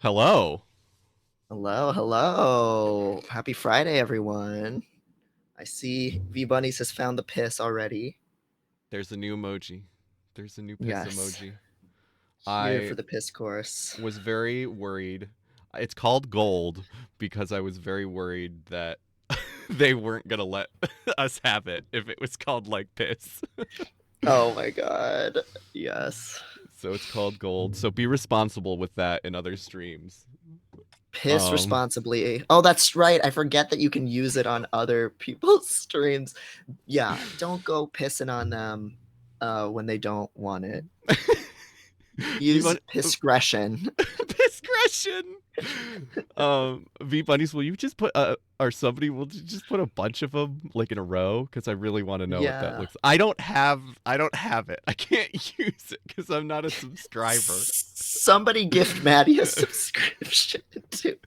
Hello. Hello, hello. Happy Friday, everyone. I see V Bunnies has found the piss already. There's a new emoji. There's a new piss Yes, emoji. here I for the piss course. was very worried. It's called gold because I was very worried that they weren't going to let us have it if it was called like piss. Oh my god. Yes. So it's called gold. So be responsible with that in other streams. Piss Um responsibly. Oh, that's right. I forget that you can use it on other people's streams. Yeah, don't go pissing on them when they don't want it. V Use discretion. discretion. V bunnies, will you just put or somebody will just put a bunch of them like in a row because I really want to know what that Yeah. looks. I don't have it. I can't use it because I'm not a subscriber. Somebody gift Maddie a subscription to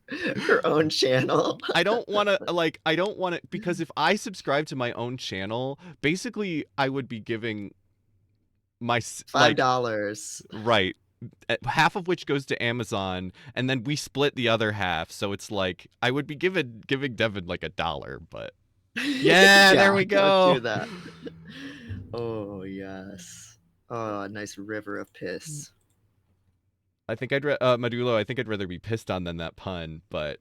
her own channel. I don't want to because if I subscribe to my own channel, basically I would be giving like $5. right half of which goes to Amazon, and then we split the other half. So it's like I would be giving Devin like $1, but yeah, there Yeah, we don't go. do that. Oh, yes. Oh, a nice river of piss. I think Madulo. I think I'd rather be pissed on than that pun. But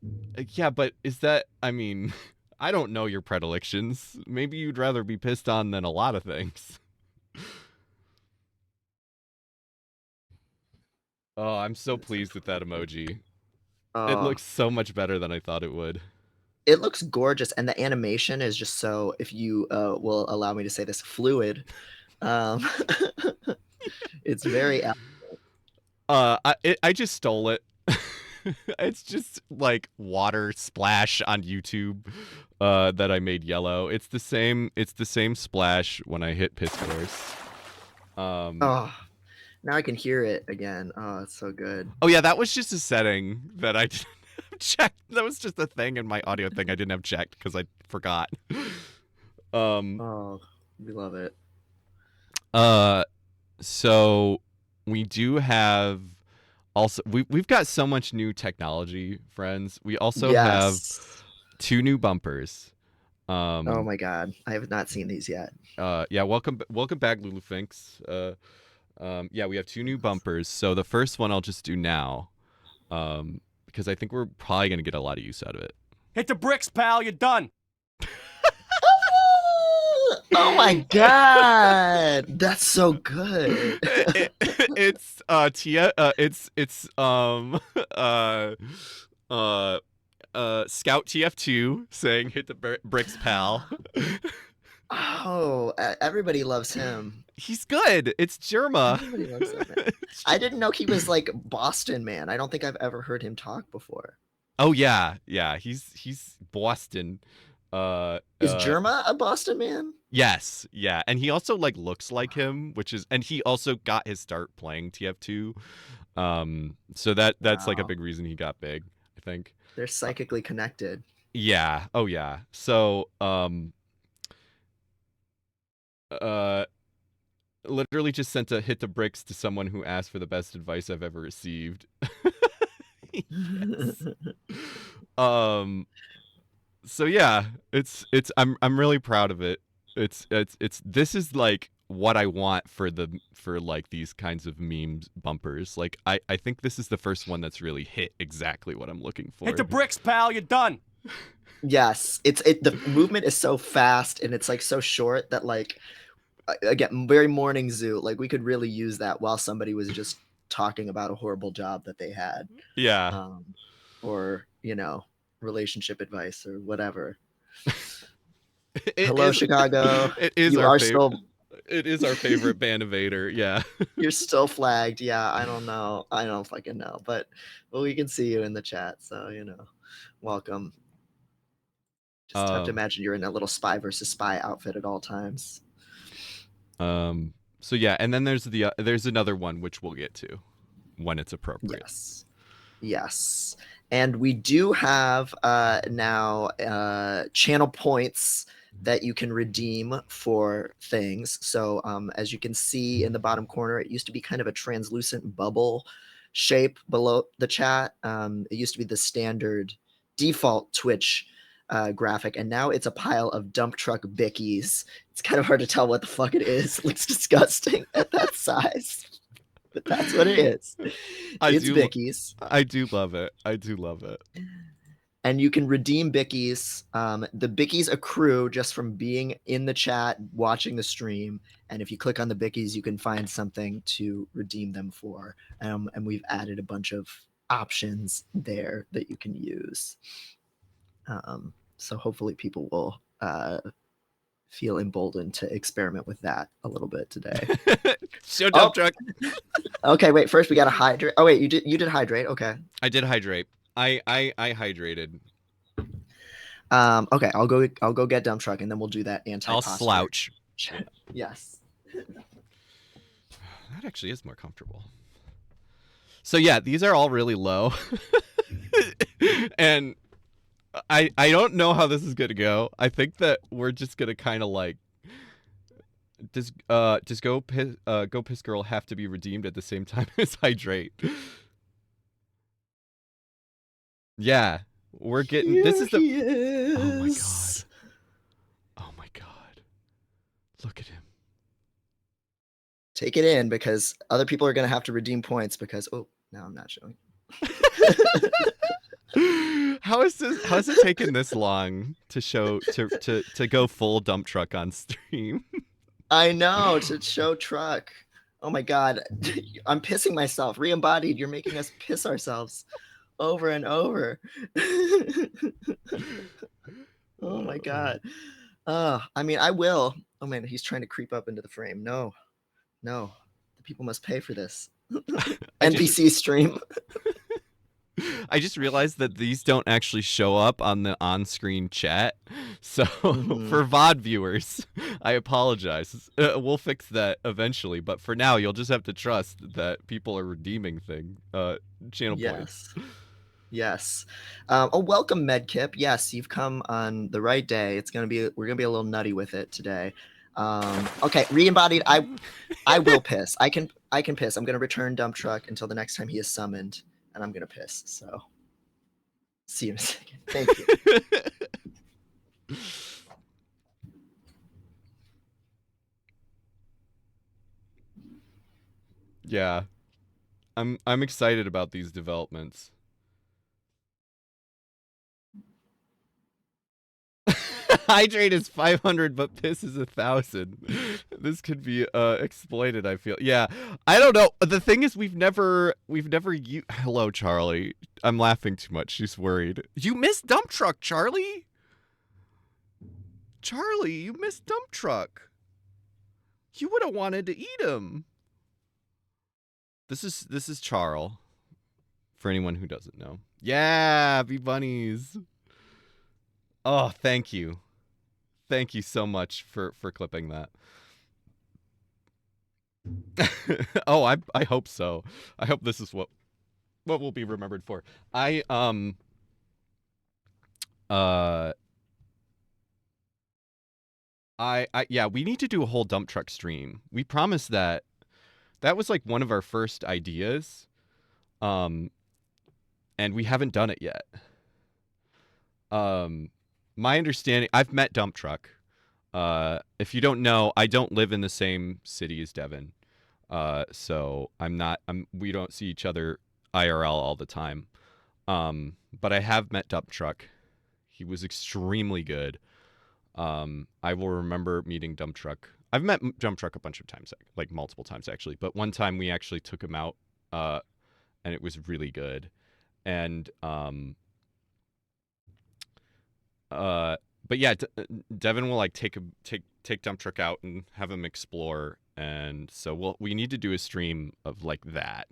yeah, but is that? I mean, I don't know your predilections. Maybe you'd rather be pissed on than a lot of things. Oh, I'm so That's so pleased with that emoji. It Oh, looks so much better than I thought it would. it looks gorgeous, and the animation is just so, if you will allow me to say this, fluid. Um, it's very I just stole it. It's just like water splash on YouTube that I made yellow. It's the same splash when I hit piss course. Um oh, now I can hear it again. Oh, it's so good. oh yeah, that was just a setting that I didn't have checked. That was just a thing in my audio thing I didn't have checked because I forgot. Um Oh, we love it. uh so we do have also we've got so much new technology, friends. We also have Yes. two new bumpers. Oh Um my god, I have not seen these yet. yeah, welcome back, Lulu Finks. Yeah, we have two new bumpers. So the first one I'll just do now, because I think we're probably gonna get a lot of use out of it. Hit the bricks, pal. You're done. Oh my god, that's so good. It's uh uh Scout TF2 saying hit the bricks, pal. Oh, everybody loves him. He's good. It's Germa. Everybody loves him. I didn't know he was like Boston man. I don't think I've ever heard him talk before. Oh yeah, yeah. He's Boston. Uh, Is uh, Germa a Boston man? yes, yeah, and he also like looks like him, which is, and he also got his start playing TF2. So that's like a Wow, big reason he got big, I think. they're Uh, psychically connected. yeah. Oh yeah. So uh, literally just sent a hit the bricks to someone who asked for the best advice I've ever received. Yes. Um. So yeah, it's I'm really proud of it. It's this is like what I want for like these kinds of memes bumpers. Like I think this is the first one that's really hit exactly what I'm looking Hit for. the bricks, pal. You're done. Yes, the movement is so fast and it's like so short that like again, very morning zoo. Like we could really use that while somebody was just talking about a horrible job that they had, Yeah. um, or relationship advice or whatever. It Hello, is Chicago. it is You our are favorite still it is our favorite band evader. Yeah. you're still flagged. Yeah, I don't know. I don't fucking know, but we can see you in the chat. So welcome. Just have to Um imagine you're in a little spy versus spy outfit at all times. so yeah, and then there's another one which we'll get to when it's appropriate. Yes. Yes. And we do have now channel points that you can redeem for things. So as you can see in the bottom corner, it used to be kind of a translucent bubble shape below the chat. It used to be the standard default Twitch graphic, and now it's a pile of dump truck bickies. It's kind of hard to tell what the fuck it is. It looks disgusting at that size, but that's what it is. It's bickies. I do love it. I do love it. And you can redeem bickies. The bickies accrue just from being in the chat, watching the stream. And if you click on the bickies, you can find something to redeem them for. And we've added a bunch of options there that you can use. So hopefully people will feel emboldened to experiment with that a little bit today. Show dump truck. Okay, wait. First we gotta hydrate. Oh wait, you did hydrate. Okay. I did hydrate. I hydrated. Okay, I'll go get dump truck, and then we'll do that I'll slouch. Yes. That actually is more comfortable. So yeah, these are all really low. And I don't know how this is gonna go. I think that we're just gonna kind of like does go piss girl have to be redeemed at the same time as hydrate? Yeah, we're getting this is the oh my god. Oh my god. Look at him. Take it in, because other people are gonna have to redeem points because now I'm not showing. How is it taking this long to show to go full dump truck on stream? I know, to show truck. Oh my god. I'm pissing myself. Re-embodied, you're making us piss ourselves over and over. Oh my god. I mean, I will. Oh man, he's trying to creep up into the frame. No. The people must pay for this. NPC stream. I just realized that these don't actually show up on the on-screen chat. So for VOD viewers, I apologize. We'll fix that eventually, but for now, you'll just have to trust that people are redeeming channel points. Yes. Welcome, Medkip. Yes, you've come on the right day. We're gonna be a little nutty with it today. Okay, re-embodied. I will piss. I can piss. I'm gonna return dump truck until the next time he is summoned, and I'm gonna piss. So see you in a second. Thank you. Yeah. I'm excited about these developments. Hydrate is 500, but piss is 1,000. This could be exploited, I feel. Yeah, I don't know. The thing is, we've never Hello, Charlie. I'm laughing too much. She's worried. You missed dump truck, Charlie. Charlie, you missed dump truck. You would have wanted to eat him. This is Charles. For anyone who doesn't know. Yeah, be bunnies. Oh, thank you. Thank you so much for clipping that. Oh, I hope so. I hope this is what we'll be remembered for. Yeah, we need to do a whole dump truck stream. We promised that. That was like one of our first ideas. And we haven't done it yet. My understanding, I've met Dump Truck. If you don't know, I don't live in the same city as Devin. So we don't see each other IRL all the time. But I have met Dump Truck. He was extremely good. I will remember meeting Dump Truck. I've met Dump Truck a bunch of times, like multiple times actually. But one time we actually took him out, and it was really good. And but yeah, Devin will like take Dump Truck out and have him explore, and so we need to do a stream of like that.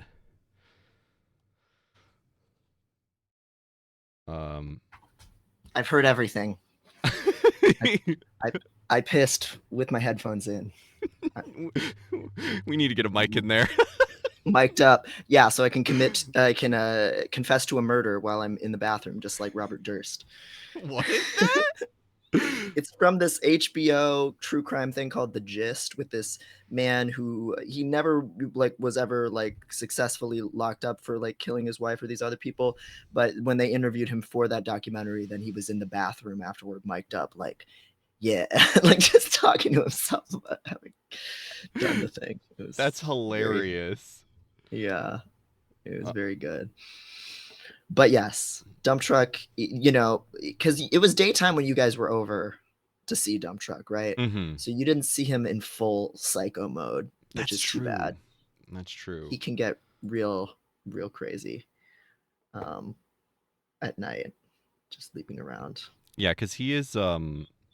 I've heard everything. I pissed with my headphones in. We need to get a mic in there. Mic'd up. Yeah, so I can confess to a murder while I'm in the bathroom, just like Robert Durst. What is that? It's from this HBO true crime thing called The Gist, with this man who he never like was ever like successfully locked up for like killing his wife or these other people. But when they interviewed him for that documentary, then he was in the bathroom afterward, mic'd up, like, yeah, like just talking to himself about having done the thing. It was That's very, hilarious. yeah, it was Uh, very good. But yes, Dump Truck, you know, because it was daytime when you guys were over to see Dump Truck, right? mhm. So you didn't see him in full psycho mode, which That's is too true. bad. That's true. He can get real crazy at night, just sleeping around. Yeah, because he is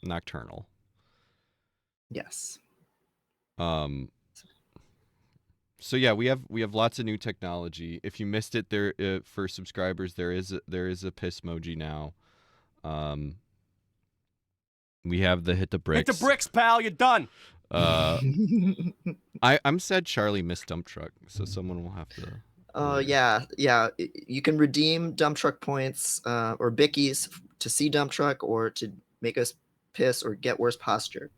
nocturnal. Yes. Um, so yeah, we have lots of new technology. If you missed it, there for subscribers, there is a piss emoji now. Um, we have the hit the Hit the bricks. bricks, pal. You're done. I'm sad Charlie missed dump truck, so someone will have to. Oh Yeah. yeah. You can redeem Dump Truck points or bickies to see Dump Truck or to make us piss or get worse posture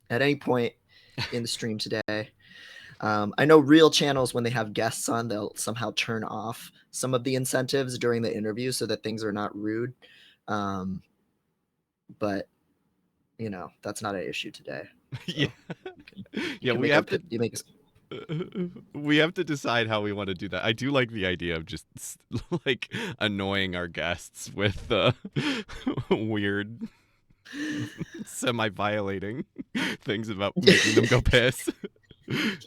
at any point in the stream today. I know real channels, when they have guests on, they'll somehow turn off some of the incentives during the interview so that things are not rude. But you know, that's not an issue today. Yeah. Yeah, You we make have a, to you make we have to decide how we want to do that. I do like the idea of just like annoying our guests with weird semi-violating things about making them go piss.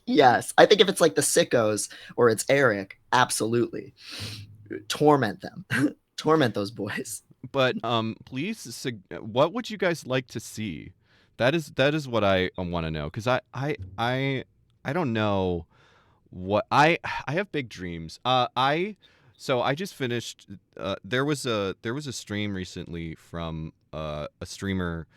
yes. I think if it's like the sickos or it's Eric, absolutely torment them, torment those boys. But please, what would you guys like to see? That is what I want to know, because I don't know what I have big dreams. I just finished. There was a stream recently from a streamer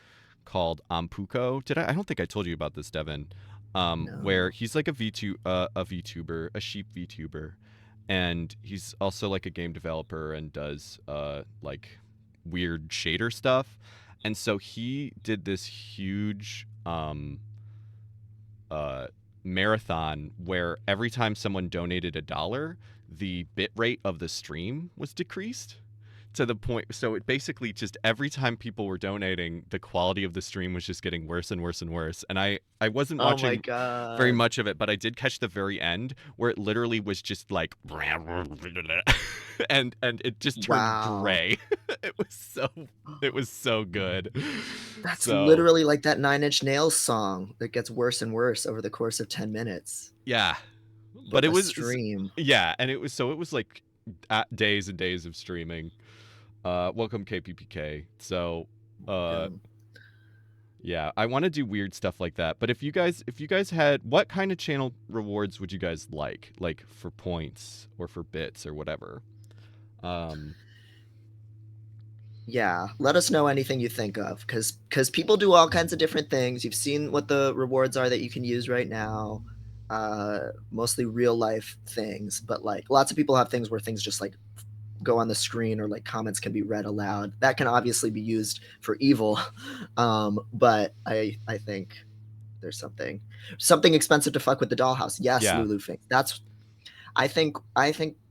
called Ampuko. I don't think I told you about this, Devin. Where No. he's like a VTuber, a sheep VTuber, and he's also like a game developer and does like weird shader stuff. And so he did this huge uh marathon where every time someone donated $1, the bit rate of the stream was decreased to the point. So it basically just every time people were donating, the quality of the stream was just getting worse and worse and worse. And I wasn't Oh my watching very god. much of it, but I did catch the very end where it literally was just like and it just turned Wow. gray. it was so good. That's So literally like that Nine Inch Nails song that gets worse and worse over the course of 10 minutes. yeah, but But it a was stream. yeah, and it was like days and days of streaming. Welcome KPPK. So Um, yeah, I want to do weird stuff like that. But if you guys had, what kind of channel rewards would you guys like for points or for bits or whatever? yeah, let us know anything you think of, because people do all kinds of different things. You've seen what the rewards are that you can use right now. Mostly real life things, but like lots of people have things where things just like go on the screen or like comments can be read aloud. That can obviously be used for evil. But I think there's something expensive to fuck with the dollhouse. Yes, Yeah. Lulu Fink. That's I think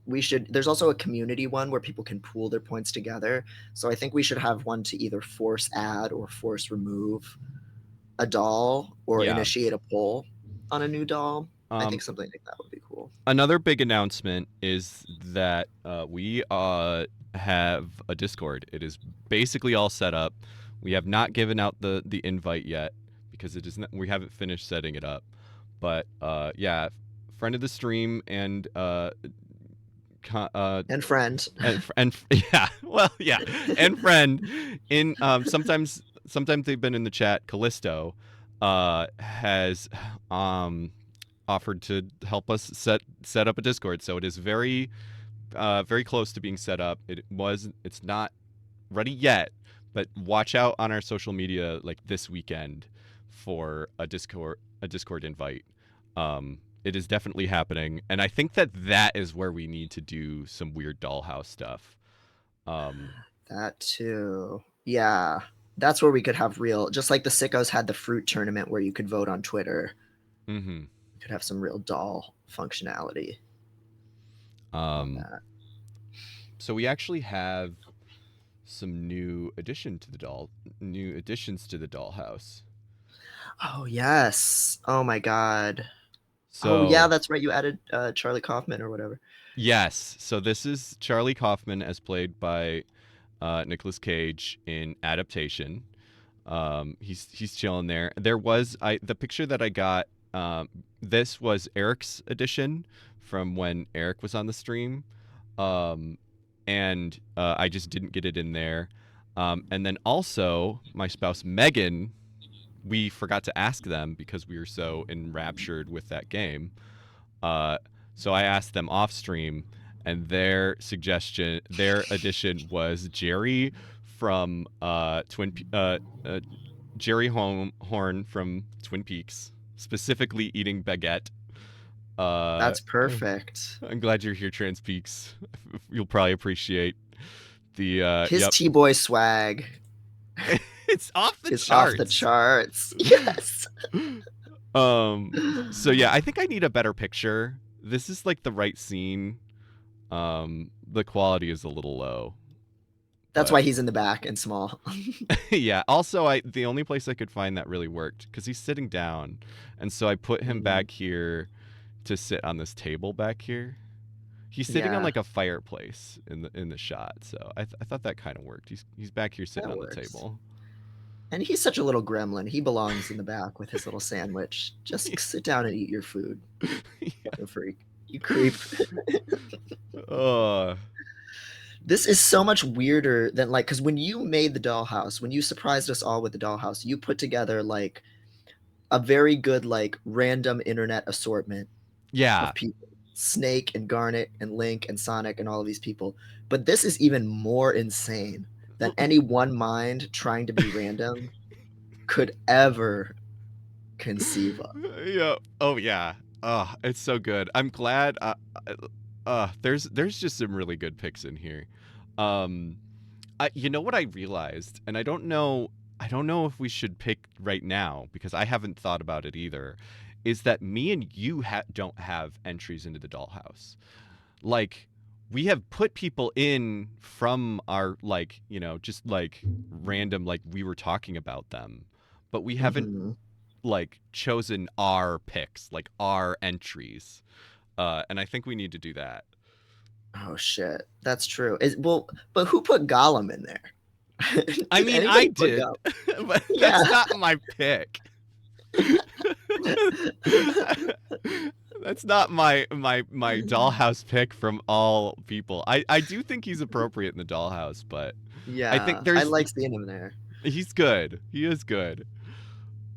we should. There's also a community one where people can pool their points together. So I think we should have one to either force add or force remove a doll or Yeah. initiate a poll on a new doll. I Um, think something like that would be cool. Another big announcement is that we have a Discord. It is basically all set up. We have not given out the invite yet because it is not, we haven't finished setting it up. But yeah, friend of the stream and And friend. and yeah, well, yeah, and friend in sometimes they've been in the chat. Callisto has offered to help us set up a Discord, so it is very very close to being set up. It's not ready yet, but watch out on our social media like this weekend for a Discord invite. It is definitely happening, and I think that is where we need to do some weird dollhouse stuff. That too. Yeah. That's where we could have real, just like the Sickos had the fruit tournament where you could vote on Twitter. Mm-hmm. We could have some real doll functionality on that. So we actually have some new additions to the dollhouse. Oh yes. Oh my god. Oh yeah, So that's right. You added Charlie Kaufman or whatever. yes, so this is Charlie Kaufman as played by Nicolas Cage in Adaptation. He's chilling there. There was the picture that I got. This was Eric's edition from when Eric was on the stream, and I just didn't get it in there. And then also my spouse Megan, we forgot to ask them because we were so enraptured with that game. So I asked them off stream, and their addition was Jerry from Jerry Horn from Twin Peaks, specifically eating baguette. That's perfect. I'm glad you're here, Trans Peaks. You'll probably appreciate the His yep. T-boy swag It's off the is charts. off the charts. Yes. So yeah, I think I need a better picture. This is like the right scene. The quality is a little low. That's but- why he's in the back and small. Yeah. Also, the only place I could find that really worked because he's sitting down, and so I put him back here to sit on this table back here. He's sitting on Yeah. like a fireplace in the shot, so I thought that kind of worked. He's back here sitting That on works. the table. And he's such a little gremlin. He belongs in the back with his little sandwich. Just sit down and eat your food. Yeah. You freak. You creep. Oh. This is so much weirder than like, because when you made the dollhouse, when you surprised us all with the dollhouse, you put together like a very good like random internet assortment Yeah. of people. Snake and Garnet and Link and Sonic and all of these people. But this is even more insane than any one mind trying to be random could ever conceive of. Yeah. Oh yeah. Oh, it's so good. I'm glad. There's just some really good picks in here. You know what I realized, and I don't know if we should pick right now because I haven't thought about it either. Is that me and you don't have entries into the dollhouse? Like, we have put people in from our like, just like random, like we were talking about them, but we haven't Mhm. like chosen our picks, like our entries. And I think we need to do that. Oh shit, that's true. But who put Gollum in there? I Did mean, anybody I put did, Gollum? but Yeah. that's not my pick. That's not my dollhouse pick from all people. I do think he's appropriate in the dollhouse, but Yeah, I think there's I like seeing him there. he's good. He is good.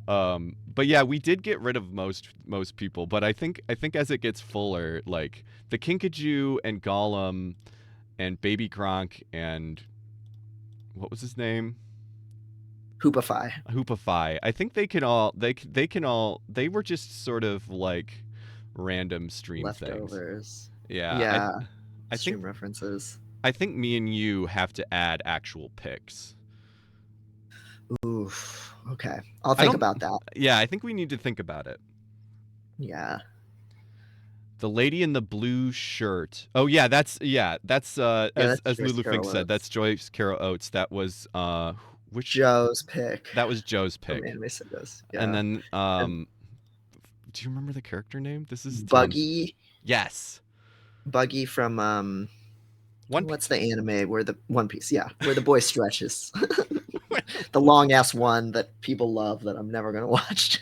But yeah, we did get rid of most people, but I think as it gets fuller, like the Kinkajou and Gollum and Baby Gronk and what was his name? Hoopify. I think they can all they were just sort of like random stream things. Leftovers. Yeah. Yeah. I Stream think references. I think me and you have to add actual picks. Oof. Okay. I'll think don't- about that. Yeah, I think we need to think about it. Yeah. The lady in the blue shirt. Oh yeah, that's as that's Joyce Lulu Carol Fink said, Oates. that's Joyce Carol Oates. That was which Joe's pick. that was Joe's from pick. Anime Sickos. Yeah. And then do you remember the character name? This is Tom's- Buggy. Yes. Buggy from One what's the anime where the One Piece? Yeah, where the boy stretches. The long ass one that people love that I'm never gonna watch.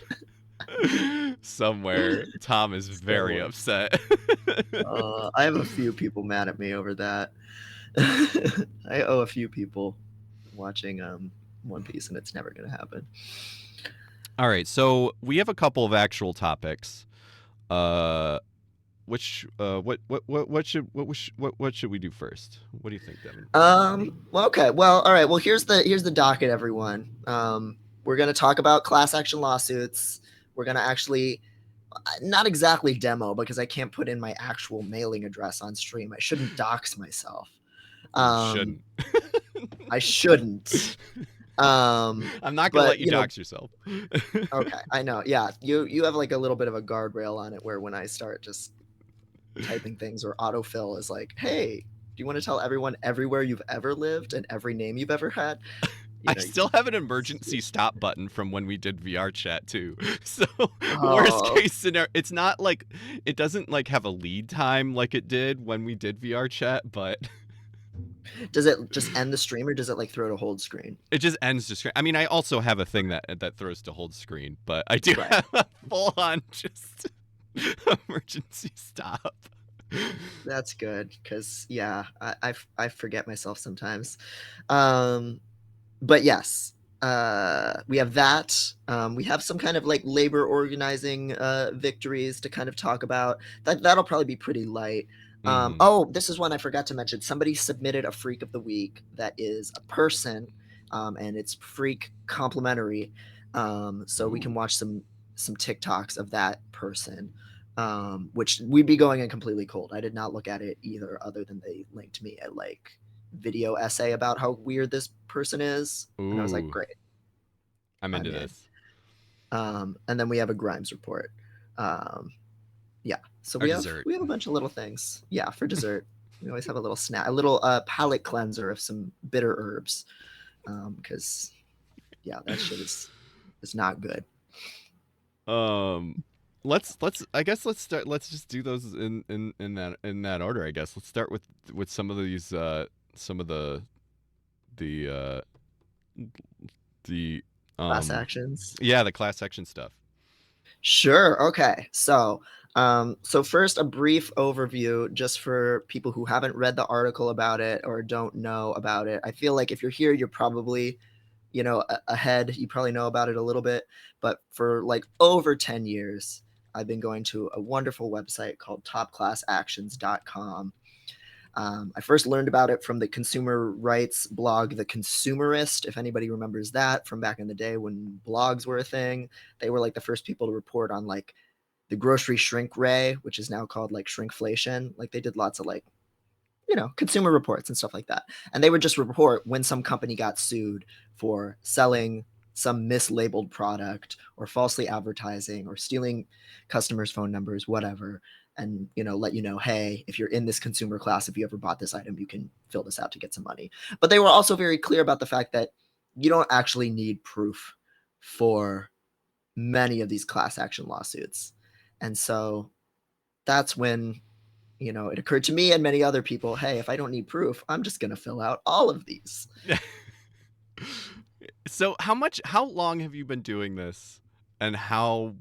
Somewhere Tom is very Somewhere. upset. I have a few people mad at me over that. I owe a few people watching One Piece, and it's never gonna happen. All right, so we have a couple of actual topics. What should we do first? What do you think, Devin? Well, okay. Well, all right. Well, here's the docket, everyone. We're gonna talk about class action lawsuits. We're gonna actually not exactly demo because I can't put in my actual mailing address on stream. I shouldn't dox myself. Shouldn't. I shouldn't. I'm not gonna let But you dox yourself. okay, I know. Yeah, you have like a little bit of a guardrail on it where when I start just typing things or autofill is like, hey, do you want to tell everyone everywhere you've ever lived and every name you've ever had? I You still can have an emergency stop button from when we did VR chat too. So worst oh, case scenario, it's not like it doesn't like have a lead time like it did when we did VR chat, but does it just end the stream or does it like throw to hold screen? it just ends the screen. I mean, I also have a thing that throws to hold screen, but I do Right. have a full on just emergency stop. That's good because yeah, I forget myself sometimes. Um, but yes, we have that. We have some kind of like labor organizing victories to kind of talk about. That'll probably be pretty light. Mhm. Oh, this is one I forgot to mention. Somebody submitted a freak of the week that is a person, and it's freak complimentary. So we can Ooh. watch some TikToks of that person. Which we'd be going in completely cold. I did not look at it either, other than they linked me a like video essay about how weird this person is, and I was like, Ooh. great, I'm I'm into in. this. And then we have a Grimes report. Um, yeah, so Our we have dessert. we have a bunch of little things. Yeah, for dessert, we always have a little snack, a little palate cleanser of some bitter herbs, because yeah, that shit is not good. Um let's I guess let's just do those in that order, I guess. Let's start with some of these some of the the Class actions. yeah, the class action stuff. Sure. Okay. So first, a brief overview just for people who haven't read the article about it or don't know about it. I feel like if you're here, you're probably, ahead. You probably know about it a little bit. But for like over 10 years, I've been going to a wonderful website called topclassactions.com. I first learned about it from the consumer rights blog, The Consumerist. If anybody remembers that from back in the day when blogs were a thing, they were like the first people to report on like the grocery shrink ray, which is now called like shrinkflation. Like they did lots of like, consumer reports and stuff like that. And they would just report when some company got sued for selling some mislabeled product or falsely advertising or stealing customers' phone numbers, whatever. And let you know, hey, if you're in this consumer class, if you ever bought this item, you can fill this out to get some money. But they were also very clear about the fact that you don't actually need proof for many of these class action lawsuits. And so that's when it occurred to me and many other people, hey, if I don't need proof, I'm just going to fill out all of these. So how long have you been doing this and how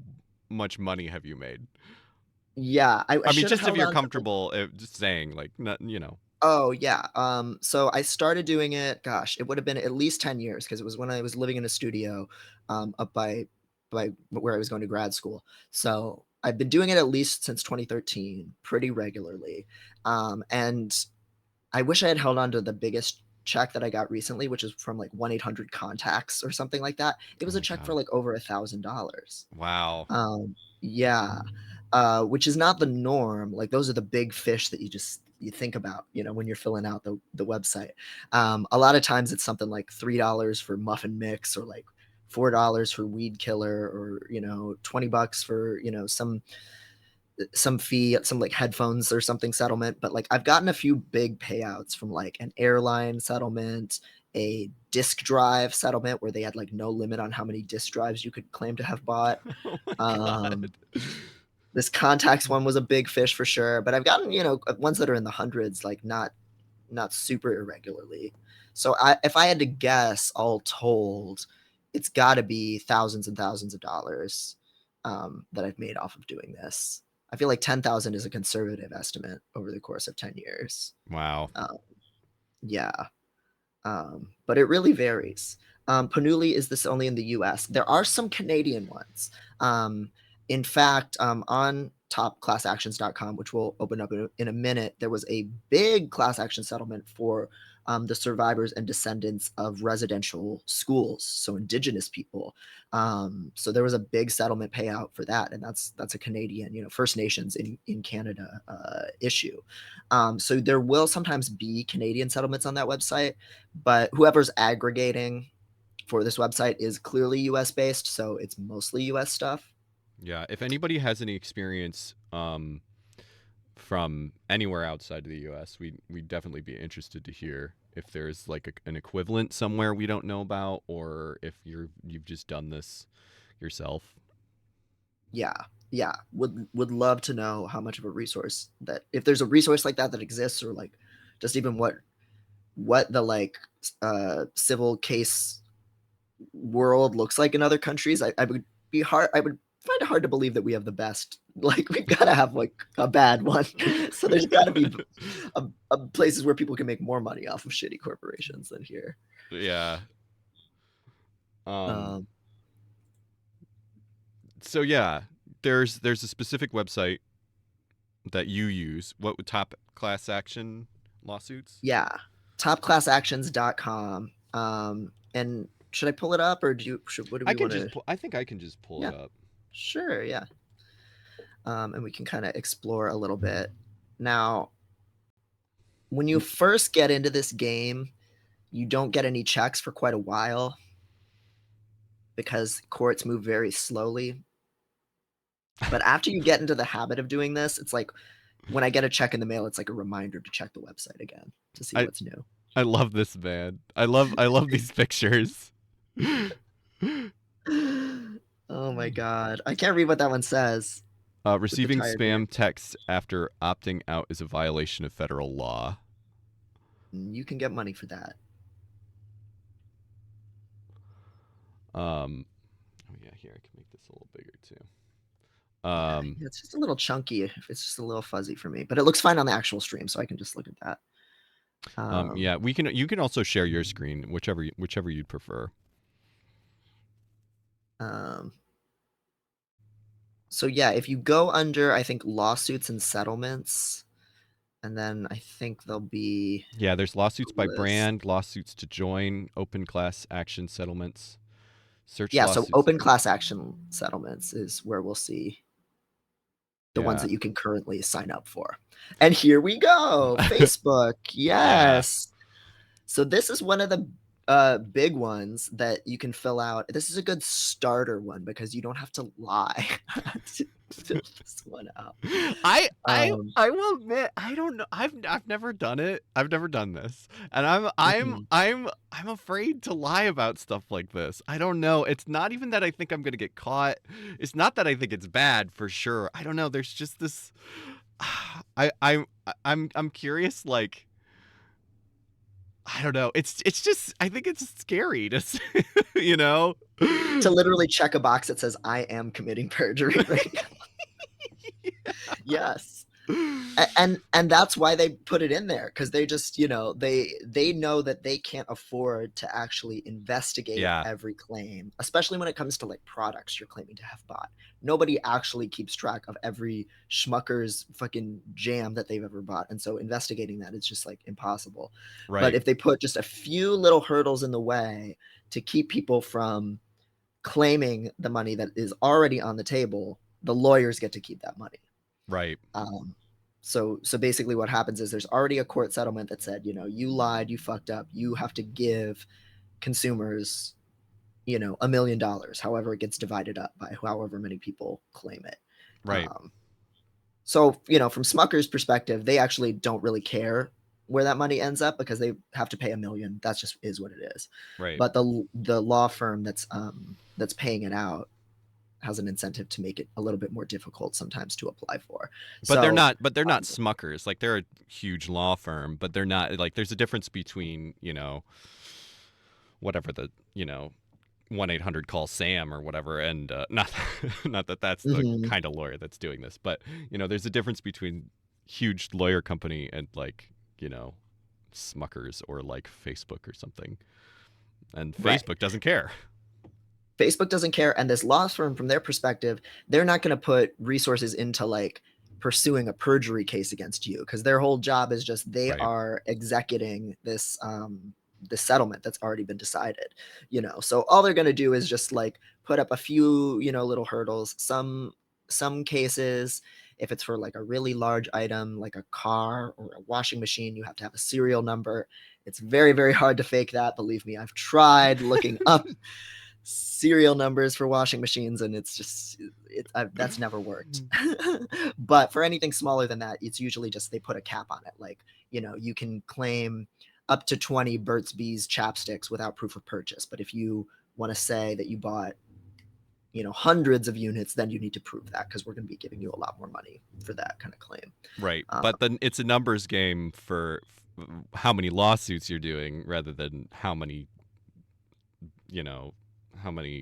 much money have you made? Yeah, I I mean, should have just if held you're on to the. comfortable just saying like not, you know. Oh, yeah. So I started doing it, gosh, it would have been at least 10 years because it was when I was living in a studio up by where I was going to grad school. So I've been doing it at least since 2013, pretty regularly. And I wish I had held on to the biggest check that I got recently, which is from like 1-800 contacts or something like that. It Oh was a my check for god. like over $1,000. Wow. Yeah, which is not the norm. Like those are the big fish that you think about, when you're filling out the website. A lot of times it's something like $3 for muffin mix or like $4 for weed killer or $20 for some fee, some like headphones or something settlement. But like I've gotten a few big payouts from like an airline settlement, a disk drive settlement where they had like no limit on how many disk drives you could claim to have bought. Oh my Um, god. this contacts one was a big fish for sure, but I've gotten ones that are in the hundreds, like not super irregularly. So if I had to guess, all told, it's got to be thousands and thousands of dollars that I've made off of doing this. I feel like 10,000 is a conservative estimate over the course of 10 years. Wow. Yeah, but it really varies. Panuli is this only in the US. There are some Canadian ones. In fact, on topclassactions.com, which we'll open up in a minute, there was a big class action settlement for the survivors and descendants of residential schools, so Indigenous people. So there was a big settlement payout for that, and that's a Canadian, First Nations in Canada issue. So there will sometimes be Canadian settlements on that website, but whoever's aggregating for this website is clearly US based, so it's mostly US stuff. Yeah, if anybody has any experience from anywhere outside of the US, we'd definitely be interested to hear if there's like an equivalent somewhere we don't know about, or if you've just done this yourself. Yeah, would love to know how much of a resource that, if there's a resource like that that exists, or like just even what the like civil case world looks like in other countries. I would find it hard to believe that we have the best. Like, we've got to have like a bad one. So there's got to be places where people can make more money off of shitty corporations than here. Yeah. Um, So yeah, there's a specific website that you use. What would top class action lawsuits? yeah, topclassactions.com. And should I pull it up, or what do we want to? I think I can just pull it up. Sure, yeah. And we can kind of explore a little bit. Now, when you first get into this game, you don't get any checks for quite a while because courts move very slowly. But after you get into the habit of doing this, it's like when I get a check in the mail, it's like a reminder to check the website again to see what's new. I love this, man. I love these pictures. Oh my god. I can't read what that one says. Receiving spam texts after opting out is a violation of federal law. You can get money for that. Oh yeah, here I can make this a little bigger too. Yeah, it's just a little chunky. It's just a little fuzzy for me, but it looks fine on the actual stream, so I can just look at that. Yeah, you can also share your screen, whichever you'd prefer. So yeah, if you go under, I think, lawsuits and settlements, and then I think there'll be there's lawsuits by brand, lawsuits to join, open class action settlements. Search lawsuits. So open class action settlements is where we'll see the ones that you can currently sign up for. And here we go. Facebook. Yes. So this is one of the big ones that you can fill out. This is a good starter one because you don't have to lie to fill this one out. I will admit, I don't know. I've never done it. I've never done this, and I'm afraid to lie about stuff like this. I don't know. It's not even that I think I'm gonna get caught. It's not that I think it's bad for sure. I don't know. There's just this. I'm curious. Like, I don't know. It's just, I think it's scary to, to literally check a box that says I am committing perjury. Right? Yes. And that's why they put it in there, because they just, they know that they can't afford to actually investigate every claim, especially when it comes to like products you're claiming to have bought. Nobody actually keeps track of every Schmucker's fucking jam that they've ever bought, and so investigating that is just like impossible. Right. But if they put just a few little hurdles in the way to keep people from claiming the money that is already on the table, the lawyers get to keep that money. Right. So basically what happens is there's already a court settlement that said, you lied, you fucked up, you have to give consumers, $1 million, however it gets divided up by however many people claim it. Right. So, from Smucker's perspective, they actually don't really care where that money ends up because they have to pay $1 million. That's just is what it is. Right. But the law firm that's paying it out has an incentive to make it a little bit more difficult sometimes to apply for. But they're not Smuckers. Like, they're a huge law firm, but they're not, like, there's a difference between, whatever the, 1-800 call Sam or whatever, and not that that's the kind of lawyer that's doing this, but there's a difference between huge lawyer company and like Smuckers or like Facebook or something, and Facebook doesn't care. Facebook doesn't care, and this law firm, from their perspective, they're not going to put resources into like pursuing a perjury case against you, because their whole job is just they are executing this the settlement that's already been decided, so all they're going to do is just like put up a few little hurdles. Some cases, if it's for like a really large item like a car or a washing machine, you have to have a serial number. It's very, very hard to fake that. Believe me, I've tried looking up serial numbers for washing machines, and it's just that's never worked. But for anything smaller than that, it's usually just they put a cap on it. Like, you can claim up to 20 Burt's Bees chapsticks without proof of purchase. But if you want to say that you bought, hundreds of units, then you need to prove that, because we're going to be giving you a lot more money for that kind of claim. Right. But then it's a numbers game for how many lawsuits you're doing rather than how many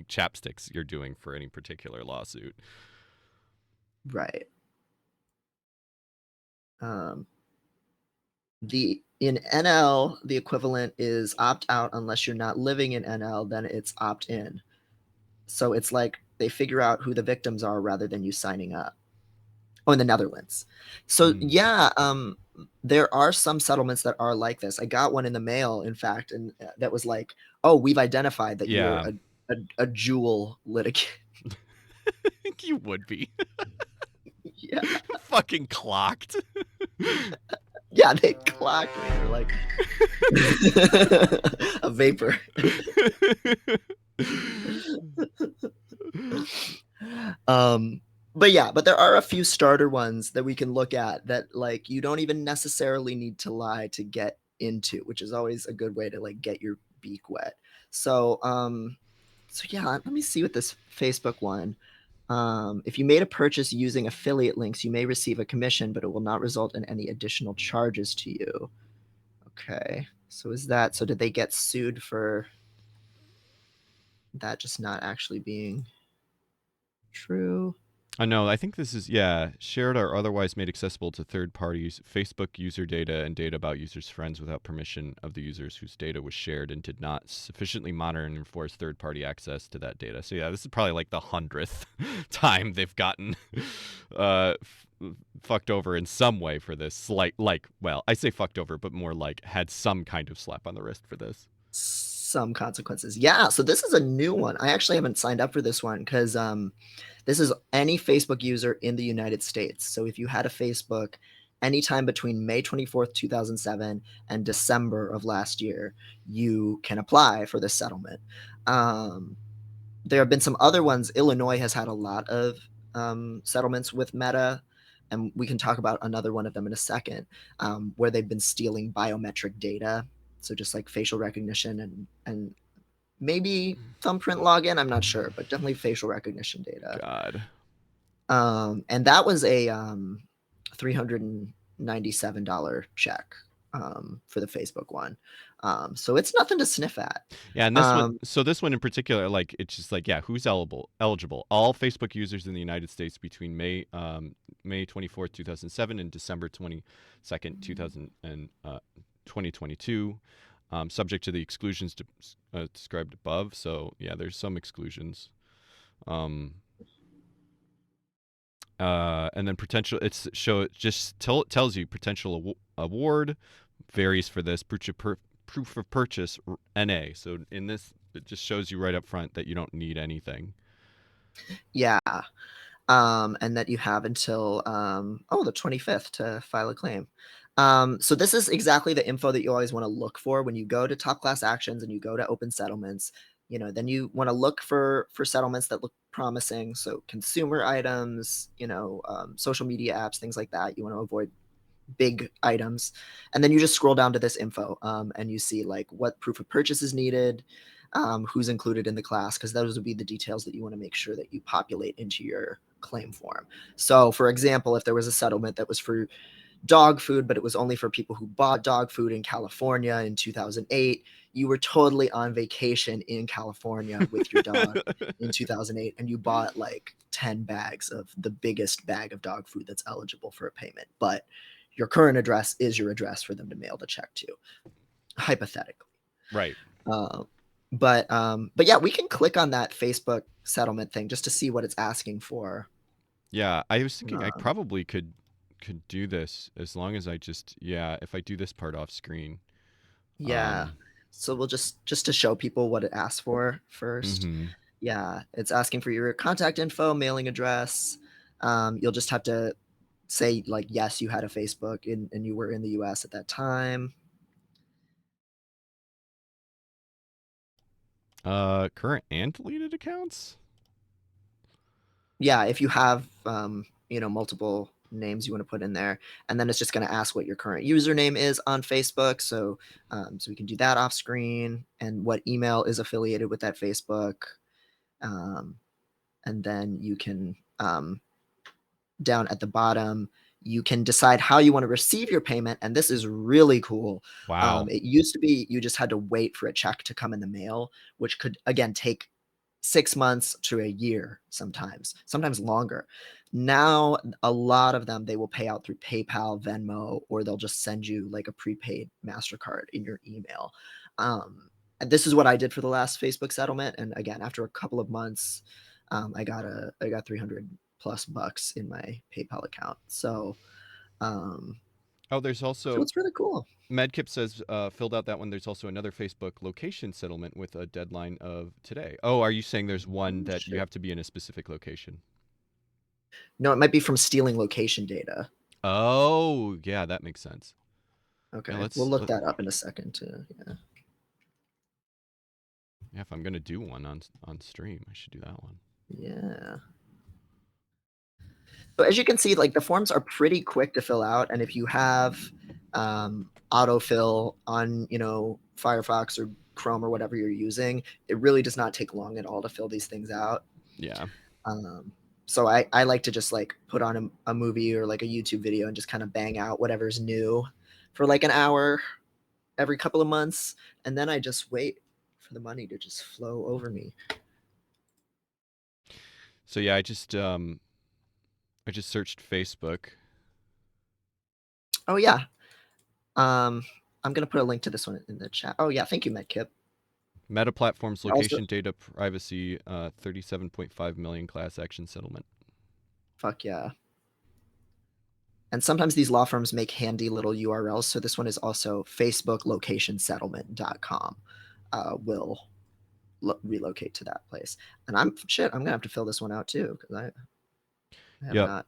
chapsticks you're doing for any particular lawsuit. Right. In NL, the equivalent is opt out unless you're not living in NL, then it's opt in. So it's like they figure out who the victims are rather than you signing up. Oh, in the Netherlands. So yeah, there are some settlements that are like this. I got one in the mail, in fact, and that was like, oh, we've identified that you're a Juul litigant. You would be. Yeah. Fucking clocked. Yeah, they clocked me. They're like a vapor. But there are a few starter ones that we can look at that, like, you don't even necessarily need to lie to get into, which is always a good way to like get your beak wet. So yeah, let me see with this Facebook one. If you made a purchase using affiliate links, you may receive a commission, but it will not result in any additional charges to you. Okay, so did they get sued for that just not actually being true? No, I think this is, shared or otherwise made accessible to third parties, Facebook user data and data about users' friends without permission of the users whose data was shared, and did not sufficiently monitor and enforce third-party access to that data. So yeah, this is probably like the 100th time they've gotten fucked over in some way for this. Well, I say fucked over, but more like had some kind of slap on the wrist for this. Some consequences. Yeah, so this is a new one. I actually haven't signed up for this one because this is any Facebook user in the United States. So if you had a Facebook anytime between May 24th, 2007 and December of last year, you can apply for this settlement. There have been some other ones. Illinois has had a lot of settlements with Meta, and we can talk about another one of them in a second, where they've been stealing biometric data. So just like facial recognition and maybe thumbprint login, I'm not sure, but definitely facial recognition data. God. And that was a $397 check for the Facebook one. So it's nothing to sniff at. Yeah, and this one in particular, like, it's just like, who's eligible? All Facebook users in the United States between May 24th, 2007 and December 22nd, 2022, subject to the exclusions described above. So yeah, there's some exclusions. And then potential. Tells you potential award varies for this proof of purchase NA. So in this, it just shows you right up front that you don't need anything. Yeah. And that you have until the 25th to file a claim. So this is exactly the info that you always want to look for when you go to Top Class Actions and you go to Open Settlements. Then you want to look for settlements that look promising. So consumer items, social media apps, things like that. You want to avoid big items. And then you just scroll down to this info and you see like what proof of purchase is needed, who's included in the class, because those would be the details that you want to make sure that you populate into your claim form. So for example, if there was a settlement that was for dog food, but it was only for people who bought dog food in California in 2008, you were totally on vacation in California with your dog in 2008, and you bought like 10 bags of the biggest bag of dog food that's eligible for a payment. But your current address is your address for them to mail the check to, hypothetically. Right. But yeah, we can click on that Facebook settlement thing just to see what it's asking for. Yeah, I was thinking I probably could do this as long as I just if I do this part off screen. Yeah. So we'll just to show people what it asks for first. Mm-hmm. Yeah, it's asking for your contact info, mailing address. You'll just have to say like, yes, you had a Facebook and you were in the US at that time. Current and deleted accounts? Yeah, if you have multiple names you want to put in there, and then it's just going to ask what your current username is on Facebook. So we can do that off screen, and what email is affiliated with that Facebook. And then you can down at the bottom, you can decide how you want to receive your payment. And this is really cool. Wow. It used to be you just had to wait for a check to come in the mail, which could, again, take 6 months to a year sometimes longer. Now, a lot of them, they will pay out through PayPal, Venmo, or they'll just send you like a prepaid MasterCard in your email. And this is what I did for the last Facebook settlement. And again, after a couple of months, I got 300 plus bucks in my PayPal account. So There's also it's really cool. Medkip says filled out that one. There's also another Facebook location settlement with a deadline of today. Oh, are you saying there's one that you have to be in a specific location? No, it might be from stealing location data. Oh, yeah, that makes sense. Okay, Yeah, we'll look that up in a second too. Yeah, if I'm gonna do one on stream, I should do that one. Yeah. So as you can see, like the forms are pretty quick to fill out, and if you have autofill on Firefox or Chrome or whatever you're using, it really does not take long at all to fill these things out. Yeah. So I like to just like put on a movie or like a YouTube video and just kind of bang out whatever's new for like an hour every couple of months, and then I just wait for the money to just flow over me. So yeah, I just searched Facebook. Oh yeah. I'm gonna put a link to this one in the chat. Oh yeah, thank you, Medkip. Meta Platforms And also- location data privacy 37.5 million class action settlement. Fuck yeah. And sometimes these law firms make handy little URLs. So this one is also facebooklocationsettlement.com. Will relocate to that place. And I'm gonna have to fill this one out too, because I have Yep. not.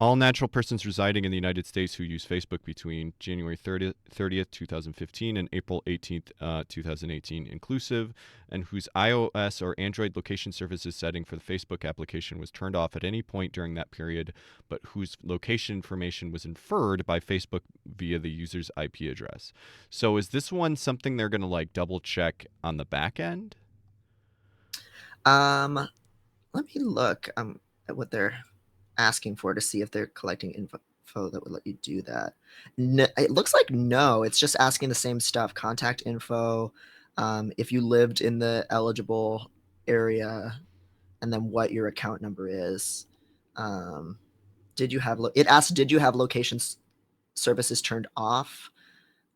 All natural persons residing in the United States who use Facebook between January 30th, 2015 and April 18th, 2018 inclusive, and whose iOS or Android location services setting for the Facebook application was turned off at any point during that period, but whose location information was inferred by Facebook via the user's IP address. So is this one something they're going to like double check on the back end? Let me look at what they're asking for to see if they're collecting info that would let you do that. No, it looks like no. It's just asking the same stuff: contact info, if you lived in the eligible area, and then what your account number is. Did you have it asked, did you have location services turned off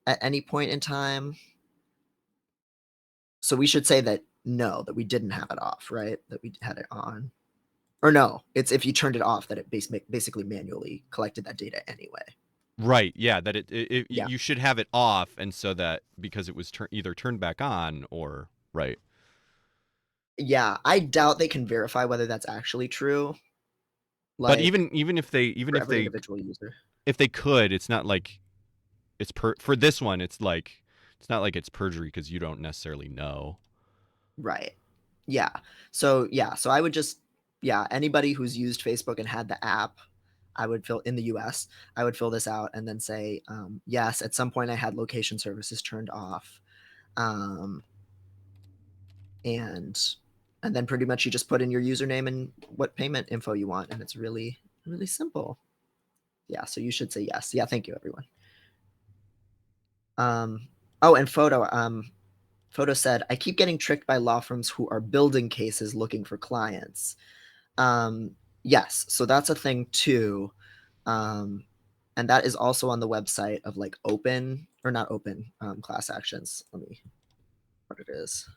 at any point in time? So we should say that no, that we didn't have it off, right? That we had it on. Or no, it's if you turned it off that it basically manually collected that data anyway. Right. Yeah. That Yeah. you should have it off, and so that because it was either turned back on or right. Yeah, I doubt they can verify whether that's actually true. But even if they individual user, if they could, it's not like it's for this one. It's like it's not like it's perjury because you don't necessarily know. Right. Yeah. So I would just anybody who's used Facebook and had the app, I would fill in the US. I would fill this out and then say yes. At some point, I had location services turned off, and then pretty much you just put in your username and what payment info you want, and it's really really simple. Yeah. So you should say yes. Yeah. Thank you, everyone. Oh, and Photo said, I keep getting tricked by law firms who are building cases looking for clients. Yes, so that's a thing too. And that is also on the website of like open or not open class actions. Let me what it is.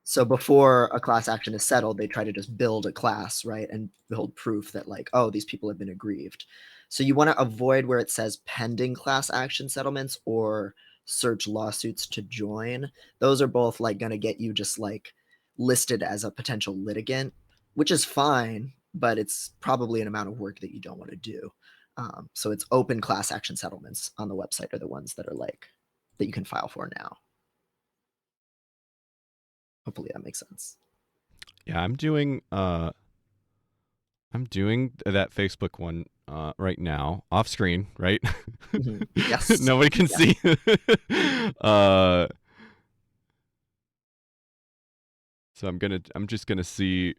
So before a class action is settled, they try to just build a class, right? And build proof that like, oh, these people have been aggrieved. So you want to avoid where it says pending class action settlements or search lawsuits to join. Those are both like going to get you just like listed as a potential litigant, which is fine, but it's probably an amount of work that you don't want to do. So it's open class action settlements on the website are the ones that are like that you can file for now. Hopefully that makes sense. Yeah, I'm doing that Facebook one right now, off screen, right? Yes. Nobody can see. So I'm just gonna see,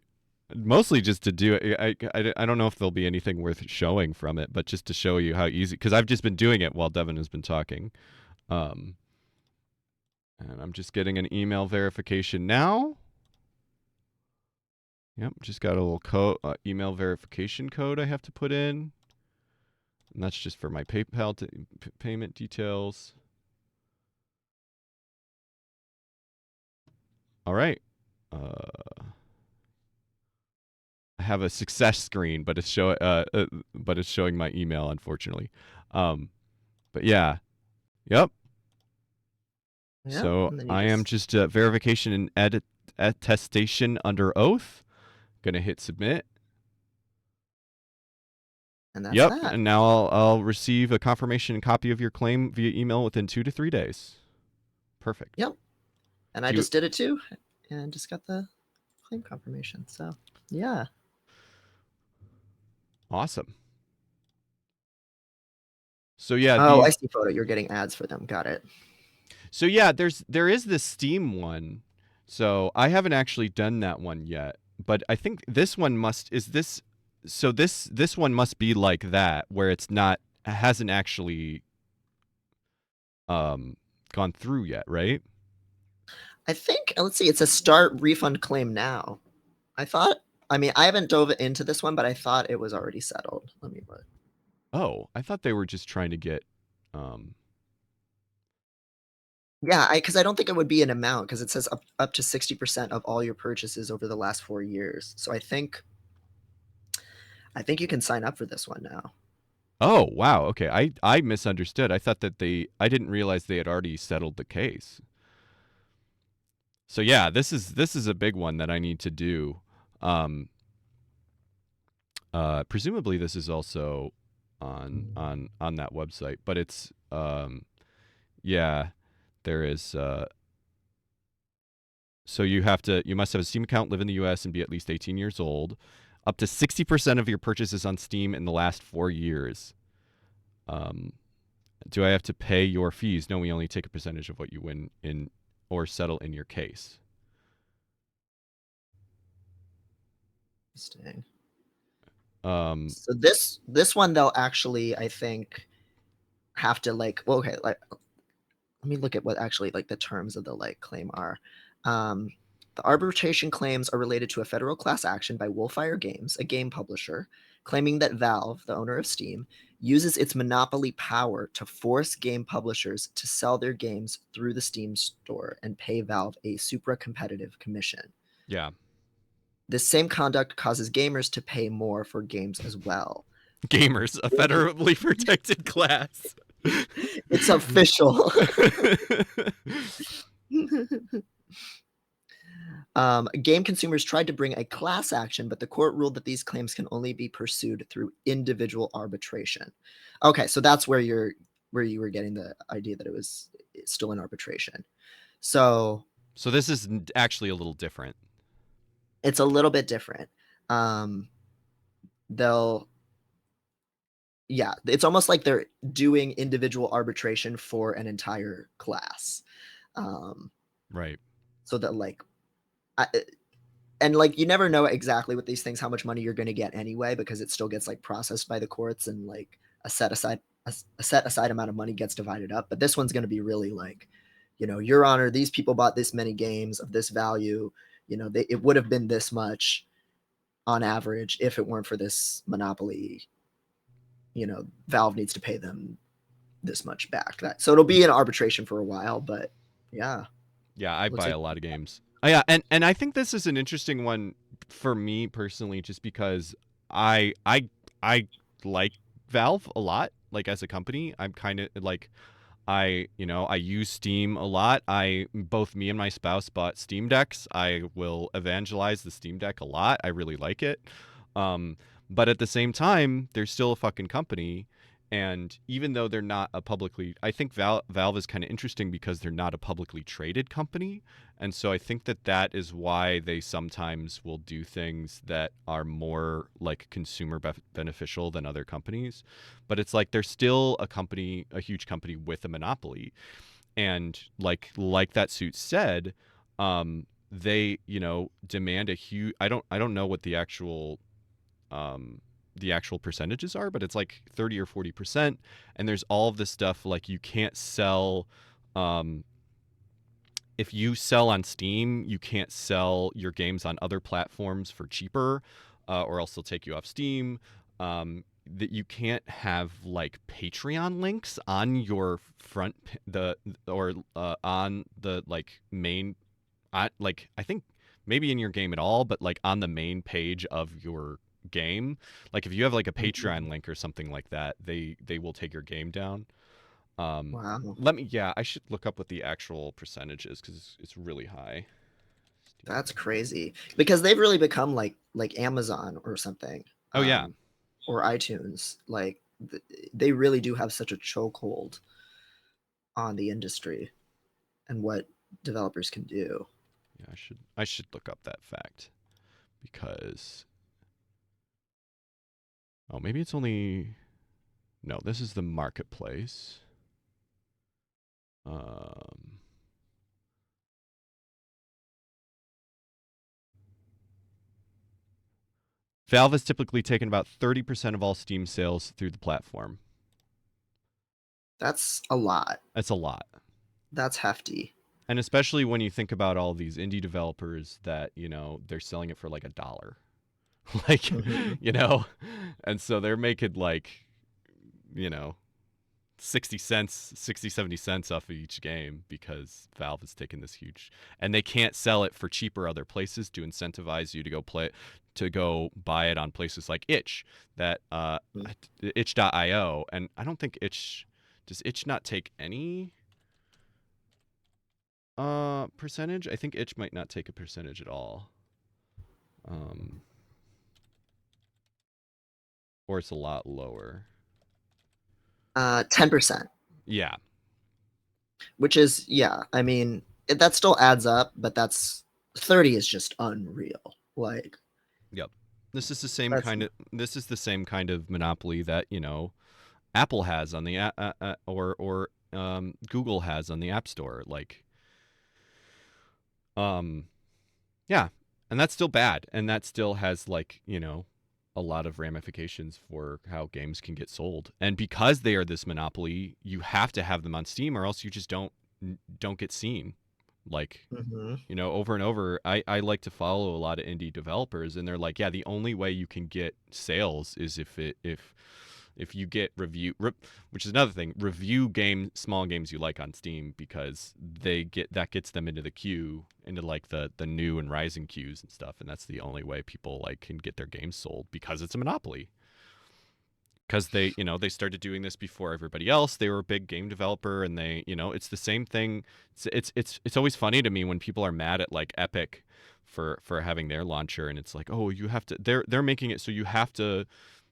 mostly just to do it. I don't know if there'll be anything worth showing from it, but just to show you how easy, because I've just been doing it while Devin has been talking. And I'm just getting an email verification now. Yep, just got a little email verification code I have to put in. And that's just for my PayPal payment details. All right. I have a success screen, but it's showing my email, unfortunately. But yeah. Yep. Yeah, So and then you I am just verification and attestation under oath. Gonna hit submit. and that's Yep, that. and now I'll receive a confirmation copy of your claim via email within 2 to 3 days. Perfect. Yep. And I just did it too, and just got the claim confirmation. So yeah. Awesome. So yeah. Oh, I see photo. You're getting ads for them. Got it. So yeah, there is this Steam one. So I haven't actually done that one yet, but I think this one this one must be like that, where it hasn't actually gone through yet, right? I think, let's see, it's a start refund claim now. I mean, I haven't dove into this one, but I thought it was already settled. Let me look. Oh, I thought they were just trying to get Yeah, because I don't think it would be an amount, because it says up to 60% of all your purchases over the last 4 years. So I think you can sign up for this one now. Oh, wow. Okay. I misunderstood. I thought that I didn't realize they had already settled the case. So yeah, this is a big one that I need to do. Presumably this is also on that website, but it's yeah, there is so you must have a Steam account, live in the US, and be at least 18 years old. Up to 60% of your purchases on Steam in the last 4 years. Do I have to pay your fees? No, we only take a percentage of what you win in or settle in your case. Interesting. So this one they'll actually, I think, have to let me look at what actually the terms of the claim are. The arbitration claims are related to a federal class action by Wolfire Games, a game publisher, claiming that Valve, the owner of Steam, uses its monopoly power to force game publishers to sell their games through the Steam store and pay Valve a supra-competitive commission. Yeah. This same conduct causes gamers to pay more for games as well. Gamers, a federally protected class. It's official. Game consumers tried to bring a class action, but the court ruled that these claims can only be pursued through individual arbitration. Okay, so that's where you were getting the idea that it's still an arbitration. So this is actually a little different. It's a little bit different. It's almost like they're doing individual arbitration for an entire class. Right. So that you never know exactly with these things how much money you're going to get anyway, because it still gets processed by the courts, and a set aside amount of money gets divided up. But this one's going to be really Your Honor, these people bought this many games of this value. It would have been this much on average if it weren't for this monopoly. Valve needs to pay them this much back. So it'll be an arbitration for a while, but yeah. Yeah, I buy a lot of games. Oh, yeah, and I think this is an interesting one for me personally, just because I like Valve a lot. As a company, I'm kind of I use Steam a lot. Both me and my spouse bought Steam Decks. I will evangelize the Steam Deck a lot. I really like it. But at the same time, they're still a fucking company, And even though they're not a publicly, I think Valve is kind of interesting because they're not a publicly traded company. And so I think that that is why they sometimes will do things that are more like consumer beneficial than other companies. But it's like they're still a company, a huge company with a monopoly. And like that suit said, they, you know, demand a huge, I don't know what the actual percentages are, but it's like 30 or 40%. And there's all of this stuff like you can't sell, um, if you sell on Steam, you can't sell your games on other platforms for cheaper, or else they'll take you off Steam. That you can't have like Patreon links on your on the like main, like I think maybe in your game at all, but like on the main page of your game. Like if you have like a Mhm. Patreon link or something like that, they will take your game down. Wow, Yeah, I should look up what the actual percentage is because it's really high. Steam. that's crazy because they've really become like Amazon or something, Oh yeah, or iTunes. Like they really do have such a chokehold on the industry and what developers can do. yeah. I should look up that fact because oh maybe it's only no. This is the marketplace. Um, Valve has typically taken about 30% of all Steam sales through the platform. That's a lot. That's a lot. That's hefty. And especially when you think about all these indie developers that, you know, they're selling it for like $1. Like, Mhm. you know, and so they're making like, you know, 60 cents, 60, 70 cents off of each game because Valve has taken this huge, and they can't sell it for cheaper other places to incentivize you to go play, to go buy it on places like Itch, that itch.io. And I don't think does Itch not take any percentage? I think Itch might not take a percentage at all. Um, or it's a lot lower. 10%, Yeah. which is, yeah, I mean, that still adds up, but that's 30 is just unreal. Like Yep. that's This is the same kind of monopoly that, you know, Apple has on the or Google has on the App Store. Like, um, yeah, and that's still bad, and that still has like, you know, a lot of ramifications for how games can get sold. And because they are this monopoly, you have to have them on Steam, or else you just don't get seen. Like, Mhm. you know, over and over, I like to follow a lot of indie developers, and they're like, yeah, the only way you can get sales is if you get which is another thing, review small games you like on Steam, because that gets them into the queue, into like the new and rising queues and stuff, and that's the only way people like can get their games sold, because it's a monopoly. Because they, you know, they started doing this before everybody else. They were a big game developer, and they, you know, it's the same thing. It's always funny to me when people are mad at like Epic for having their launcher, and it's like, oh, you have to. They're making it so you have to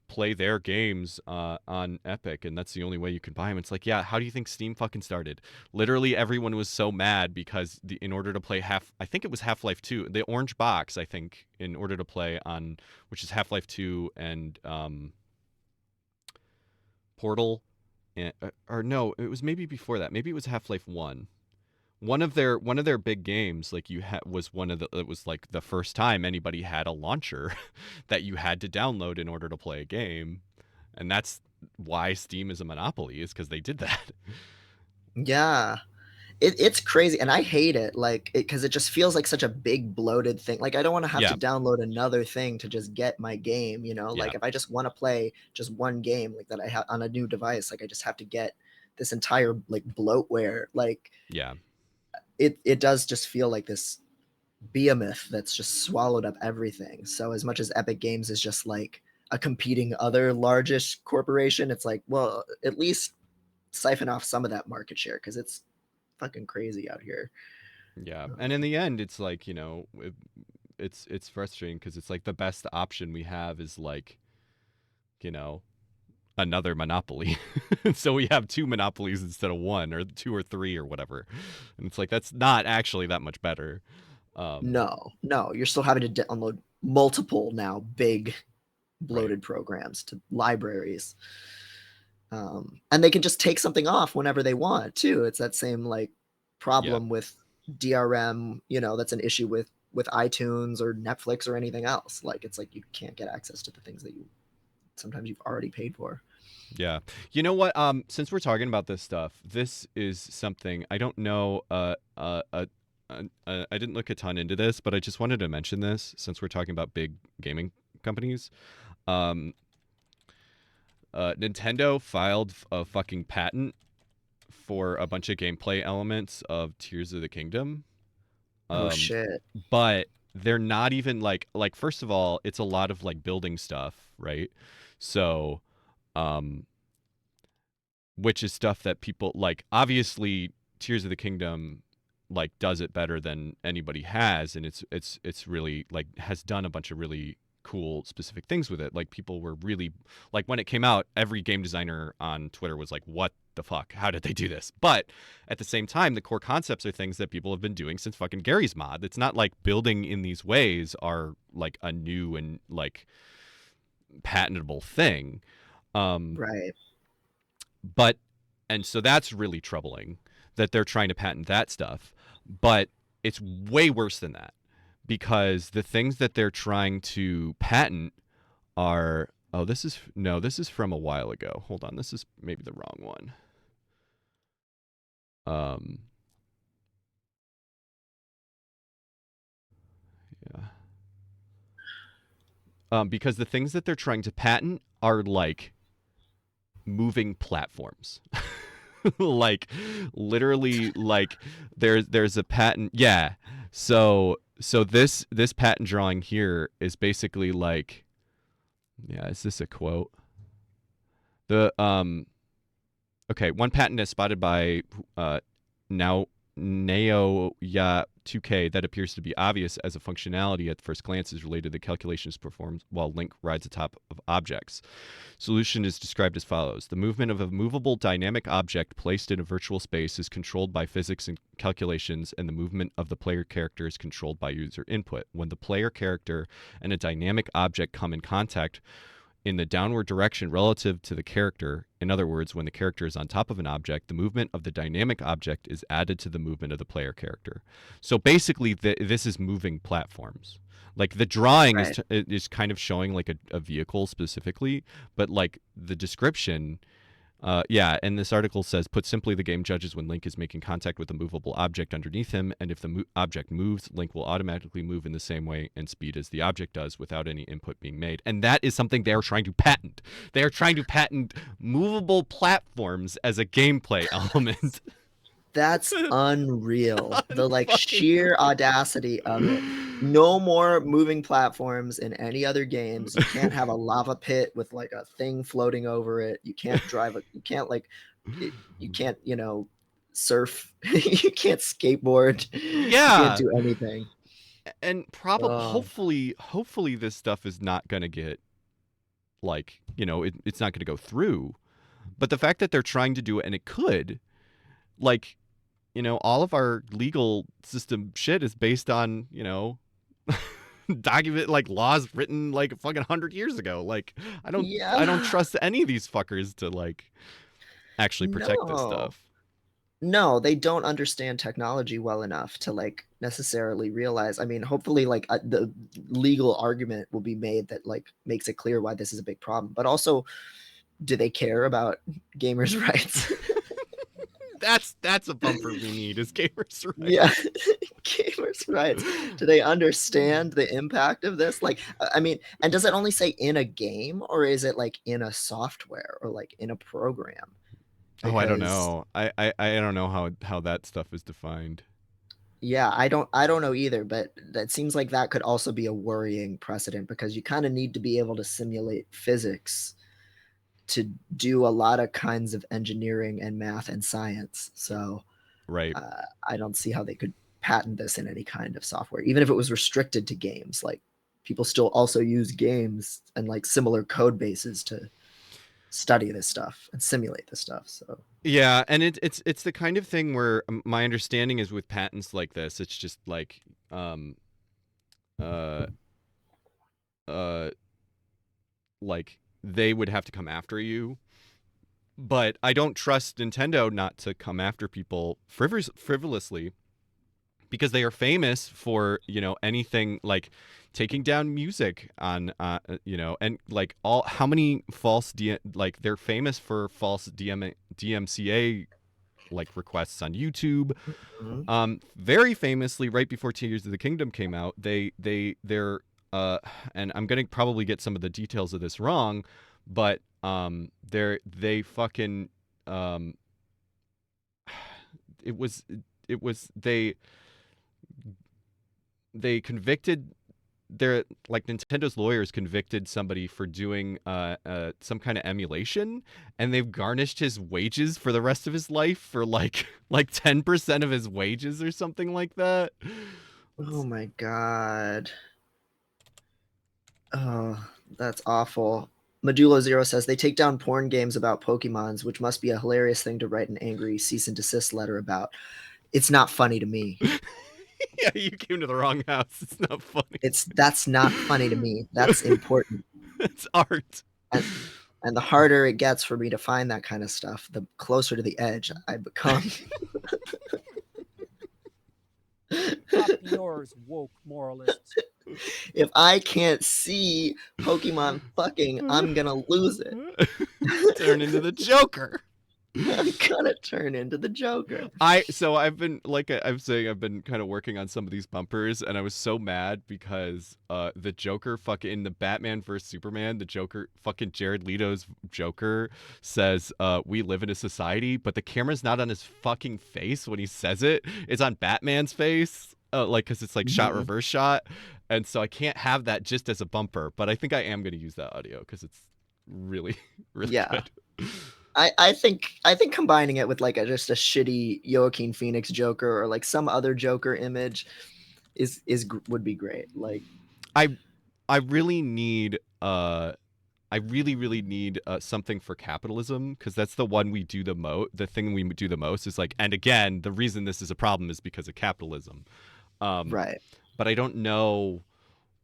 play their games on Epic, and that's the only way you can buy them. It's like, yeah, how do you think Steam fucking started? Literally, everyone was so mad because in order to play I think it was Half-Life 2, the orange box, I think, in order to play on, which is Half-Life 2 and Portal, or no, it was maybe before that. Maybe it was Half-Life 1. One of their big games, like was one of the, it was like the first time anybody had a launcher that you had to download in order to play a game. And that's why Steam is a monopoly, is because they did that. Yeah. It's crazy and I hate it, like because it just feels like such a big bloated thing. Like I don't want to have to Yeah, download another thing to just get my game, you know? yeah, Like if I just want to play just one game like that I have on a new device, like I just have to get this entire like bloatware. Like yeah, it does just feel like this behemoth that's just swallowed up everything. So as much as Epic Games is just like a competing other largest corporation, it's like, well, at least siphon off some of that market share because it's fucking crazy out here. yeah. And in the end, it's like, you know, it's frustrating because it's like the best option we have is like, you know, another monopoly. So we have two monopolies instead of one, or two or three or whatever. And it's like that's not actually that much better. No, you're still having to download multiple now big Right. bloated programs to libraries. And they can just take something off whenever they want too. It's that same like Yeah. problem with DRM, that's an issue with iTunes or Netflix or anything else. Like it's like you can't get access to the things that you sometimes you've already paid for. Yeah. You know what? Since we're talking about this stuff, this is something I don't know. I didn't look a ton into this, but I just wanted to mention this since we're talking about big gaming companies. Um, Nintendo filed a fucking patent for a bunch of gameplay elements of Tears of the Kingdom. Oh Um, shit. but they're not even like first of all, it's a lot of like building stuff, right? So, um, which is stuff that people like. Obviously, Tears of the Kingdom like does it better than anybody has, and it's really like has done a bunch of really cool specific things with it. Like people were really like when it came out, every game designer on Twitter was like, "What the fuck? How did they do this?" But at the same time, the core concepts are things that people have been doing since fucking Gary's Mod. It's not like building in these ways are like a new and like patentable thing. Um, Right. but and so that's really troubling that they're trying to patent that stuff. But it's way worse than that because the things that they're trying to patent are this is from a while ago. Hold on, this is maybe the wrong one. Um yeah. Because the things that they're trying to patent are like moving platforms. Like literally like there's a patent, yeah. So this patent drawing here is basically like, yeah, is this a quote? The okay, one patent is spotted by now Naoya 2K that appears to be obvious as a functionality at first glance is related to the calculations performed while Link rides atop of objects. Solution is described as follows. The movement of a movable dynamic object placed in a virtual space is controlled by physics and calculations, and the movement of the player character is controlled by user input. When the player character and a dynamic object come in contact in the downward direction relative to the character, in other words, when the character is on top of an object, the movement of the dynamic object is added to the movement of the player character. So basically, this is moving platforms. Like the drawing Right. is kind of showing like a vehicle specifically, but like the description, yeah, and this article says, put simply, the game judges when Link is making contact with a movable object underneath him, and if the object moves, Link will automatically move in the same way and speed as the object does without any input being made. And that is something they are trying to patent. They are trying to patent movable platforms as a gameplay element. That's unreal. The like Unfucking sheer audacity of it. No more moving platforms in any other games. You can't have a lava pit with like a thing floating over it. You can't you can't like you can't, surf. You can't skateboard. You can't Yeah, do anything. and probably Oh, hopefully this stuff is not going to get like, it's not going to go through. But the fact that they're trying to do it and it could, like, all of our legal system shit is based on, document like laws written like fucking 100 years ago. Like, I don't yeah. trust any of these fuckers to like actually protect this No. stuff. No, they don't understand technology well enough to like necessarily realize. I mean, hopefully, like the legal argument will be made that like makes it clear why this is a big problem. But also, do they care about gamers' rights? That's a bumper we need as gamers, Yeah, right? gamers' rights. Do they understand the impact of this? Like, I mean, and does it only say in a game, or is it like in a software or like in a program? Oh, I don't Because know. I don't know how that stuff is defined. yeah, I don't know either, but that seems like that could also be a worrying precedent because you kind of need to be able to simulate physics to do a lot of kinds of engineering and math and science. So Right. I don't see how they could patent this in any kind of software, even if it was restricted to games. Like people still also use games and like similar code bases to. study this stuff and simulate this stuff. So Yeah, and it's the kind of thing where my understanding is with patents like this, it's just like uh uh like they would have to come after you. But I don't trust Nintendo not to come after people frivolously, because they are famous for, anything like taking down music on and like all how many like they're famous for false DMCA like requests on YouTube. mhm. Very famously, right before Tears of the Kingdom came out, they're and I'm gonna probably get some of the details of this wrong, but they fucking it was it was they convicted their like Nintendo's lawyers convicted somebody for doing some kind of emulation, and they've garnished his wages for the rest of his life for like 10% of his wages or something like that. Oh my god. Oh, that's awful. Medulo Zero says they take down porn games about Pokemons, which must be a hilarious thing to write an angry cease and desist letter about. It's not funny to me. Yeah, you came to the wrong house. It's not funny. That's not funny to me. That's important. It's art. And the harder it gets for me to find that kind of stuff, the closer to the edge I become. Up yours, woke moralists. If I can't see Pokemon fucking, I'm gonna lose it. Turn into the Joker. I'm gonna turn into the Joker. So I've been like I'm saying, I've been kind of working on some of these bumpers, and I was so mad because the Joker fucking in the Batman vs Superman, the Joker fucking Jared Leto's Joker says we live in a society, but the camera's not on his fucking face when he says it. It's on Batman's face. Like, because it's like shot reverse shot, and so I can't have that just as a bumper, but I think I am going to use that audio because it's really really good. I think combining it with like just a shitty Joaquin Phoenix Joker or like some other Joker image would be great. Like I really need I really need something for capitalism, because that's the one we do the thing we do the most is like, and again, the reason this is a problem is because of capitalism. Right. But I don't know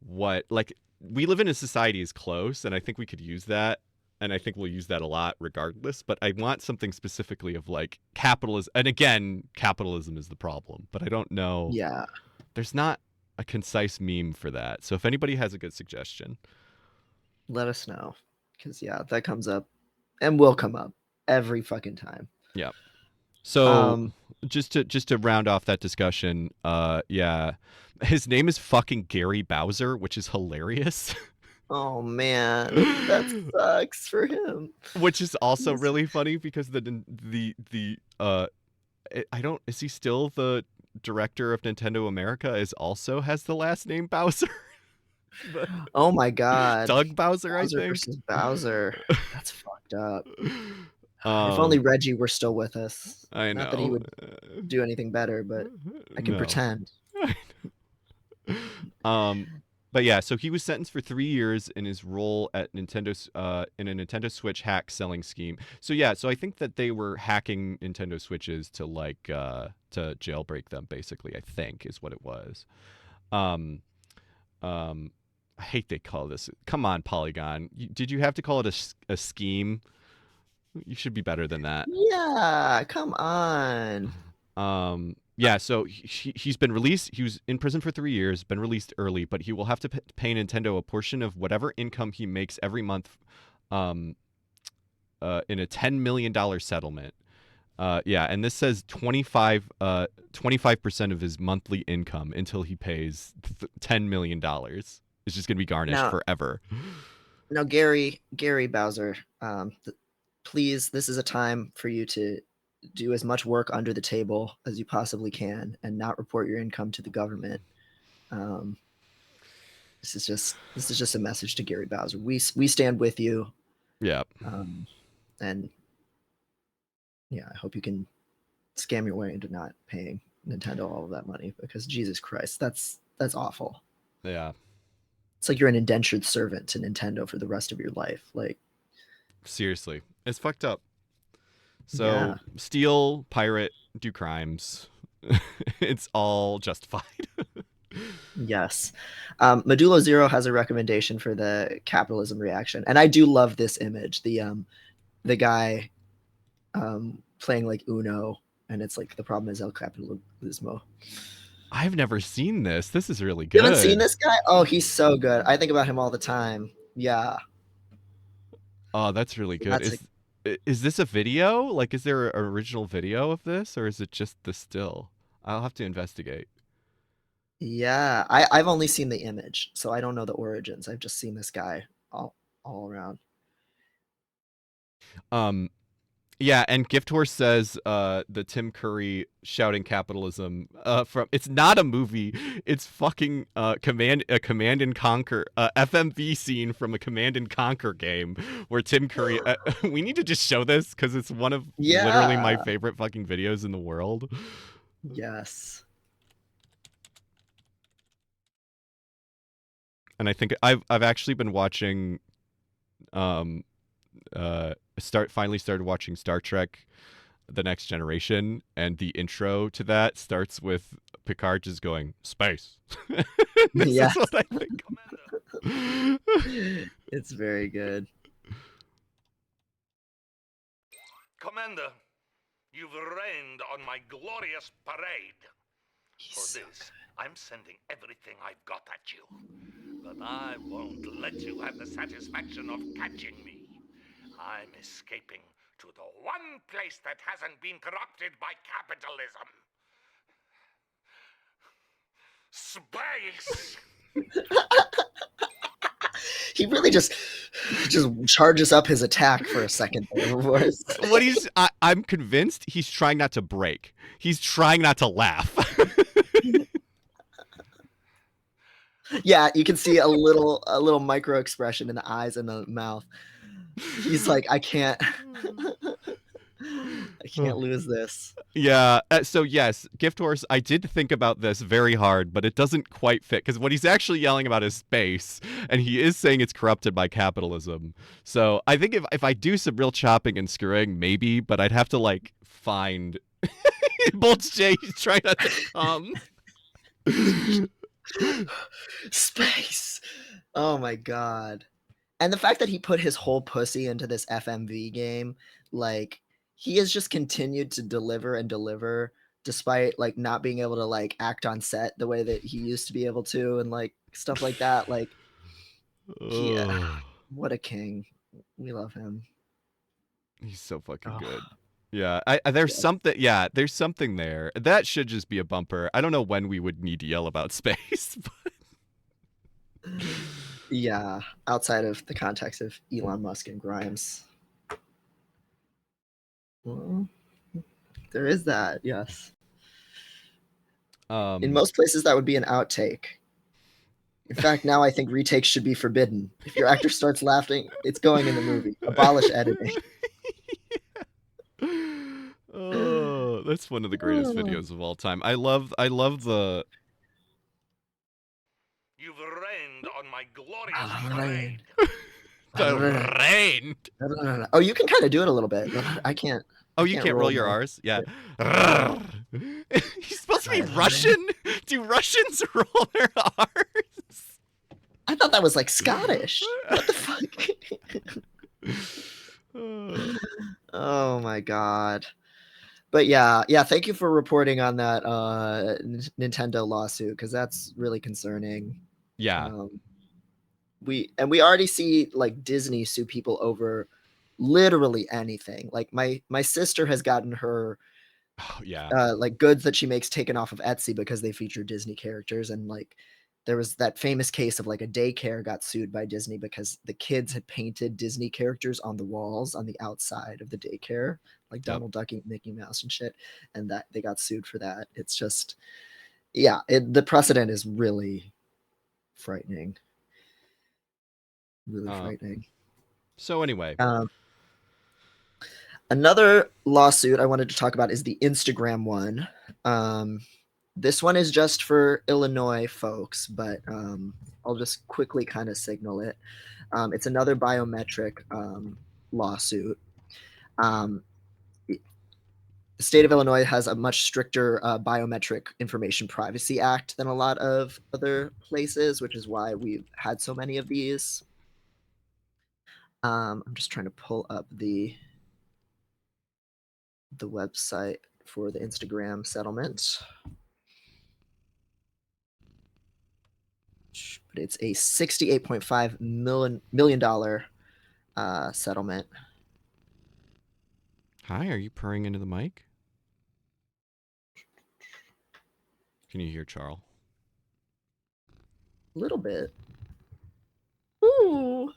what, like, we live in a society is close, and I think we could use that, and I think we'll use that a lot regardless, but I want something specifically of like capitalism, and again, capitalism is the problem, but I don't know. Yeah. There's not a concise meme for that. So if anybody has a good suggestion, Let us know. Because that comes up and will come up every fucking time. Yeah. So just to round off that discussion, yeah, his name is fucking Gary Bowser, which is hilarious. Oh man, that sucks for him. Which is also really funny because I don't, is he still the director of Nintendo America? Has the last name Bowser? Oh my god, Doug Bowser, I Bowser think. versus Bowser. That's fucked up. If only Reggie were still with us. I know. Not that he would do anything better, but I can pretend. But yeah, so he was sentenced for 3 years in his role at Nintendo's in a Nintendo Switch hack selling scheme. So yeah, so I think that they were hacking Nintendo Switches to like to jailbreak them, basically, I think is what it was. I hate they call this. Come on, Polygon. Did you have to call it a scheme? You should be better than that. Yeah, come on. Yeah, so he's been released. He was in prison for 3 years, been released early, but he will have to pay Nintendo a portion of whatever income he makes every month in a $10 million settlement. Yeah, and this says 25% of his monthly income until he pays $10 million. It's just going to be garnished forever. Now, Gary Bowser, please, this is a time for you to do as much work under the table as you possibly can and not report your income to the government. This is just a message to Gary Bowser. We stand with you. Yeah. And yeah, I hope you can scam your way into not paying Nintendo all of that money, because Jesus Christ, that's awful. Yeah. It's like you're an indentured servant to Nintendo for the rest of your life. Like, Seriously, it's fucked up. So Yeah. steal, pirate, do crimes. It's all justified. Yes. Modulo Zero has a recommendation for the capitalism reaction, and I do love this image. The guy playing like Uno, and it's like the problem is El Capitalismo. I've never seen this. This is really You haven't seen good. this guy? Oh, he's so good. I think about him all the time. Yeah. Oh, that's really So good. that's Is this a video? Like, is there an original video of this, or is it just the still? I'll have to investigate. yeah. I've only seen the image, so I don't know the origins. I've just seen this guy all around. Yeah, and Gift Horse says the Tim Curry shouting capitalism from it's not a movie, it's fucking Command and Conquer FMV scene from a Command and Conquer game where Tim Curry we need to just show this cuz it's one of literally my Yeah. favorite fucking videos in the world. Yes. And I think I've actually been watching finally started watching Star Trek The Next Generation, and the intro to that starts with Picard just going space. This Yeah. is what I think. It's very good. Commander, you've rained on my glorious parade. For He's so this, I'm sending everything I've got at you. But I won't let you have the satisfaction of catching me. I'm escaping to the one place that hasn't been corrupted by capitalism. Space! He really just charges up his attack for a second there before his- What I'm convinced he's trying not to break. He's trying not to laugh. Yeah, you can see a little micro expression in the eyes and the mouth. He's like, I can't lose this. Yeah. So yes, Gift Horse. I did think about this very hard, but it doesn't quite fit because what he's actually yelling about is space, and he is saying it's corrupted by capitalism. So I think if I do some real chopping and screwing, maybe, but I'd have to like find. Bolts J. He's trying not to come. Space. Oh my god. And the fact that he put his whole pussy into this FMV game, like he has just continued to deliver and deliver despite like not being able to like act on set the way that he used to be able to and like stuff like that. Like he what a king. We love him. He's so fucking Oh. good. Yeah, there's something. Yeah, there's something there. That should just be a bumper. I don't know when we would need to yell about space. But... Yeah, outside of the context of Elon Musk and Grimes. Well, there is that, yes. In most places, that would be an outtake. In fact, now I think retakes should be forbidden. If your actor starts laughing, it's going in the movie. Abolish editing. Oh, that's one of the greatest videos of all time. I love the. You've rained on my glorious parade. The rain. Oh, you can kind of do it a little bit. I can't. Oh, you can't roll your my- R's? Yeah. He's supposed to be Russian? Do Russians roll their R's? I thought that was like Scottish. What the fuck? Oh my god. But yeah, thank you for reporting on that Nintendo lawsuit because that's really concerning. Yeah. We already see like Disney sue people over literally anything. Like my sister has gotten her Oh, yeah. like goods that she makes taken off of Etsy because they feature Disney characters, and like there was that famous case of like a daycare got sued by Disney because the kids had painted Disney characters on the walls on the outside of the daycare, like Donald Duck and Mickey Mouse and shit, and that they got sued for that. It's just, yeah, the precedent is really frightening. Really frightening. So anyway, another lawsuit I wanted to talk about is the Instagram one. This one is just for Illinois folks, but I'll just quickly kind of signal it. It's another biometric lawsuit. Um, the state of Illinois has a much stricter biometric information privacy act than a lot of other places, which is why we've had so many of these. I'm just trying to pull up the website for the Instagram settlement. But it's a $68.5 million settlement. Hi, are you purring into the mic? Can you hear Charles? A little bit. Ooh.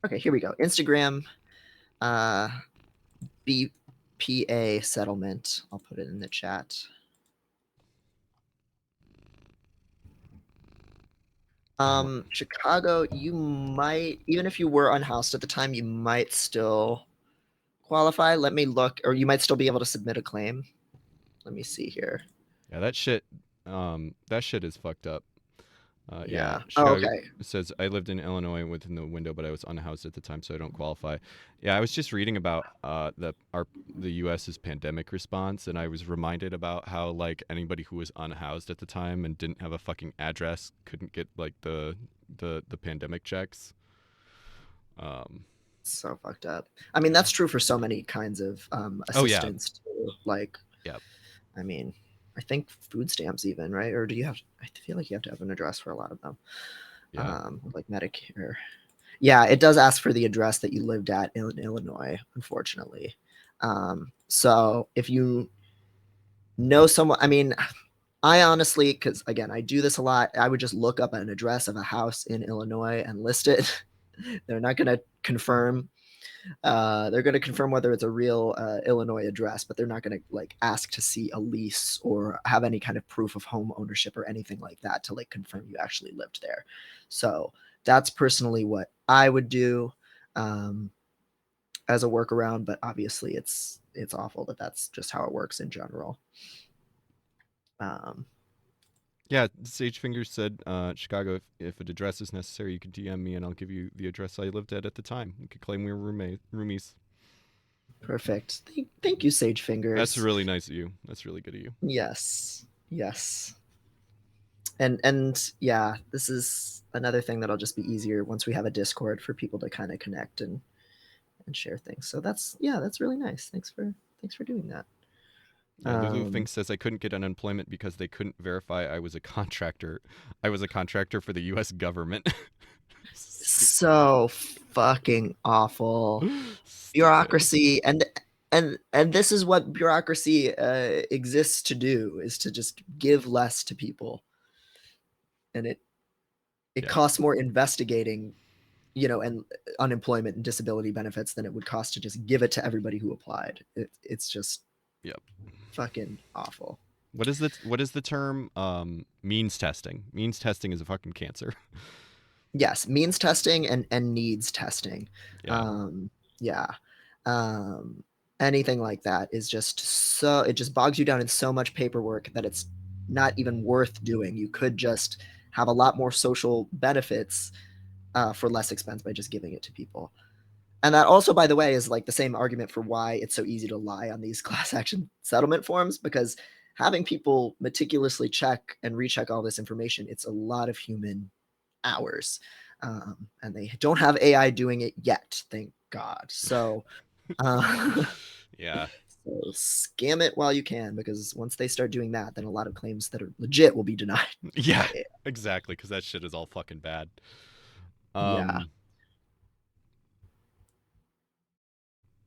Okay, here we go. Instagram BPA settlement. I'll put it in the chat. Chicago, you might, even if you were unhoused at the time, you might still qualify. Let me look, or you might still be able to submit a claim. Let me see here. Yeah, that shit is fucked up. Yeah. Oh, Chicago okay. says I lived in Illinois within the window, but I was unhoused at the time, so I don't qualify. Yeah, I was just reading about the U.S.'s pandemic response, and I was reminded about how like anybody who was unhoused at the time and didn't have a fucking address couldn't get like the pandemic checks. So fucked up. I mean, that's true for so many kinds of assistance too. Like, Yep. I mean, I think food stamps even, right? Or do you have? I feel like you have to have an address for a lot of them. Yeah. Like Medicare. Yeah, it does ask for the address that you lived at in Illinois, unfortunately. So if you know someone, I mean, I honestly, because again, I do this a lot, I would just look up an address of a house in Illinois and list it. They're not going to confirm. They're going to confirm whether it's a real Illinois address, but they're not going to like ask to see a lease or have any kind of proof of home ownership or anything like that to like confirm you actually lived there. So that's personally what I would do as a workaround, but obviously it's awful that that's just how it works in general. Yeah, Sagefinger said, Chicago, if an address is necessary, you can DM me and I'll give you the address I lived at the time. You could claim we were roomies. Perfect. Thank you, Sage Fingers. That's really nice of you. That's really good of you. Yes. And yeah, this is another thing that'll just be easier once we have a Discord for people to kind of connect and share things. So that's really nice. Thanks for doing that. Yeah, Lulu Fink says I couldn't get unemployment because they couldn't verify I was a contractor. I was a contractor for the U.S. government. So fucking awful. Bureaucracy, and this is what bureaucracy exists to do, is to just give less to people, and it costs more investigating, and unemployment and disability benefits than it would cost to just give it to everybody who applied. It's just fucking awful. What is the term? Means testing. Means testing is a fucking cancer. Yes, means testing and needs testing. Anything like that is just so, it just bogs you down in so much paperwork that it's not even worth doing. You could just have a lot more social benefits for less expense by just giving it to people. And that also, by the way, is like the same argument for why it's so easy to lie on these class action settlement forms, because having people meticulously check and recheck all this information, it's a lot of human hours. And they don't have AI doing it yet, thank God. So yeah. So scam it while you can, because once they start doing that, then a lot of claims that are legit will be denied. Yeah, exactly, because that shit is all fucking bad. Yeah.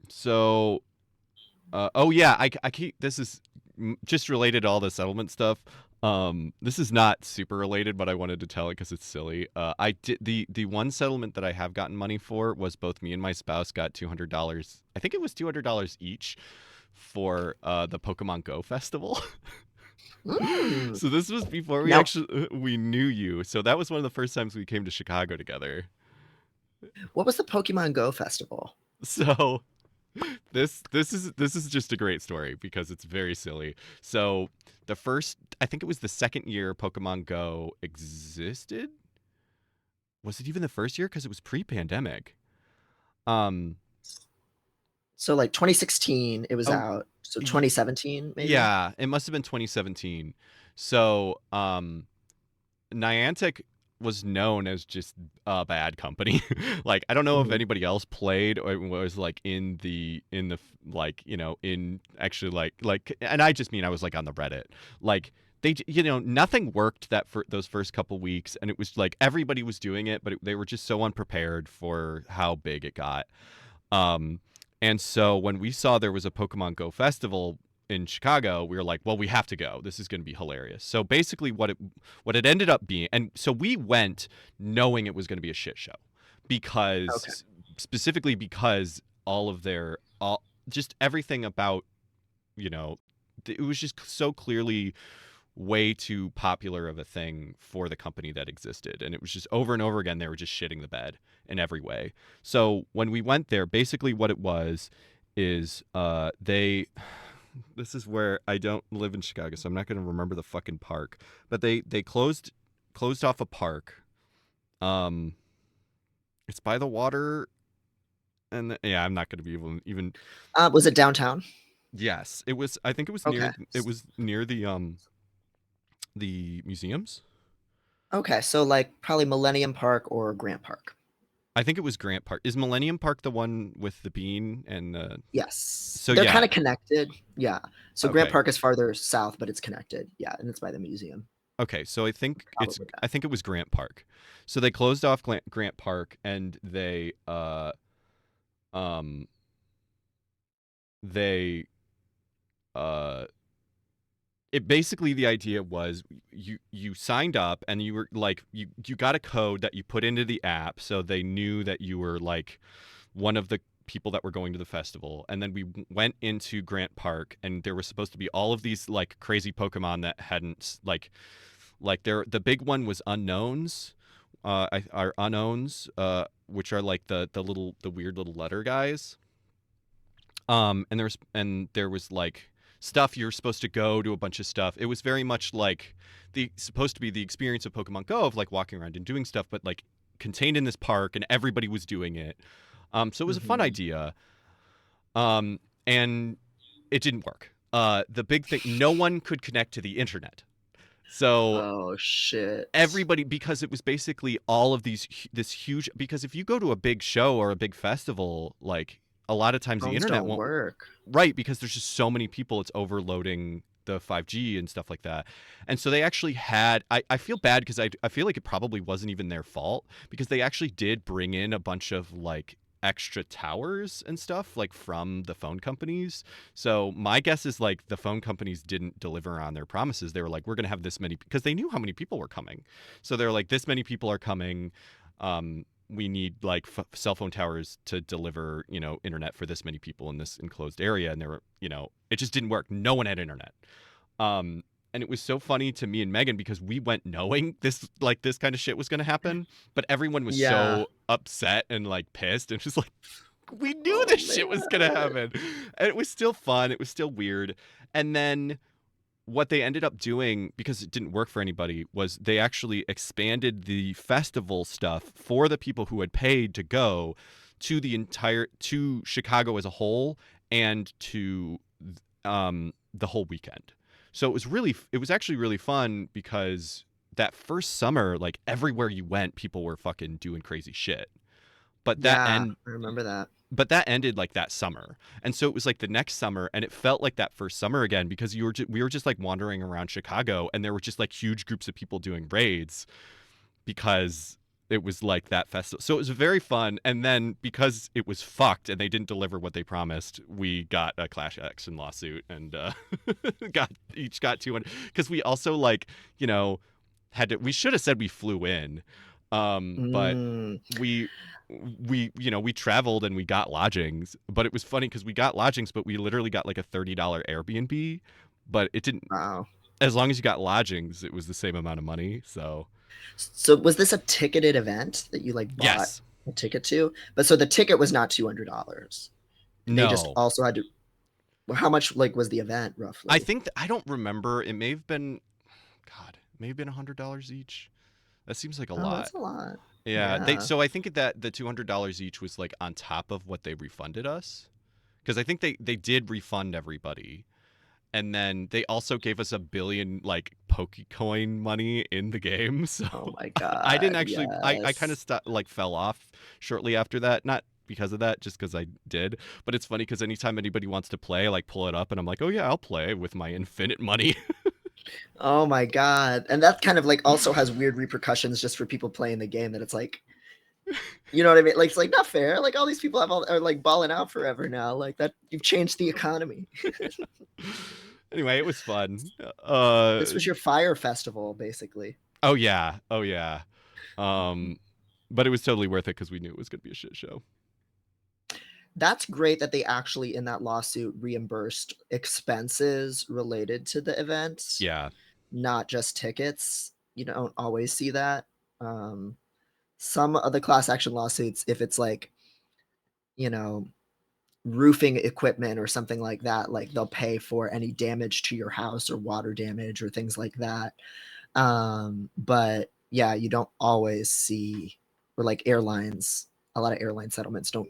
So, oh yeah, I keep, this is just related to all the settlement stuff. This is not super related, but I wanted to tell it because it's silly. I did the one settlement that I have gotten money for was both me and my spouse got $200. I think it was $200 each for the Pokemon Go festival. So this was before we knew you. So that was one of the first times we came to Chicago together. What was the Pokemon Go festival? So this is just a great story because it's very silly. So I think it was the second year Pokemon Go existed. Was it even the first year? Because it was pre-pandemic. Um, So like 2016, it was oh, out. So y- 2017, maybe. yeah, it must have been 2017. So, Niantic was known as just a bad company. Like I don't know if Mhm. anybody else played or was like in the like in actually like and I just mean I was like on the Reddit. Like nothing worked that for those first couple weeks and it was like everybody was doing it but they were just so unprepared for how big it got. Um, and so when we saw there was a Pokemon Go festival in Chicago, we were like, well, we have to go. This is going to be hilarious. So basically, what it ended up being, and so we went knowing it was going to be a shit show, Okay. because specifically because all of their all just everything about it was just so clearly way too popular of a thing for the company that existed. And it was just over and over again, they were just shitting the bed in every way. So when we went there, basically what it was is they this is where I don't live in Chicago, so I'm not going to remember the fucking park. But they closed off a park. Um, it's by the water, and yeah, I'm not going to be able to even. Was it downtown? Yes, it was. I think it was Okay. near the museums. Okay, so like probably Millennium Park or Grant Park. I think it was Grant Park. Is Millennium Park the one with the bean and Yes. so They're kind yeah. of connected. Yeah. So Grant Okay. Park is farther south, but it's connected. Yeah, and it's by the museum. Okay, so Probably that. I think it was Grant Park. So they closed off Grant Park and um they uh it basically the idea was you signed up and you were like you got a code that you put into the app so they knew that you were like one of the people that were going to the festival. And then we went into Grant Park and there was supposed to be all of these like crazy Pokemon that hadn't there the big one was unknowns, are unknowns, which are like the weird little letter guys. And there was like stuff you're supposed to go to a bunch of stuff. It was very much like the supposed to be the experience of Pokemon Go of like walking around and doing stuff, but like contained in this park and everybody was doing it. So it was a fun Mhm. idea. And it didn't work. The big thing, no one could connect to the internet. So Oh shit. everybody, because it was basically all of this huge, because if you go to a big show or a big festival, like a lot of times the Phones internet don't won't, work. right, because there's just so many people, it's overloading the 5G and stuff like that. And so they actually had, I feel bad because I feel like it probably wasn't even their fault because they actually did bring in a bunch of like extra towers and stuff like from the phone companies. So my guess is like the phone companies didn't deliver on their promises. They were like, we're going to have this many, because they knew how many people were coming. So they're like, this many people are coming. We need like cell phone towers to deliver, internet for this many people in this enclosed area. And there were, it just didn't work. No one had internet. Um, and it was so funny to me and Megan because we went knowing this kind of shit was going to happen, but everyone was Yeah. so upset and like pissed and just like, we knew Oh this shit was going to man. happen. And it was still fun. It was still weird. And then what they ended up doing, because it didn't work for anybody, was they actually expanded the festival stuff for the people who had paid to go to Chicago as a whole and to the whole weekend. So it was actually really fun because that first summer, like everywhere you went, people were fucking doing crazy shit. But that Yeah, end I remember that. but that ended like that summer. And so it was like the next summer and it felt like that first summer again because we were just like wandering around Chicago and there were just like huge groups of people doing raids because it was like that festival. So it was very fun. And then because it was fucked and they didn't deliver what they promised, we got a class action lawsuit and got 200 because we also like, we should have said we flew in. But Mm. we we traveled and we got lodgings, but it was funny because we got lodgings but we literally got like a $30 Airbnb, but it didn't, Wow. as long as you got lodgings it was the same amount of money. So So was this a ticketed event that you like bought yes. a ticket to? But so the ticket was not $200. They just No, also had to. Well, how much like was the event I roughly? think I don't remember, it may have been, god, it may have been $100 each. That seems like a Oh, lot. that's a lot. Yeah, they Yeah. so I think that the $200 each was like on top of what they refunded us, because I think they did refund everybody, and then they also gave us 1 billion like Pokecoin money in the game. So Oh my I didn't god. actually I kind of Yes. like fell off shortly after that, not because of that, just because I did. But it's funny because anytime anybody wants to play, I like pull it up and I'm like, oh yeah, I'll play with my infinite money. Oh my god. And that kind of like also has weird repercussions just for people playing the game that it's like, you know what I mean? Like it's like not fair. Like all these people are like balling out forever now. Like that you've changed the economy. Anyway, it was fun. This was your fire festival, basically. Oh yeah, oh yeah. Um, but it was totally worth it because we knew it was gonna be a shit show. That's great that they actually in that lawsuit reimbursed expenses related to the event, Yeah, not just tickets. You don't always see that. Um, some of the class action lawsuits, if it's like, you know, roofing equipment or something like that, like they'll pay for any damage to your house or water damage or things like that. But yeah, you don't always see, or like airlines, a lot of airline settlements don't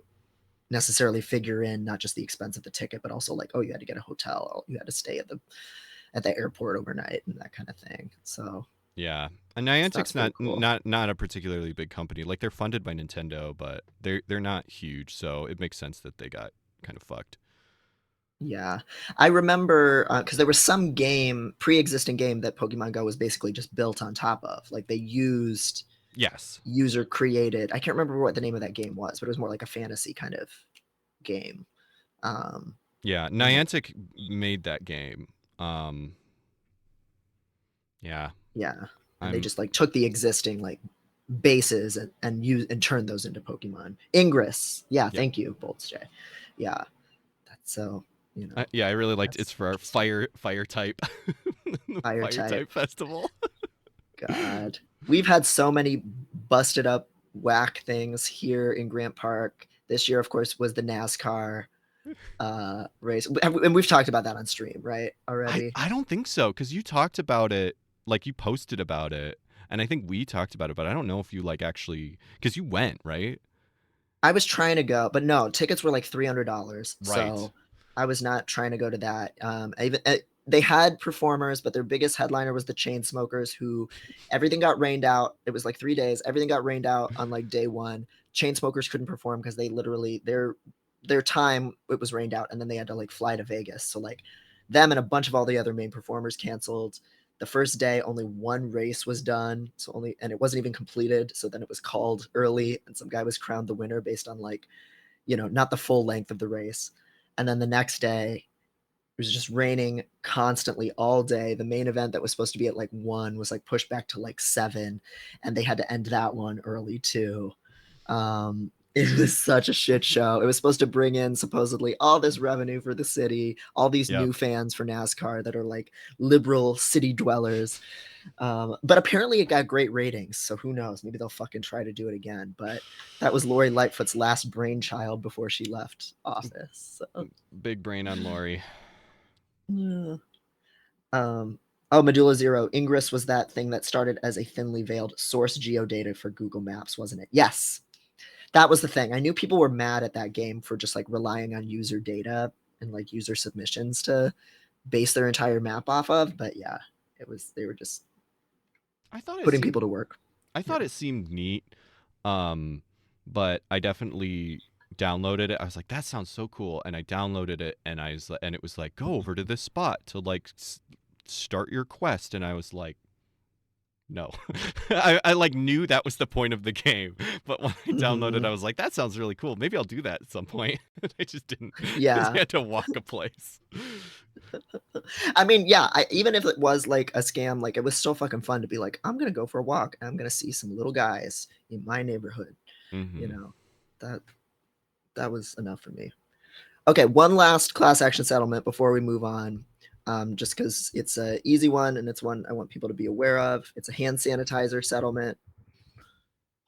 necessarily figure in not just the expense of the ticket, but also like, oh, you had to get a hotel, you had to stay at the airport overnight and that kind of thing. So yeah. And that's Niantic's pretty not cool. not a particularly big company. Like they're funded by Nintendo, but they're not huge, so it makes sense that they got kind of fucked. Yeah, I remember because there was some game, pre-existing game that Pokemon Go was basically just built on top of. Like they used Yes. user created. I can't remember what the name of that game was, but it was more like a fantasy kind of game. Um, Yeah, and like Niantic made that game. Um, yeah. yeah, and they I'm just like took the existing like bases and use and turned those into Pokemon. Ingress, yeah, Yep. thank you, Bolts J. Yeah, that's so you know Yeah, I really liked it's that's for our interesting. fire type the Fire fire type. type festival. God, we've had so many busted up whack things here in Grant Park. This year, of course, was the NASCAR race, and we've talked about that on stream, right? Already. I don't think so because you talked about it, like you posted about it, and I think we talked about it, but I don't know if you like actually because you went, right? I was trying to go, but no, tickets were like $300, Right. so I was not trying to go to that. They had performers, but their biggest headliner was the Chainsmokers, who everything got rained out. It was like 3 days. Everything got rained out on like day one. Chainsmokers couldn't perform because they literally their time it was rained out, and then they had to like fly to Vegas. So like them and a bunch of all the other main performers canceled. The first day only one race was done, so only, and it wasn't even completed, so then it was called early and some guy was crowned the winner based on like, not the full length of the race. And then the next day it was just raining constantly all day. The main event that was supposed to be at like 1 was like pushed back to like 7, and they had to end that one early too. It was such a shit show. It was supposed to bring in supposedly all this revenue for the city, all these Yep. new fans for NASCAR that are like liberal city dwellers. But apparently it got great ratings, so who knows? Maybe they'll fucking try to do it again. But that was Lori Lightfoot's last brainchild before she left office. So, Big brain on Lori. yeah. Oh, Medulla Zero. Ingress was that thing that started as a thinly veiled source geodata for Google Maps, wasn't it? Yes. That was the thing. I knew people were mad at that game for just like relying on user data and like user submissions to base their entire map off of. But yeah, they were just I thought it putting seemed people to work. I Yeah. thought it seemed neat. Um, but I definitely downloaded it. I was like, that sounds so cool, and I downloaded it, and and it was like, go over to this spot to like start your quest, and I was like, no. I like knew that was the point of the game, but when I downloaded, I was like, that sounds really cool. Maybe I'll do that at some point. I just didn't because Yeah. you had to walk a place. I mean, yeah, even if it was like a scam, like it was still fucking fun to be like, I'm gonna go for a walk and I'm gonna see some little guys in my neighborhood. You Hmm. know, that that was enough for me. Okay, one last class action settlement before we move on. Just because it's an easy one and it's one I want people to be aware of. It's a hand sanitizer settlement.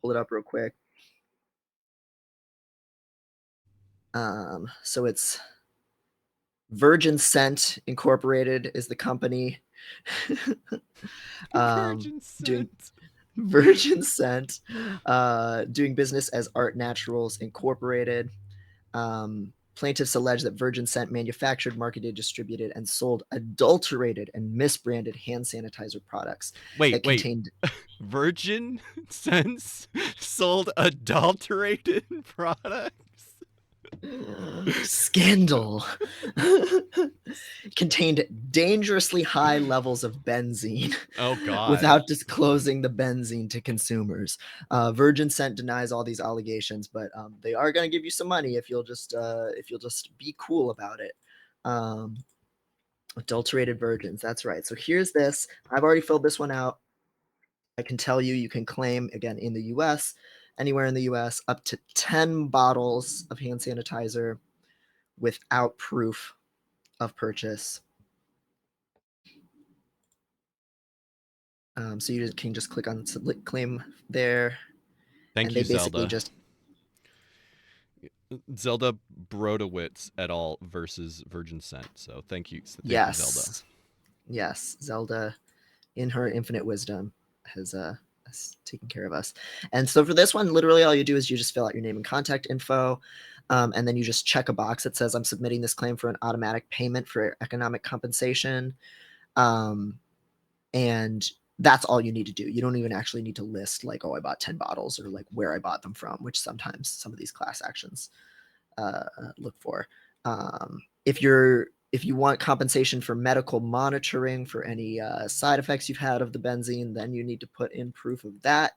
Pull it up real quick. So it's Virgin Scent Incorporated is the company. Virgin Doing scent. Virgin Scent, doing business as Art Naturals Incorporated. Plaintiffs allege that Virgin Scent manufactured, marketed, distributed, and sold adulterated and misbranded hand sanitizer products Wait, that wait. contained Virgin Sense sold adulterated products? scandal. Contained dangerously high levels of benzene Oh God. without disclosing the benzene to consumers. Virgin Scent denies all these allegations, but they are going to give you some money if you'll just be cool about it. Adulterated virgins, that's right. So here's this. I've already filled this one out. I can tell you can claim, again, in the US, anywhere in the US, up to 10 bottles of hand sanitizer without proof of purchase. So you can just click on claim there. Thank and you, they basically Zelda. just Zelda Brodowitz et al. Versus Virgin Scent. So thank you, yes, you, Zelda. Yes, Zelda, in her infinite wisdom, has taken care of us. And so for this one, literally all you do is you just fill out your name and contact info, and then you just check a box that says I'm submitting this claim for an automatic payment for economic compensation, and that's all you need to do. You don't even actually need to list like, oh, I bought 10 bottles or like where I bought them from, which sometimes some of these class actions look for. If you want compensation for medical monitoring for any side effects you've had of the benzene, then you need to put in proof of that.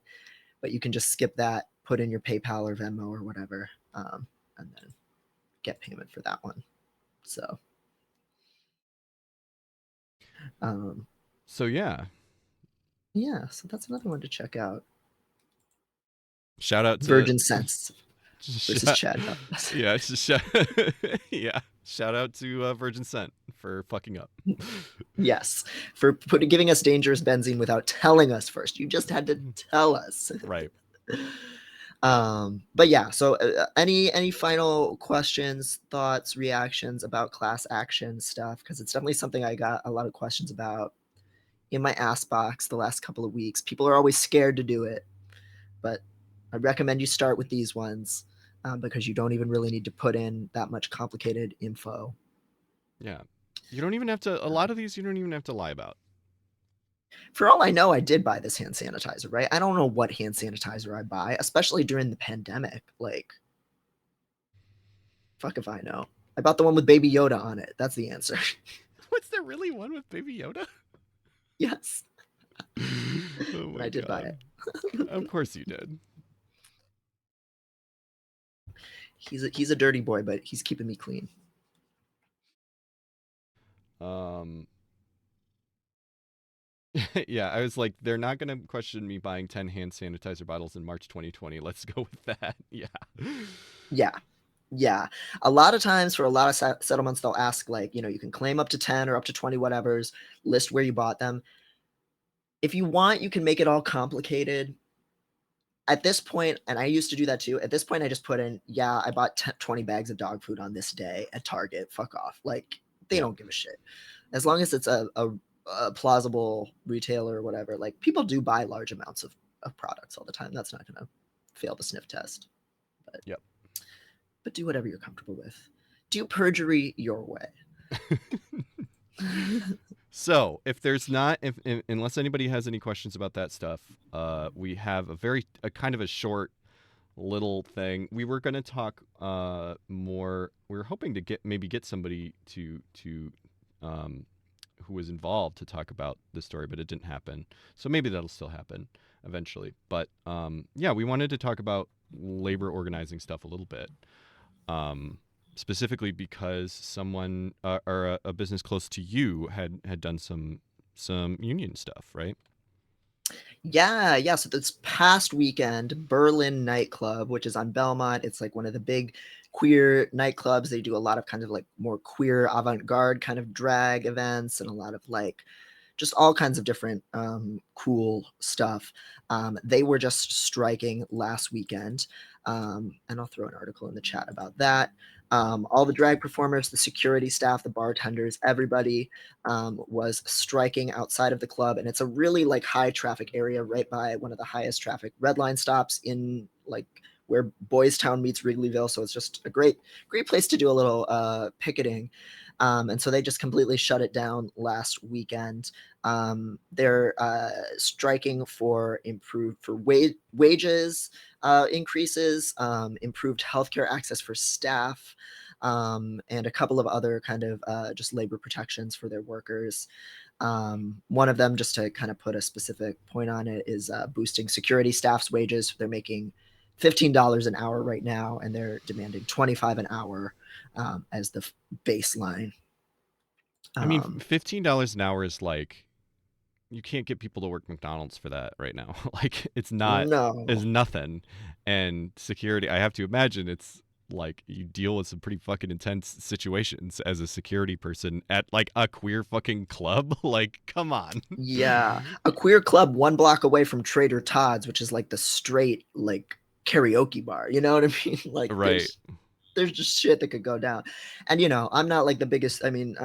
But you can just skip that, put in your PayPal or Venmo or whatever, and then get payment for that one. So, so yeah, so that's another one to check out. Shout out to Virgin Sense versus Chad. Yeah, yeah. Shout out to Virgin Scent for fucking up. Yes, for giving us dangerous benzene without telling us first. You just had to tell us. Right. But yeah, so any final questions, thoughts, reactions about class action stuff? Because it's definitely something I got a lot of questions about in my ass box the last couple of weeks. People are always scared to do it, but I recommend you start with these ones because you don't even really need to put in that much complicated info. Yeah. You don't even have to, a lot of these you don't even have to lie about. For all I know, I did buy this hand sanitizer, right? I don't know what hand sanitizer I buy, especially during the pandemic. Like, fuck if I know. I bought the one with Baby Yoda on it. That's the answer. Was there really one with Baby Yoda? Yes. Oh my I did buy God. it. Of course you did. He's a dirty boy, but he's keeping me clean. Yeah, I was like, they're not going to question me buying 10 hand sanitizer bottles in March 2020. Let's go with that. Yeah. Yeah. A lot of times for a lot of settlements, they'll ask like, you can claim up to 10 or up to 20 whatevers, list where you bought them. If you want, you can make it all complicated. At this point, and I used to do that too, at this point I just put in, yeah, I bought 20 bags of dog food on this day at Target. Fuck off. Like, they don't give a shit. As long as it's a plausible retailer or whatever, like people do buy large amounts of products all the time. That's not going to fail the sniff test. But, Yep. But do whatever you're comfortable with. Do perjury your way. So if there's not, unless anybody has any questions about that stuff, we have a kind of a short little thing. We were going to talk more. We were hoping to get somebody to who was involved to talk about the story, but it didn't happen. So maybe that'll still happen eventually. But yeah, we wanted to talk about labor organizing stuff a little bit. Specifically because someone or a business close to you had done some union stuff, right? Yeah. So this past weekend, Berlin Nightclub, which is on Belmont, it's like one of the big queer nightclubs. They do a lot of kind of like more queer avant-garde kind of drag events and a lot of like just all kinds of different cool stuff. They were just striking last weekend, and I'll throw an article in the chat about that. All the drag performers, the security staff, the bartenders, everybody was striking outside of the club, and it's a really like high traffic area right by one of the highest traffic red line stops in like where Boys Town meets Wrigleyville. So it's just a great place to do a little picketing. And so they just completely shut it down last weekend. They're striking for wages increases, improved healthcare access for staff, and a couple of other kind of just labor protections for their workers. One of them, just to kind of put a specific point on it, is boosting security staff's wages. They're making $15 an hour right now, and they're demanding $25 an hour as the baseline. I mean, $15 an hour is like, you can't get people to work McDonald's for that right now. Like, it's nothing. And security, I have to imagine it's like you deal with some pretty fucking intense situations as a security person at like a queer fucking club. Like, come on. Yeah, a queer club 1 block away from Trader Todd's, which is like the straight like karaoke bar. You know what I mean? Like, Right. there's just shit that could go down. And, you know, I'm not like the biggest, I mean,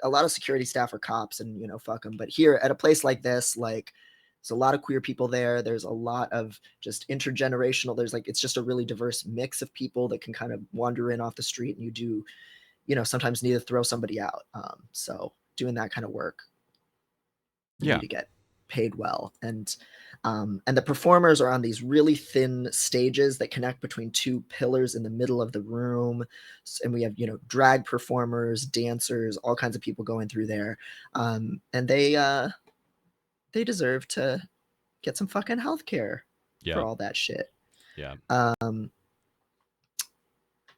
a lot of security staff are cops and, you know, fuck them. But here at a place like this, like, there's a lot of queer people there. There's a lot of just intergenerational. There's like, it's just a really diverse mix of people that can kind of wander in off the street, and you do, you know, sometimes need to throw somebody out. So doing that kind of work, you need to get paid well. And the performers are on these really thin stages that connect between 2 pillars in the middle of the room. And we have, you know, drag performers, dancers, all kinds of people going through there. And they deserve to get some fucking healthcare for all that shit. Yeah.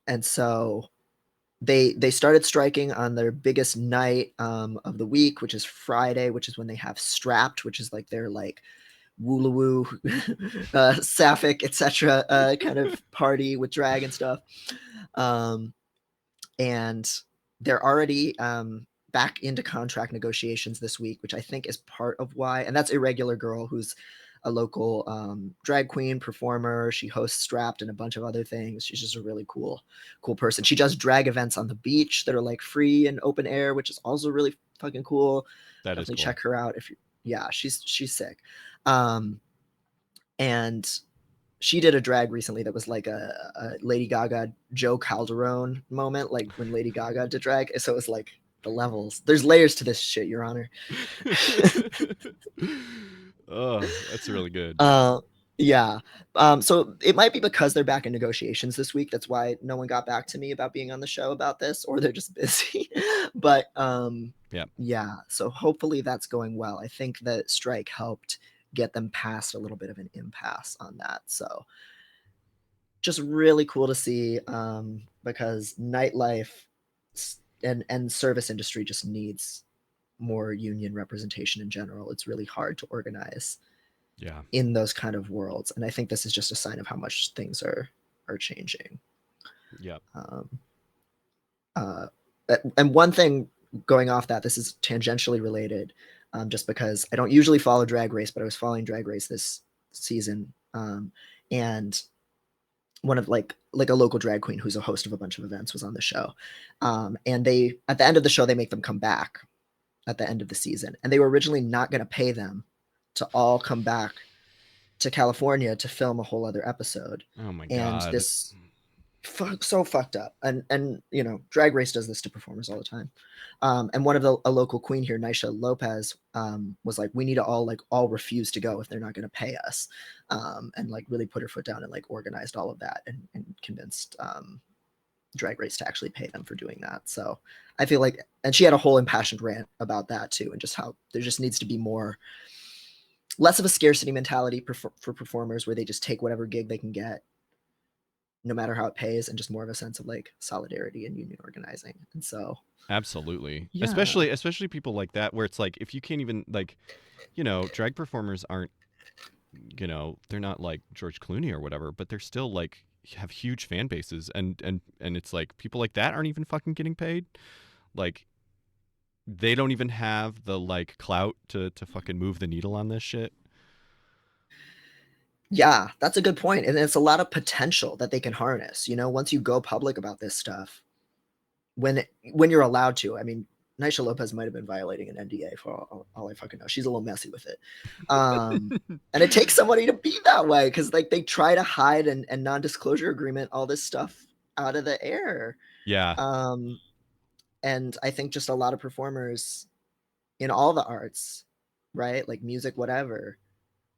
And so they started striking on their biggest night of the week, which is Friday, which is when they have Strapped, which is like their like woo sapphic, etc. Kind of party with drag and stuff. And they're already back into contract negotiations this week, which I think is part of why. And that's Irregular Girl, who's a local drag queen performer. She hosts Strapped and a bunch of other things. She's just a really cool person. She does drag events on the beach that are like free and open air, which is also really fucking cool. That is Definitely cool. check her out if you. Yeah, she's sick. And she did a drag recently that was like a Lady Gaga Joe Calderone moment, like when Lady Gaga did drag. So it was like the levels. There's layers to this shit, Your Honor. Oh, that's really good. Yeah. So it might be because they're back in negotiations this week. That's why no one got back to me about being on the show about this, or they're just busy. But yeah. So hopefully that's going well. I think that strike helped get them past a little bit of an impasse on that. So just really cool to see, because nightlife and service industry just needs more union representation in general. It's really hard to organize in those kind of worlds, and I think this is just a sign of how much things are changing. And one thing going off that, this is tangentially related, just because I don't usually follow Drag Race, but I was following Drag Race this season, and one of like a local drag queen who's a host of a bunch of events was on the show, and they, at the end of the show, they make them come back at the end of the season, and they were originally not going to pay them to all come back to California to film a whole other episode. Oh my and god, this so fucked up. And you know, Drag Race does this to performers all the time. And one of a local queen here, Nisha Lopez, was like, we need to all refuse to go if they're not going to pay us, and like really put her foot down and like organized all of that and convinced Drag Race to actually pay them for doing that. So I feel like, and she had a whole impassioned rant about that too, and just how there just needs to be less of a scarcity mentality for performers, where they just take whatever gig they can get, no matter how it pays, and just more of a sense of like solidarity and union organizing. And so absolutely, yeah. especially people like that, where it's like, if you can't even, like, you know, drag performers aren't, you know, they're not like George Clooney or whatever, but they're still like have huge fan bases, and it's like people like that aren't even fucking getting paid. Like, they don't even have the like clout to fucking move the needle on this shit. Yeah, that's a good point. And it's a lot of potential that they can harness. You know, once you go public about this stuff, when you're allowed to. I mean, Nisha Lopez might have been violating an NDA for all I fucking know. She's a little messy with it. And it takes somebody to be that way, because like they try to hide and non-disclosure agreement all this stuff out of the air. Yeah. And I think just a lot of performers in all the arts, right? Like music, whatever.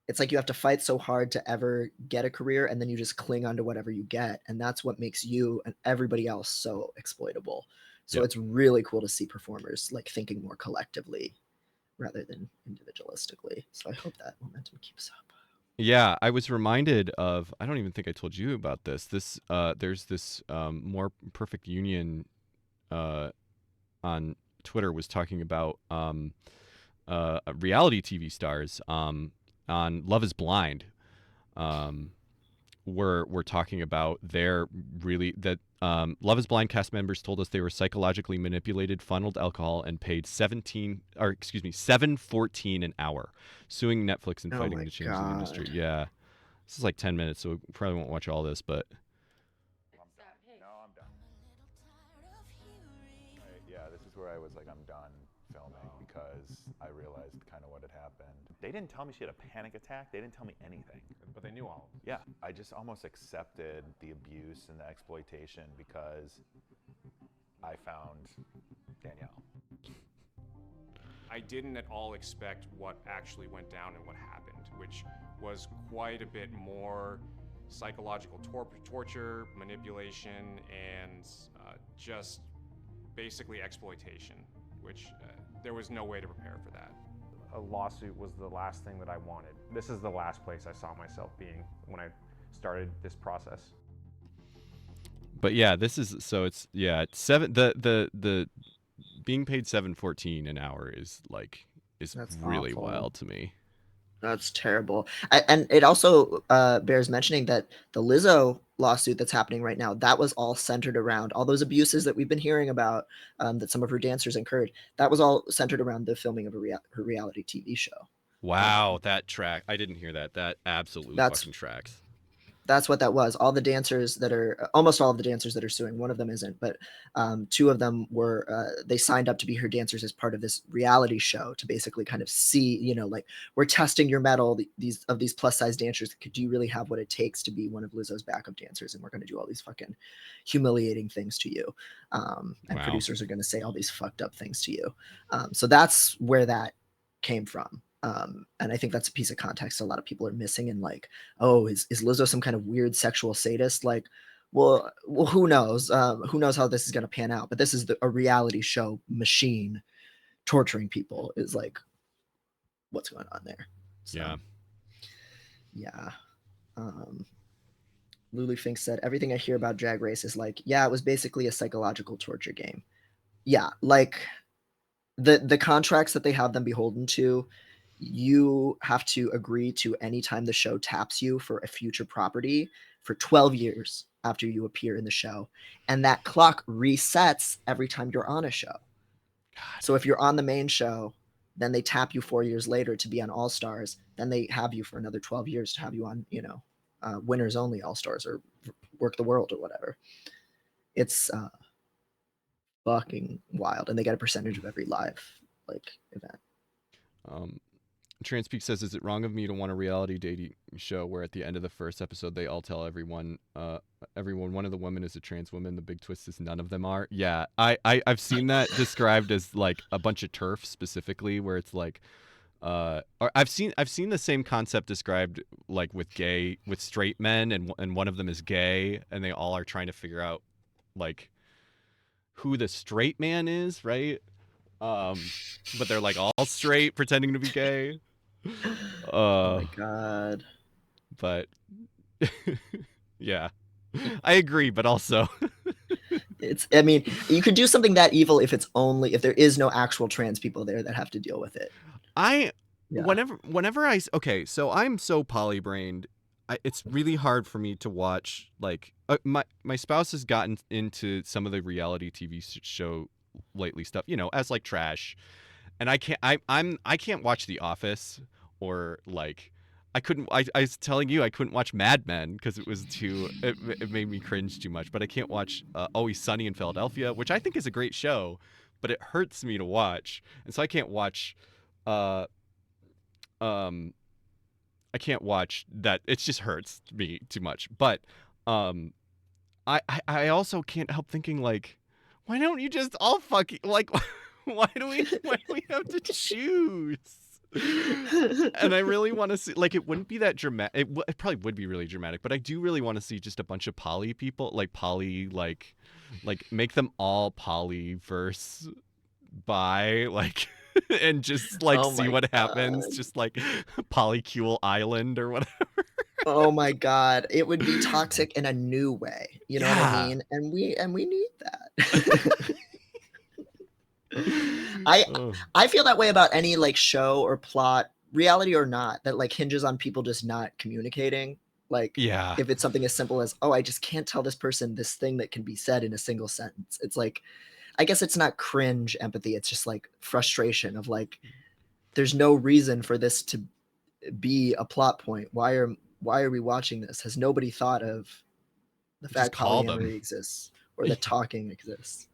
It's like you have to fight so hard to ever get a career, and then you just cling on to whatever you get. And that's what makes you and everybody else so exploitable. So Yep. it's really cool to see performers like thinking more collectively rather than individualistically. So I hope that momentum keeps up. Yeah, I was reminded of, I don't even think I told you about this. There's this More Perfect Union on Twitter was talking about reality TV stars on Love Is Blind. We're talking about Love Is Blind cast members told us they were psychologically manipulated, funneled alcohol, and paid $7.14 an hour, suing Netflix and Oh fighting my to change the industry. God. Yeah, this is like 10 minutes, so we probably won't watch all this, but No, I'm done. Yeah, this is where I was like, I'm done filming because I realized kind of what had happened. They didn't tell me she had a panic attack. They didn't tell me anything. But they knew all. Yeah, I just almost accepted the abuse and the exploitation because I found Danielle. I didn't at all expect what actually went down and what happened, which was quite a bit more psychological torture, manipulation, and just basically exploitation, which there was no way to prepare for that. A lawsuit was the last thing that I wanted. This is the last place I saw myself being when I started this process. But yeah, this is it's seven. The being paid $7.14 an hour is That's really awful. wild to me. That's terrible. And it also bears mentioning that the Lizzo lawsuit that's happening right now, that was all centered around all those abuses that we've been hearing about, that some of her dancers incurred. That was all centered around the filming of her reality TV show. Wow, that track! I didn't hear that. That absolutely fucking tracks. That's what that was. All the dancers that are almost all of the dancers that are suing. One of them isn't, but two of them were. They signed up to be her dancers as part of this reality show to basically kind of see, like, we're testing your mettle. These plus size dancers. Do you really have what it takes to be one of Lizzo's backup dancers? And we're going to do all these fucking humiliating things to you. And Wow. producers are going to say all these fucked up things to you. So that's where that came from. And I think that's a piece of context a lot of people are missing. And like, oh, is Lizzo some kind of weird sexual sadist? Like, well, who knows? Who knows how this is going to pan out? But this is a reality show machine torturing people is like what's going on there. So, yeah. Lulu Fink said, everything I hear about Drag Race is like, yeah, it was basically a psychological torture game. Yeah, like the contracts that they have them beholden to, you have to agree to anytime the show taps you for a future property for 12 years after you appear in the show. And that clock resets every time you're on a show. God. So if you're on the main show, then they tap you 4 years later to be on All Stars. Then they have you for another 12 years to have you on, Winners Only All Stars or Work the World or whatever. It's fucking wild. And they get a percentage of every live event. Transpeak says, is it wrong of me to want a reality dating show where at the end of the first episode they all tell everyone one of the women is a trans woman? The big twist is none of them are. Yeah, I've seen that described as like a bunch of turf specifically, where it's like or I've seen the same concept described like with straight men, and one of them is gay, and they all are trying to figure out like who the straight man is, right? But they're like all straight pretending to be gay. Oh my God. But yeah, I agree, but also I mean, you could do something that evil if there is no actual trans people there that have to deal with it. Whenever so I'm so polybrained, it's really hard for me to watch like my spouse has gotten into some of the reality TV show lately stuff, as like trash, and I can't watch The Office or like I was telling you I couldn't watch Mad Men because it was it made me cringe too much. But I can't watch Always Sunny in Philadelphia, which I think is a great show, but it hurts me to watch, and so I can't watch. Uh, um, I can't watch that. It just hurts me too much. But um, I also can't help thinking like, why don't you just all fucking like, why do we have to choose? And I really want to see, like, it wouldn't be that dramatic. It probably would be really dramatic, but I do really want to see just a bunch of poly people, like poly, like make them all polyverse bi, like, and just like Oh see my what happens, God. just like Polycule Island or whatever. Oh my God, it would be toxic in a new way. You know what I Yeah. mean? And we need that. I Oh. I feel that way about any like show or plot, reality or not, that like hinges on people just not communicating. Like Yeah. if it's something as simple as, oh, I just can't tell this person this thing that can be said in a single sentence. It's like, I guess it's not cringe empathy. It's just like frustration of like, there's no reason for this to be a plot point. Why are we watching this? Has nobody thought of the Just fact call them. polyamory exists or that talking exists?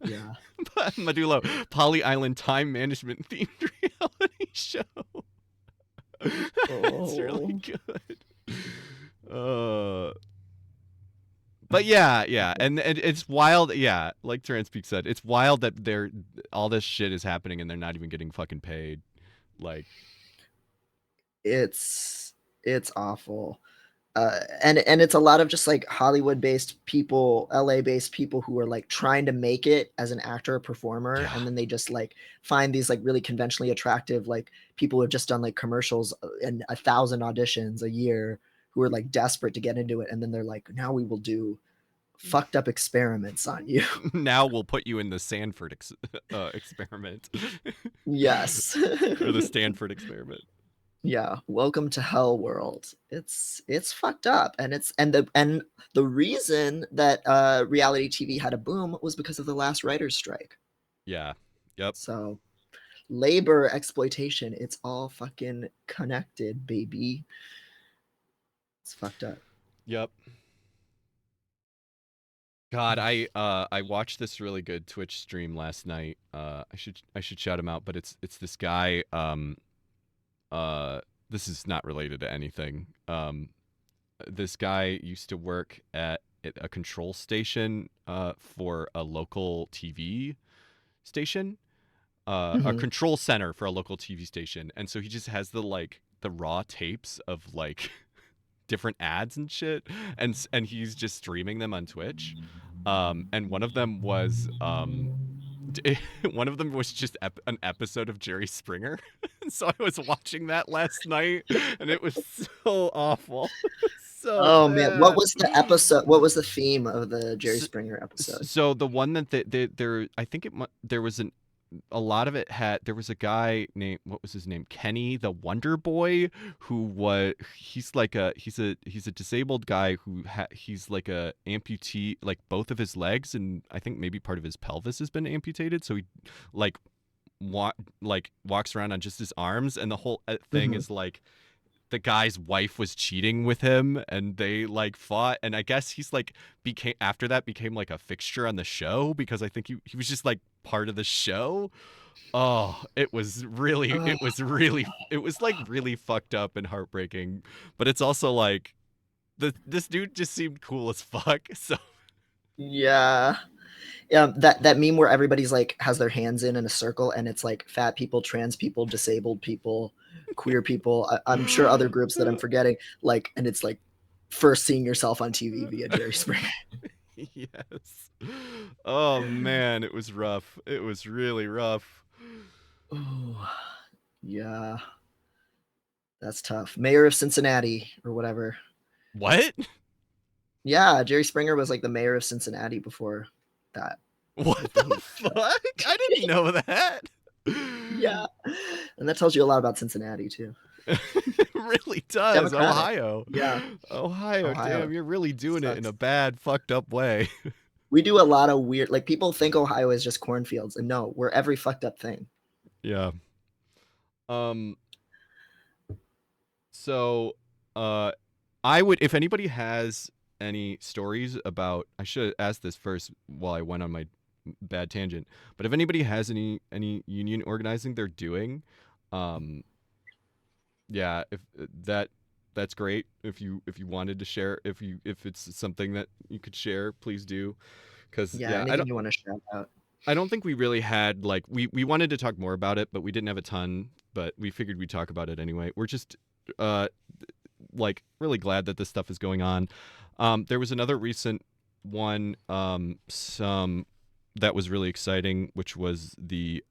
Yeah. Medulo, Poly Island time management themed reality show. It's really good. But yeah, and it's wild. Yeah, like Transpeak said, it's wild that all this shit is happening and they're not even getting fucking paid. Like, It's awful. And it's a lot of just like Hollywood based people, LA based people who are like trying to make it as an actor or performer, Yeah. and then they just like find these like really conventionally attractive like people who have just done like commercials and 1,000 auditions a year who are like desperate to get into it, and then they're like, now we will do fucked up experiments on you. now we'll put you in the Sanford experiment. Yes. Or the Stanford experiment. Yeah, welcome to hell world. It's fucked up, and the reason that reality TV had a boom was because of the last writers' strike. Yeah. Yep. So labor exploitation, it's all fucking connected, baby. It's fucked up. Yep. God, I watched this really good Twitch stream last night. I should shout him out, but it's this guy. This is not related to anything. This guy used to work at a control station for a local TV station, a control center for a local TV station, and so he just has the raw tapes of like different ads and shit, and he's just streaming them on Twitch. And one of them was just an episode of Jerry Springer. So I was watching that last night, and it was so awful. So Oh bad. man, what was the episode? What was the theme of the Jerry Springer episode? So the one that there, I think there was a lot of it had, there was a guy named, what was his name, Kenny the Wonder Boy, who he's a disabled guy who he's like a amputee, like both of his legs, and I think maybe part of his pelvis has been amputated, so he like walks around on just his arms, and the whole thing is like the guy's wife was cheating with him, and they like fought, and I guess he's like became like a fixture on the show because I think he was just like part of the show. Oh, it was like really fucked up and heartbreaking, but it's also like this dude just seemed cool as fuck. So yeah. That meme where everybody's like has their hands in a circle, and it's like fat people, trans people, disabled people, queer people. I'm sure other groups that I'm forgetting. Like, and it's like first seeing yourself on TV via Jerry Springer. Yes. Oh man, it was rough. It was really rough. Oh, yeah. That's tough. Mayor of Cincinnati or whatever. What? Yeah, Jerry Springer was like the mayor of Cincinnati before that. What the fuck? I didn't know that. Yeah. And that tells you a lot about Cincinnati too. It really does. Democratic. Ohio. Yeah. Ohio, damn, you're really doing it in a bad, fucked up way. We do a lot of weird, like people think Ohio is just cornfields, and no, we're every fucked up thing. Yeah. So, I would, if anybody has any stories about, I should have asked this first while I went on my bad tangent, but if anybody has any union organizing they're doing, um, yeah, if that's great. If you wanted to share, if it's something that you could share, please do. Because Yeah, yeah, anything you want to shout out? I don't think we really had like we wanted to talk more about it, but we didn't have a ton. But we figured we'd talk about it anyway. We're just uh like really glad that this stuff is going on. There was another recent one, some that was really exciting, which was the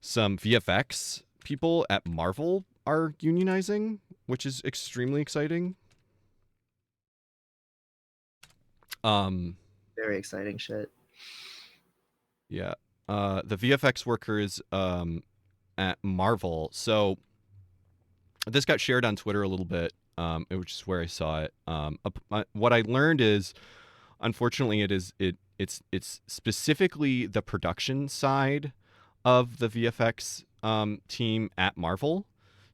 some VFX people at Marvel are unionizing, which is extremely exciting. Um, Very exciting shit. yeah. The VFX workers at Marvel. So this got shared on Twitter a little bit, which is where I saw it. What I learned is, unfortunately, it's specifically the production side of the VFX team at Marvel.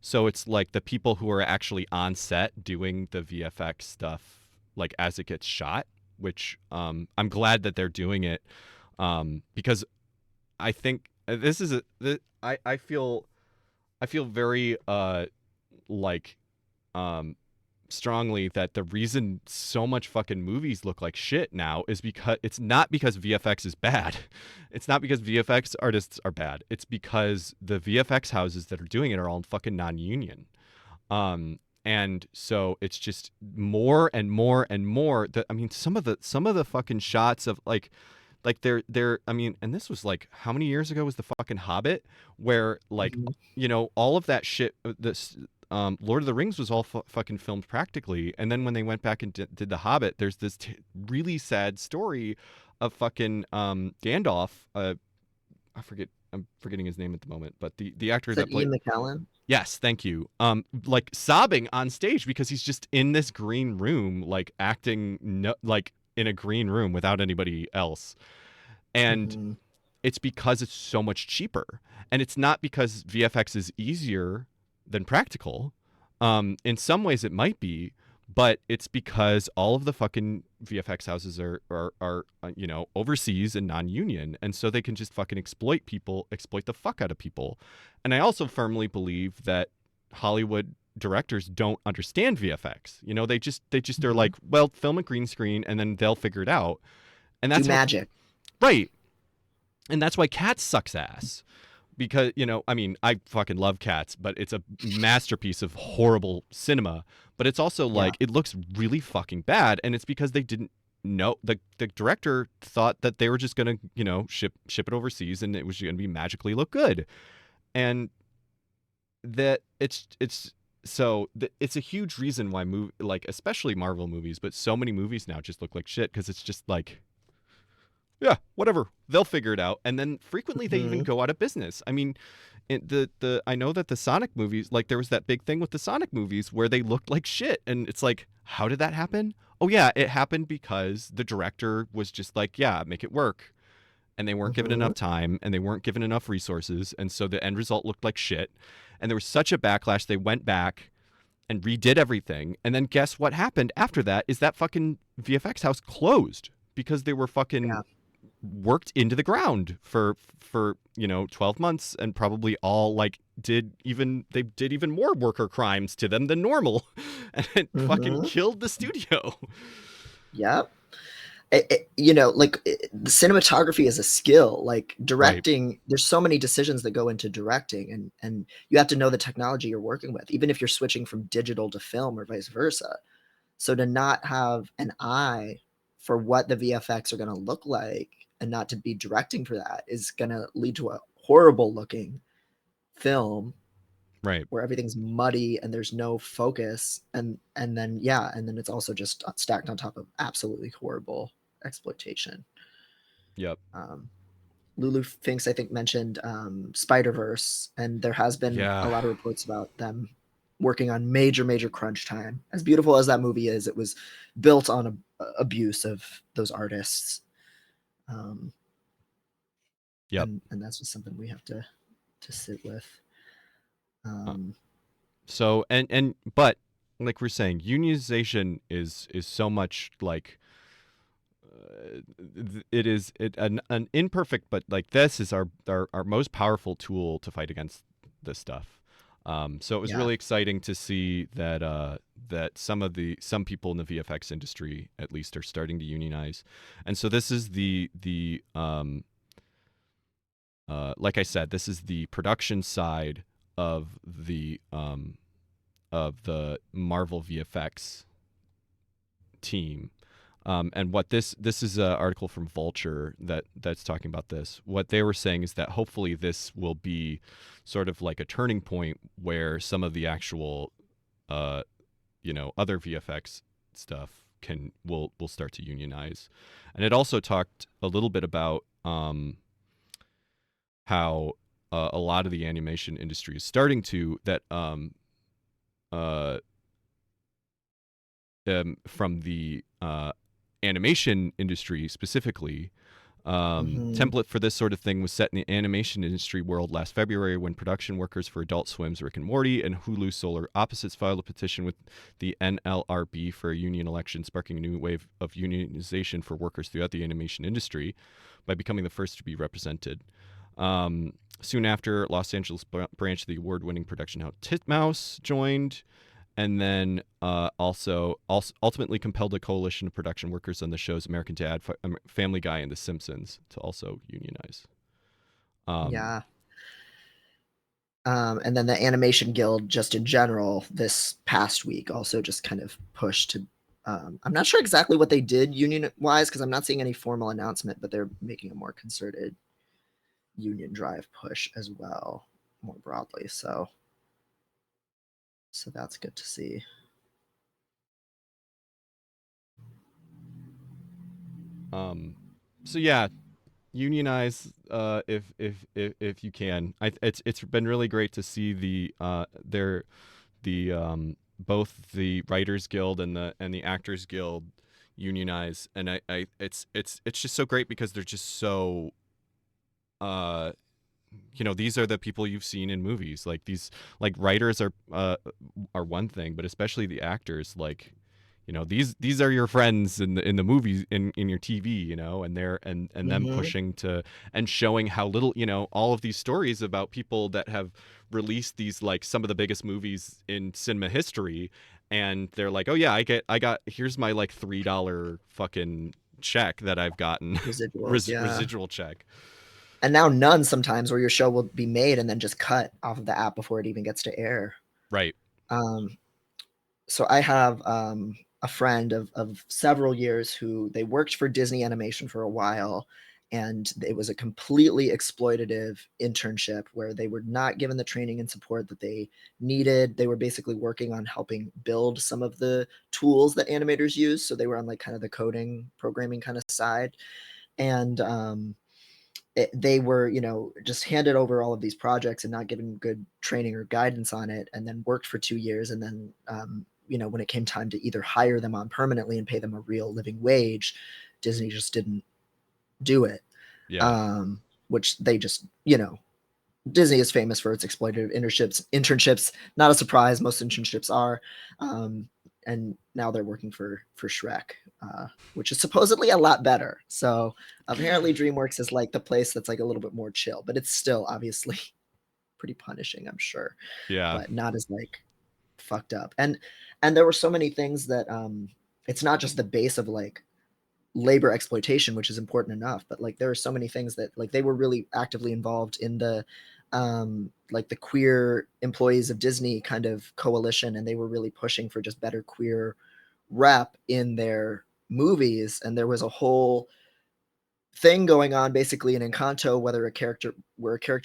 So it's like the people who are actually on set doing the VFX stuff, like as it gets shot. Which I'm glad that they're doing it, because I think this is I feel very like um strongly that the reason so much fucking movies look like shit now is because it's not because VFX is bad. It's not because VFX artists are bad. It's because the VFX houses that are doing it are all fucking non-union. And so it's just more and more and more that, I mean, some of the fucking shots of like they're I mean, and this was like how many years ago was the fucking Hobbit, where like Mhm. all of that shit, this Lord of the Rings was all fucking filmed practically, and then when they went back and did the Hobbit, there's this really sad story of fucking Gandalf. I'm forgetting his name at the moment, but the actor Is that that played, Ian McKellen? yes, thank you. Like sobbing on stage because he's just in this green room, like acting like in a green room without anybody else. And Mhm. it's because it's so much cheaper. And it's not because VFX is easier than practical. In some ways it might be, but it's because all of the fucking VFX houses are overseas and non-union, and so they can just fucking exploit the fuck out of people. And I also firmly believe that Hollywood directors don't understand VFX. They just are Mhm. like, well, film a green screen and then they'll figure it out. And Do that's how, magic. right. And that's why Cats sucks ass. Because, I mean, I fucking love Cats, but it's a masterpiece of horrible cinema. But it's also Yeah. like, it looks really fucking bad. And it's because they didn't know, the director thought that they were just going to, ship it overseas and it was going to be magically look good. And that it's a huge reason why like, especially Marvel movies, but so many movies now just look like shit because it's just like, yeah, whatever. They'll figure it out. And then frequently they even Mhm. go out of business. I mean, I know that the Sonic movies, like there was that big thing with the Sonic movies where they looked like shit, and it's like, how did that happen? Oh yeah, it happened because the director was just like, yeah, make it work. And they weren't given Mhm. enough time and they weren't given enough resources, and so the end result looked like shit. And there was such a backlash, they went back and redid everything. And then guess what happened after that is that fucking VFX house closed because they were fucking Yeah. worked into the ground for 12 months, and probably all like did even more worker crimes to them than normal. And it fucking Mhm. killed the studio. Yep. The cinematography is a skill. Like Right. directing, there's so many decisions that go into directing, and you have to know the technology you're working with, even if you're switching from digital to film or vice versa. So to not have an eye for what the VFX are going to look like and not to be directing for that is going to lead to a horrible looking film Right. where everything's muddy and there's no focus, and then it's also just stacked on top of absolutely horrible exploitation. Yep. Lulu Finks, I think, mentioned Spider Verse, and there has been a Yeah. lot of reports about them working on major crunch time. As beautiful as that movie is, it was built on abuse of those artists, um, Yep. and that's just something we have to sit with. Uh, Um, So but like we're saying, unionization is so much like it is an imperfect, but like this is our most powerful tool to fight against this stuff. So it was Yeah. really exciting to see that that some people in the VFX industry at least are starting to unionize, and so this is the like I said, this is the production side of the Marvel VFX team. And what this is an article from Vulture that's talking about this. What they were saying is that hopefully this will be sort of like a turning point where some of the actual, other VFX stuff will start to unionize. And it also talked a little bit about how a lot of the animation industry is starting to from the animation industry specifically. Template for this sort of thing was set in the animation industry world last February when production workers for Adult Swim's Rick and Morty and Hulu's Solar Opposites filed a petition with the NLRB for a union election, sparking a new wave of unionization for workers throughout the animation industry by becoming the first to be represented. Soon after, Los Angeles branch of the award-winning production house Titmouse joined, and then also ultimately compelled a coalition of production workers on the shows American Dad, Family Guy, and The Simpsons to also unionize. Yeah. And then the Animation Guild, just in general, this past week also just kind of pushed to. I'm not sure exactly what they did union-wise because I'm not seeing any formal announcement, but they're making a more concerted union drive push as well, more broadly. So that's good to see. So yeah, unionize if you can. It's been really great to see both the Writers Guild and the Actors Guild unionize, and it's just so great because they're just so these are the people you've seen in movies. Like these, like writers are one thing, but especially the actors, like these are your friends in the movies, in your TV, and they're and them pushing to and showing how little, all of these stories about people that have released these, like some of the biggest movies in cinema history, and they're like, oh yeah, I got here's my like $3 fucking check that I've gotten, residual check. And now none sometimes, where your show will be made and then just cut off of the app before it even gets to air. Right. So I have a friend of several years who they worked for Disney Animation for a while, and it was a completely exploitative internship where they were not given the training and support that they needed. They were basically working on helping build some of the tools that animators use. So they were on like kind of the coding, programming kind of side. And they were, just handed over all of these projects and not given good training or guidance on it, and then worked for 2 years. And then, when it came time to either hire them on permanently and pay them a real living wage, Disney just didn't do it. Yeah. Which they just, Disney is famous for its exploitative internships. Not a surprise. Most internships are. And now they're working for Shrek, which is supposedly a lot better. So apparently DreamWorks is like the place that's like a little bit more chill, but it's still obviously pretty punishing, I'm sure. Yeah. But not as like fucked up. And there were so many things that it's not just the base of like labor exploitation, which is important enough, but like there are so many things that like they were really actively involved in the like the queer employees of Disney kind of coalition, and they were really pushing for just better queer rep in their movies. And there was a whole thing going on basically in Encanto where a character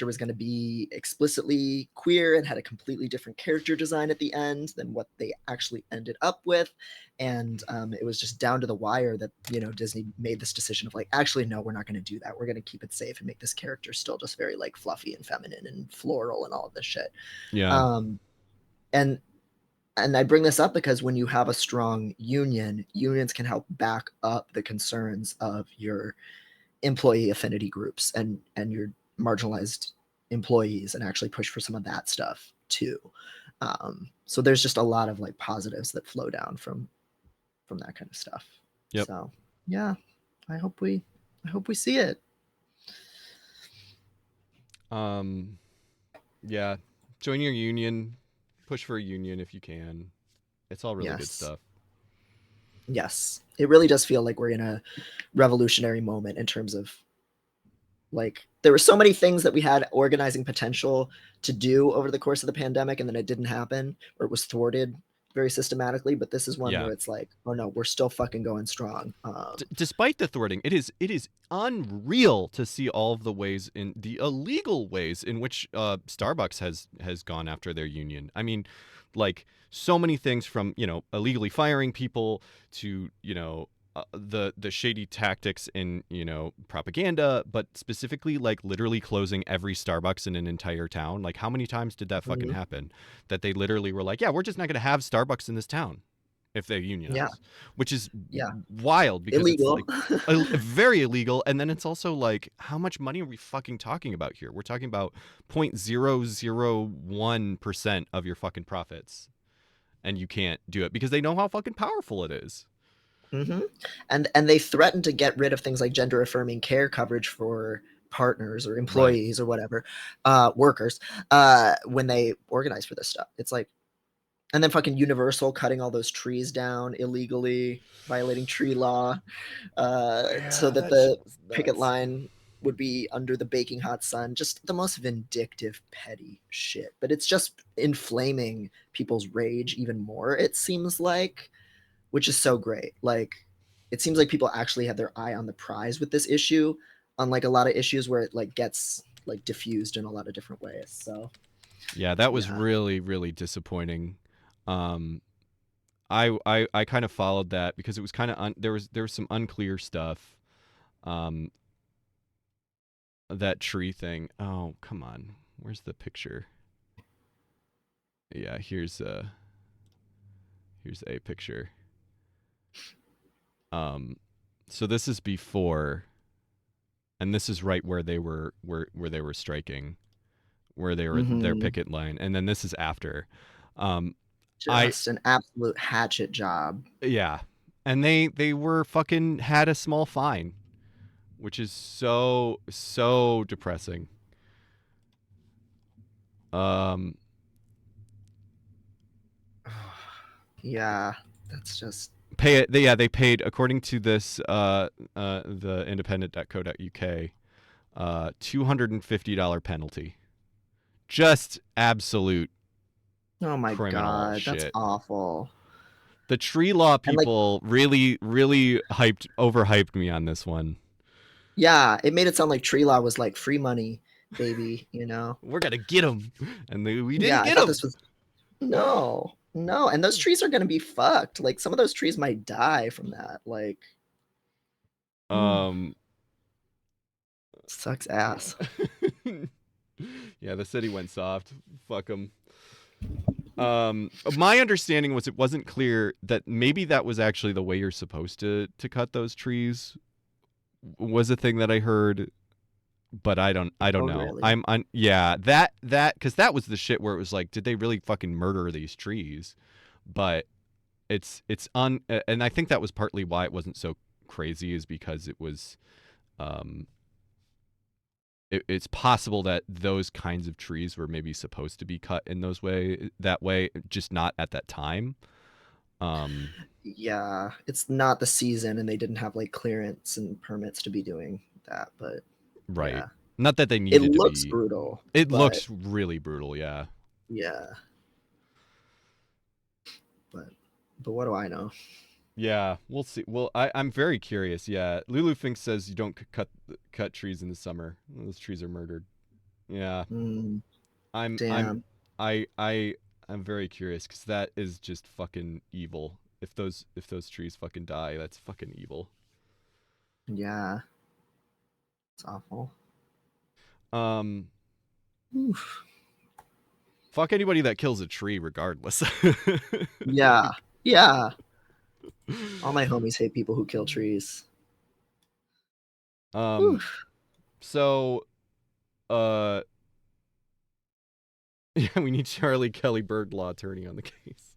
was going to be explicitly queer and had a completely different character design at the end than what they actually ended up with. And it was just down to the wire that Disney made this decision of like, actually no, we're not going to do that, we're going to keep it safe and make this character still just very like fluffy and feminine and floral and all of this shit. And I bring this up because when you have a strong union, unions can help back up the concerns of your employee affinity groups and your marginalized employees and actually push for some of that stuff too. So there's just a lot of like positives that flow down from that kind of stuff. Yep. So yeah, I hope we see it. Yeah, join your union, push for a union if you can. It's all really good Yes. stuff. Yes, it really does feel like we're in a revolutionary moment in terms of like there were so many things that we had organizing potential to do over the course of the pandemic, and then it didn't happen, or it was thwarted very systematically. But this is one Yeah. where it's like, oh no, we're still fucking going strong. Despite the thwarting, it is unreal to see all of the ways in the illegal ways in which Starbucks has gone after their union. I mean, like so many things from illegally firing people to the shady tactics in propaganda, but specifically like literally closing every Starbucks in an entire town. Like how many times did that fucking happen? That they literally were like, yeah, we're just not going to have Starbucks in this town if they unionize, Yeah. which is Yeah. wild because Illegal. it's like very illegal. And then it's also like, how much money are we fucking talking about here? We're talking about 0.001% of your fucking profits, and you can't do it because they know how fucking powerful it is. Mm-hmm. And they threaten to get rid of things like gender affirming care coverage for partners or employees or whatever, workers, when they organize for this stuff. It's like, and then fucking Universal cutting all those trees down illegally, violating tree law, so that the picket line would be under the baking hot sun. Just the most vindictive, petty shit. But it's just inflaming people's rage even more, it seems like, which is so great. Like, it seems like people actually have their eye on the prize with this issue, unlike a lot of issues where it like gets like diffused in a lot of different ways. So yeah, that was really, really disappointing. I kind of followed that because it was kind of there was some unclear stuff. That tree thing. Oh, come on. Where's the picture? Yeah, here's a picture. So this is before, and this is right where they were striking, where they were their picket line, and then this is after. Just an absolute hatchet job. Yeah, and they were fucking had a small fine, which is so depressing. Yeah, that's just pay it. They paid, according to this the independent.co.uk, $250 penalty. Just absolute oh my god, shit. that's awful. The tree law people really overhyped me on this one. Yeah, it made it sound like tree law was like free money, baby, We're gonna get them, and we didn't yeah, get I them. this was no, and those trees are gonna be fucked. Like some of those trees might die from that. Like, sucks ass. Yeah, the city went soft. Fuck them. My understanding was it wasn't clear that maybe that was actually the way you're supposed to cut those trees. Was a thing that I heard, but I don't know. Really? I'm on that because that was the shit where it was like, did they really fucking murder these trees? But it's and I think that was partly why it wasn't so crazy, is because it was it's possible that those kinds of trees were maybe supposed to be cut in that way, just not at that time. Yeah, it's not the season, and they didn't have like clearance and permits to be doing that. But right, yeah. Not that they needed to be. It looks brutal. It looks really brutal. Yeah. Yeah. But what do I know? Yeah, we'll see. Well, I'm very curious. Yeah, Lulu Fink says you don't cut trees in the summer. Those trees are murdered. Yeah. Damn. I'm very curious because that is just fucking evil. If those trees fucking die, that's fucking evil. Yeah. It's awful. Oof. Fuck anybody that kills a tree, regardless. Yeah. Yeah. All my homies hate people who kill trees. So Yeah, we need Charlie Kelly Bird law attorney on the case.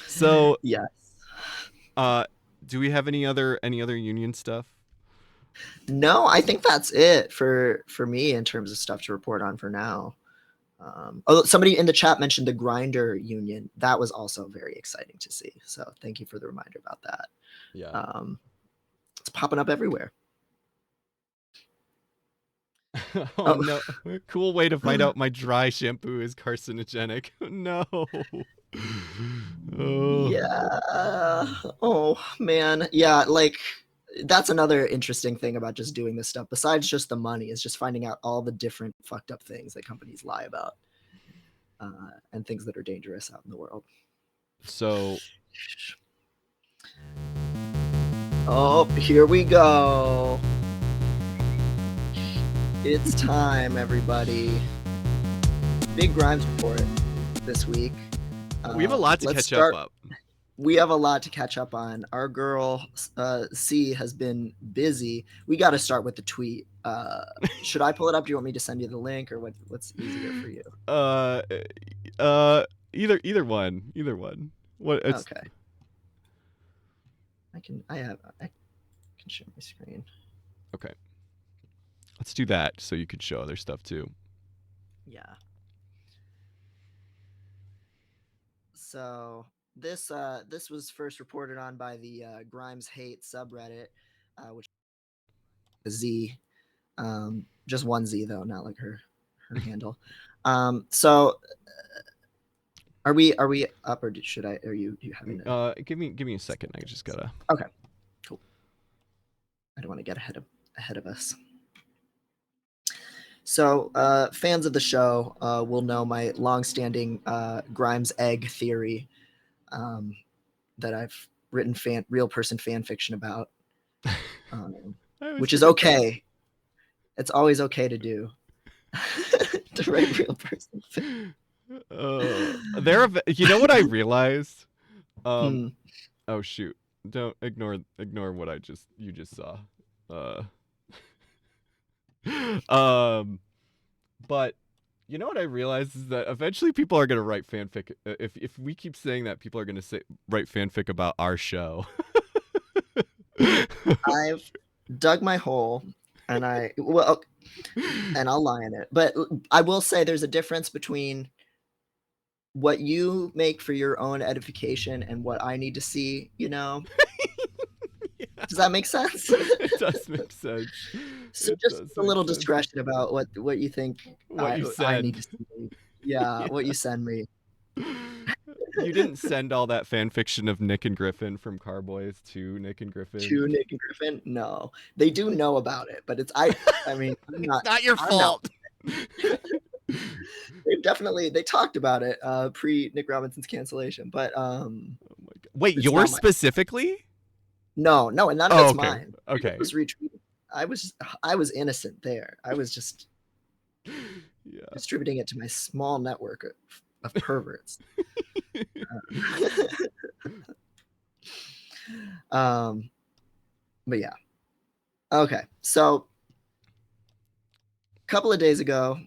So, Yes. do we have any other union stuff? No, I think that's it for me in terms of stuff to report on for now. Although somebody in the chat mentioned the Grinder union. That was also very exciting to see. So thank you for the reminder about that. Yeah. It's popping up everywhere. Oh no. Cool way to find out my dry shampoo is carcinogenic. No. Oh. Yeah. Oh man. Yeah, like that's another interesting thing about just doing this stuff besides just the money is just finding out all the different fucked up things that companies lie about and things that are dangerous out in the world. So, oh, here we go. It's time, everybody. Big Grimes report this week. we have a lot to catch up on. We have a lot to catch up on. Our girl C has been busy. We got to start with the tweet. Should I pull it up? Do you want me to send you the link, or what's easier for you? Either one. What? It's... Okay. I can share my screen. Okay. Let's do that so you could show other stuff too. Yeah. So this was first reported on by the Grimes Hate subreddit, which is Z, just one Z though, not like her handle. So are we up, or should I? Are you having? Give me a second. I just gotta. Okay, cool. I don't want to get ahead of us. So fans of the show will know my longstanding Grimes egg theory that I've written real person fan fiction about, which is okay. It's always okay to do. To write real person fiction. You know what I realized? Oh shoot! Don't ignore what you just saw. But you know what I realized is that eventually people are gonna write fanfic. If we keep saying that, people are gonna write fanfic about our show. I've dug my hole, and I'll lie in it. But I will say there's a difference between what you make for your own edification and what I need to see. You know. Yeah. Does that make sense? It does make sense. So just a little discretion about what you think I need to see. Yeah, what you send me. You didn't send all that fan fiction of Nick and Griffin from Carboys to Nick and Griffin. To Nick and Griffin? No, they do know about it, but it's I mean, not your fault. They talked about it pre Nick Robinson's cancellation, but oh my God. Wait, yours specifically? No, and none of it's mine. Okay. It was retweeted. I was innocent there. I was just distributing it to my small network of perverts. But yeah. Okay. So a couple of days ago,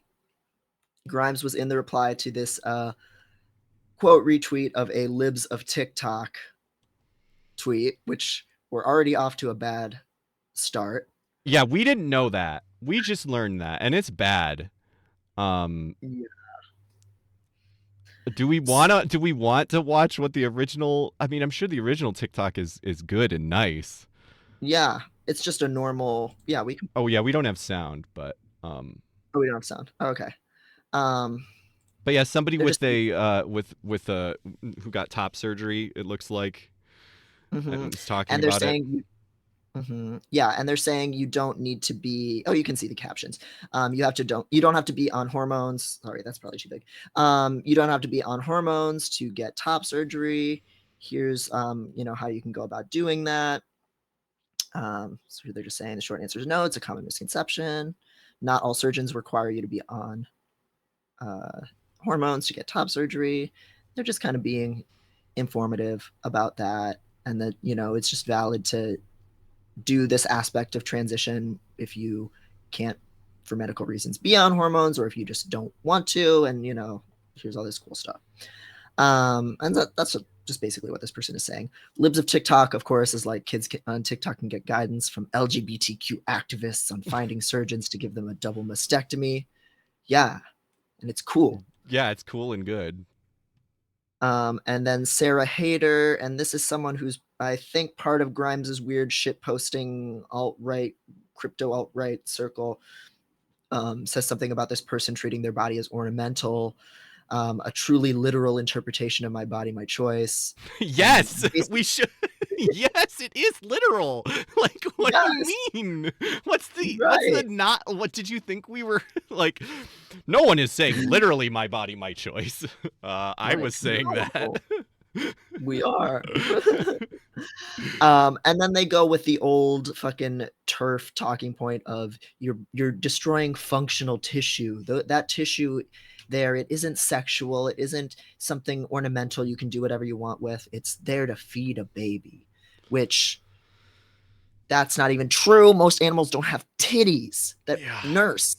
Grimes was in the reply to this quote retweet of a Libs of TikTok tweet, which we're already off to a bad start. Yeah, we didn't know that. We just learned that, and it's bad. Yeah. Do we want to watch what the original? I mean, I'm sure the original TikTok is good and nice. Yeah, it's just a normal. Yeah, we can. Oh yeah, we don't have sound, but Oh, we don't have sound. Okay. But yeah, somebody with who got top surgery, it looks like, and is talking and they're about saying it. Yeah, and they're saying you don't need to be. Oh, you can see the captions. You don't have to be on hormones. Sorry, that's probably too big. You don't have to be on hormones to get top surgery. Here's how you can go about doing that. So they're just saying the short answer is no. It's a common misconception. Not all surgeons require you to be on hormones to get top surgery. They're just kind of being informative about that, and that it's just valid to do this aspect of transition if you can't, for medical reasons, be on hormones, or if you just don't want to, and here's all this cool stuff. And that's just basically what this person is saying. Libs of TikTok, of course, is like kids on TikTok can get guidance from LGBTQ activists on finding surgeons to give them a double mastectomy. Yeah, and it's cool. Yeah, it's cool and good. And then Sarah Hayter, and this is someone who's, I think, part of Grimes's weird shit posting alt-right, crypto alt-right circle, says something about this person treating their body as ornamental, a truly literal interpretation of my body, my choice. Yes, we should. Yes, it is literal. Like, what do Yes. you mean? What's the Right. not? What did you think we were like? No one is saying literally my body, my choice. I Like, was saying no. that. We are. And then they go with the old fucking turf talking point of you're destroying functional tissue. That tissue there, it isn't sexual, it isn't something ornamental you can do whatever you want with. It's there to feed a baby, which that's not even true. Most animals don't have titties. That Yeah. nurse,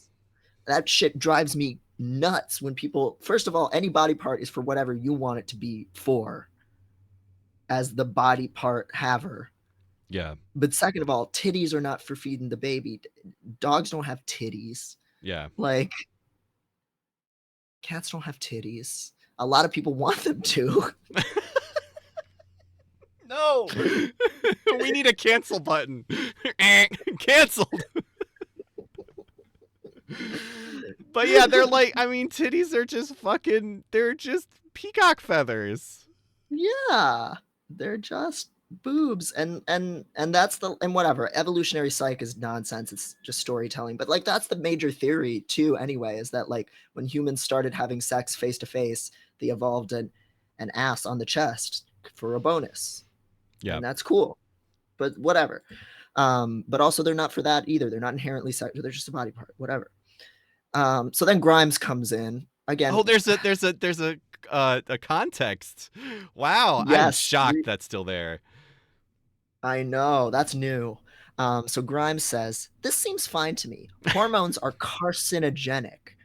that shit drives me nuts when people, first of all, any body part is for whatever you want it to be for as the body part haver. Yeah, But second of all, titties are not for feeding the baby. Dogs don't have titties. yeah. Like, cats don't have titties. A lot of people want them to. No, we need a cancel button. Canceled. But yeah, they're like, I mean, titties are just fucking, they're just peacock feathers. Yeah, they're just boobs, and that's the, and whatever. Evolutionary psych is nonsense. It's just storytelling. But like, that's the major theory too. Anyway, is that like when humans started having sex face to face, they evolved an ass on the chest for a bonus. Yeah, And that's cool. But whatever. But also they're not for that either. They're not inherently sexual. They're just a body part. Whatever. So then Grimes comes in again. Oh, there's a context. Wow, I'm Yes, shocked we- that's still there. I know, that's new. So Grimes says, "This seems fine to me. Hormones are carcinogenic.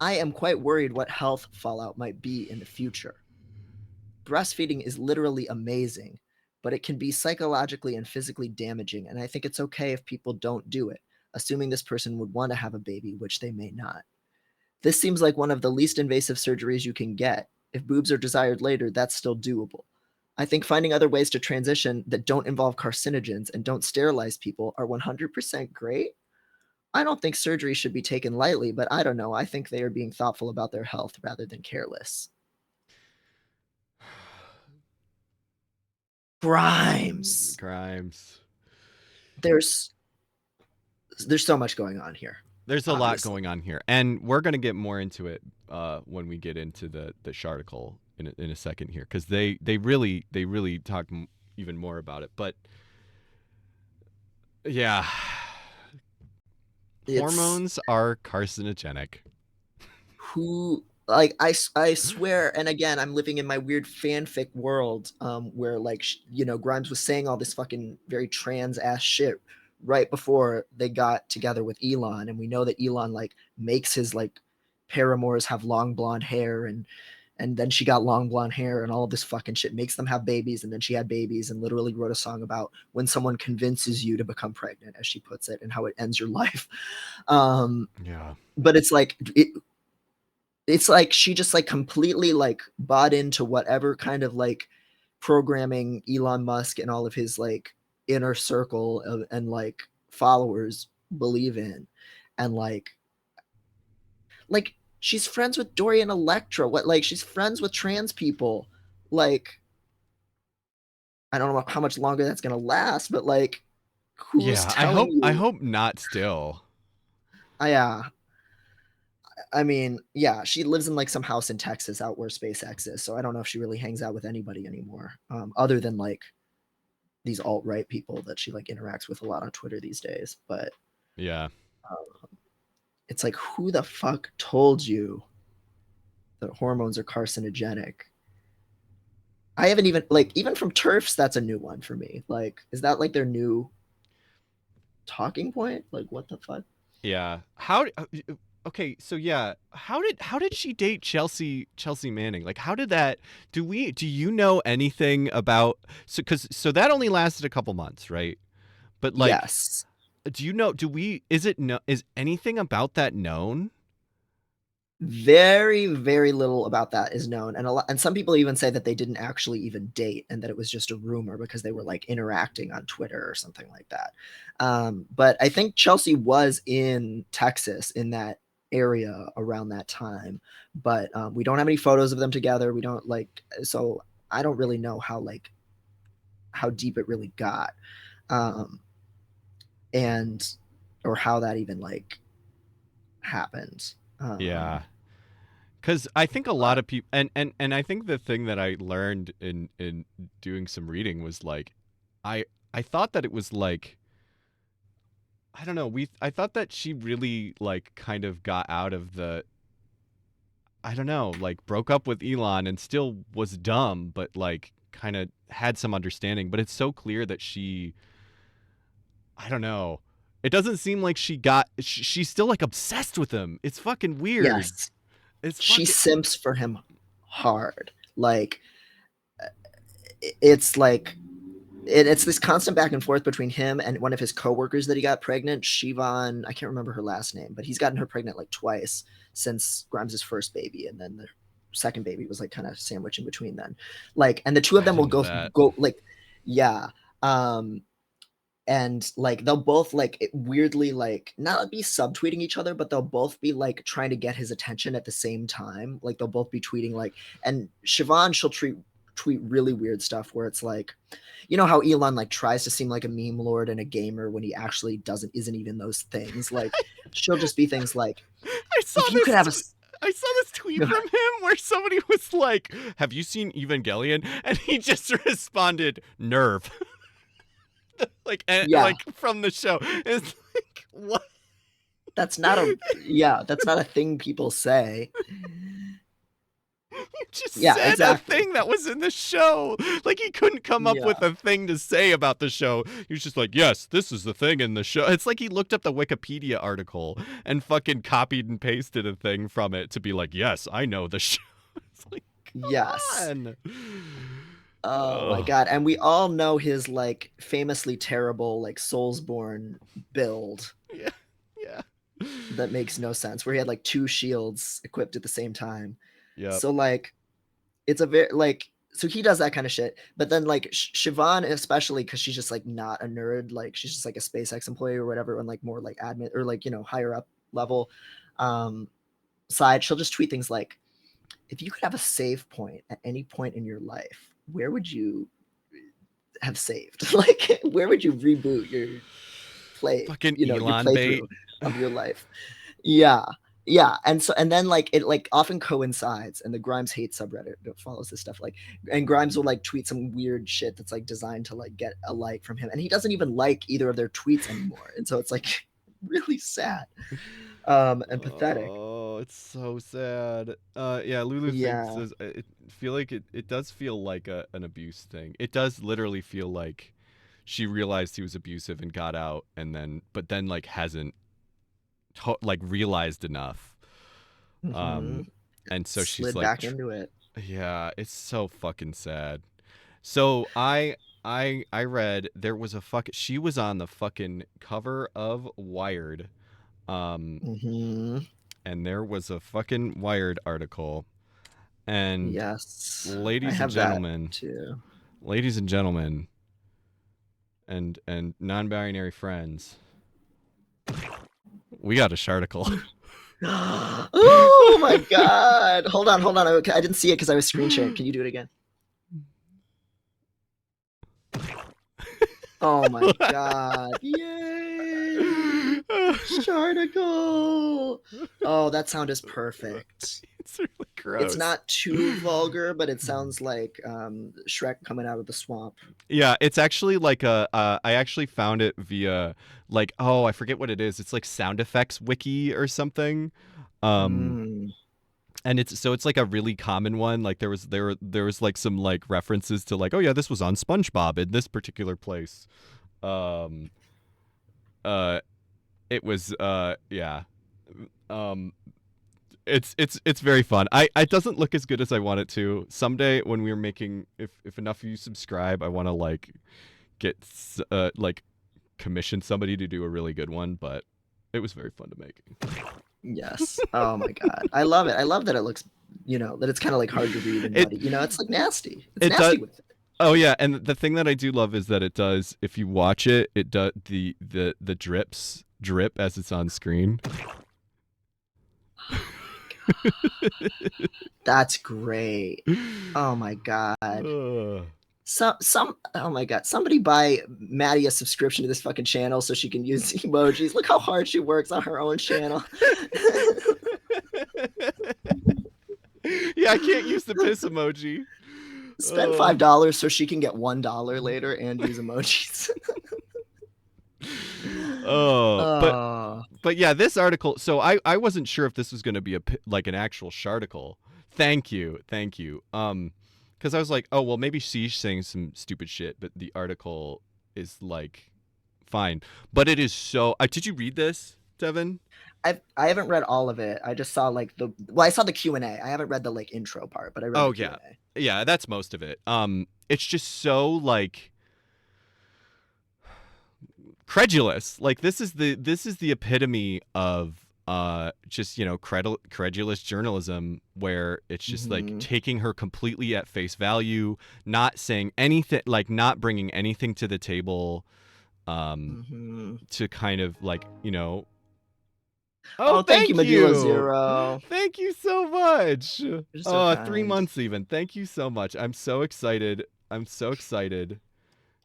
I am quite worried what health fallout might be in the future. Breastfeeding is literally amazing, but it can be psychologically and physically damaging, and I think it's okay if people don't do it, assuming this person would want to have a baby, which they may not. This seems like one of the least invasive surgeries you can get. If boobs are desired later, that's still doable. I think finding other ways to transition that don't involve carcinogens and don't sterilize people are 100% great. I don't think surgery should be taken lightly, but I don't know. I think they are being thoughtful about their health rather than careless." Grimes. There's so much going on here. There's a lot Obviously. going on here, and we're gonna get more into it when we get into the Sharticle in a second here, because they really talk even more about it. But yeah, It's- hormones are carcinogenic. Who, like, I swear, and again, I'm living in my weird fanfic world, where like Grimes was saying all this fucking very trans ass shit right before they got together with Elon, and we know that Elon like makes his like paramours have long blonde hair, and then she got long blonde hair and all of this fucking shit, makes them have babies, and then she had babies, and literally wrote a song about when someone convinces you to become pregnant, as she puts it, and how it ends your life. Yeah. But it's like it's like she just like completely like bought into whatever kind of like programming Elon Musk and all of his like inner circle and like followers believe in, and like she's friends with Dorian Electra. What, like, she's friends with trans people. Like, I don't know how much longer that's gonna last, but like, who's Yeah, telling you? I hope not still. Yeah. I mean, yeah, she lives in like some house in Texas out where SpaceX is. So I don't know if she really hangs out with anybody anymore, other than like these alt-right people that she like interacts with a lot on Twitter these days. But Yeah. it's like, who the fuck told you that hormones are carcinogenic? I haven't even like, even from TERFs, that's a new one for me. Like, is that like their new talking point? Like, what the fuck? Yeah. How okay, so yeah, how did she date Chelsea Manning? Like, how did that? Do you know anything about? So that only lasted a couple months, right? But like, Yes. do you know? Do we? Is it no? Is anything about that known? Very, very little about that is known, and some people even say that they didn't actually even date, and that it was just a rumor because they were like interacting on Twitter or something like that. But I think Chelsea was in Texas in that area around that time, but we don't have any photos of them together. We don't like, so I don't really know how deep it really got, um, and or how that even like happened. Yeah. Because I think a lot But of people, and I think the thing that I learned in doing some reading was like, I I thought that it was like, I don't know, I thought that she really like kind of got out of the, I don't know, like broke up with Elon and still was dumb, but like kind of had some understanding. But it's so clear that she, I don't know, it doesn't seem like she's still like obsessed with him. It's fucking weird. yes, It's she fucking. simps for him hard. Like it's like it's this constant back and forth between him and one of his coworkers that he got pregnant, Siobhan. I can't remember her last name, but he's gotten her pregnant like twice since Grimes' first baby, and then the second baby was like kind of sandwiched in between then. Like, and the two of I them will didn't know go that. go like, yeah. And like they'll both like weirdly like not be subtweeting each other, but they'll both be like trying to get his attention at the same time. Like they'll both be tweeting like, and Siobhan, she'll tweet really weird stuff where it's like, you know how Elon like tries to seem like a meme lord and a gamer when he actually isn't even those things. Like she'll just be things like, I saw if you could this. have a I saw this tweet from him where somebody was like, "Have you seen Evangelion?" And he just responded, "Nerve," yeah, like from the show. It's like, what? that's not a thing people say. You just Yeah, said a exactly. thing that was in the show. Like he couldn't come up Yeah. with a thing to say about the show. He was just like, "Yes, this is the thing in the show." It's like he looked up the Wikipedia article and fucking copied and pasted a thing from it to be like, "Yes, I know the show." It's like, come Yes. on. Oh my Oh, god. And we all know his like famously terrible like Soulsborne build yeah, yeah. that makes no sense, where he had like two shields equipped at the same time. Yep. So like it's a very like so he does that kind of shit. But then like Siobhan, especially because she's just like not a nerd, like she's just like a SpaceX employee or whatever, and like more like admin or like, you know, higher up level um side, she'll just tweet things like, if you could have a save point at any point in your life, where would you have saved? Like, where would you reboot your Fucking your Elon bait. playthrough of your life? Yeah. Yeah. And then like it like often coincides, and the Grimes hate subreddit that follows this stuff, like, and Grimes will like tweet some weird shit that's like designed to like get a like from him. And he doesn't even like either of their tweets anymore. And so it's like really sad. And pathetic. Oh, it's so sad. Yeah, Lulu thinks Yeah. says feel like it does feel like an abuse thing. It does literally feel like she realized he was abusive and got out, and then but then like hasn't like realized enough. Mm-hmm. And so she's Slid like, back into it. yeah, it's so fucking sad. So I read there was a she was on the fucking cover of Wired. Mm-hmm. And there was a fucking Wired article. And Yes, I ladies and have that gentlemen, too. ladies and gentlemen, and non-binary friends, we got a sharticle. Oh my god! Hold on. I didn't see it because I was screen sharing. Can you do it again? Oh my god! Yay! Sharticle! Oh, that sound is perfect. It's really gross. It's not too vulgar, but it sounds like Shrek coming out of the swamp. Yeah, it's actually like I actually found it via like, oh, I forget what it is. It's like sound effects wiki or something. Mm. And it's like a really common one. Like there was like some like references to like, oh yeah, this was on SpongeBob in this particular place. Um it was yeah. It's very fun. It doesn't look as good as I want it to. Someday when we're making, if enough of you subscribe, I want to like get like commission somebody to do a really good one. But it was very fun to make. Yes. Oh my god, I love it. I love that it looks, that it's kind of like hard to read and It- muddy. It's like nasty. It's it nasty does- with it. Oh yeah, and the thing that I do love is that it does. If you watch it, it does the drips drip as it's on screen. That's great. Oh my god. Ugh. Oh my god, somebody buy Maddie a subscription to this fucking channel so she can use emojis. Look how hard she works on her own channel. Yeah, I can't use the piss emoji. Spend $5 so she can get $1 later and use emojis. But yeah, this article. So I wasn't sure if this was going to be like an actual sharticle. Thank you. Because I was like, oh well, maybe she's saying some stupid shit, but the article is like fine. But it is so. Did you read this, Devin? I haven't read all of it. I just saw like I saw the Q&A. I haven't read the like intro part, but I read Oh, the yeah. Q&A. Yeah, that's most of it. It's just so like credulous. Like this is the epitome of just credulous journalism, where it's just like taking her completely at face value, not saying anything, like not bringing anything to the table, to kind of like Oh, thank you, Medulla Zero. Thank you so much. You're so 3 kind. months even. Thank you so much. I'm so excited.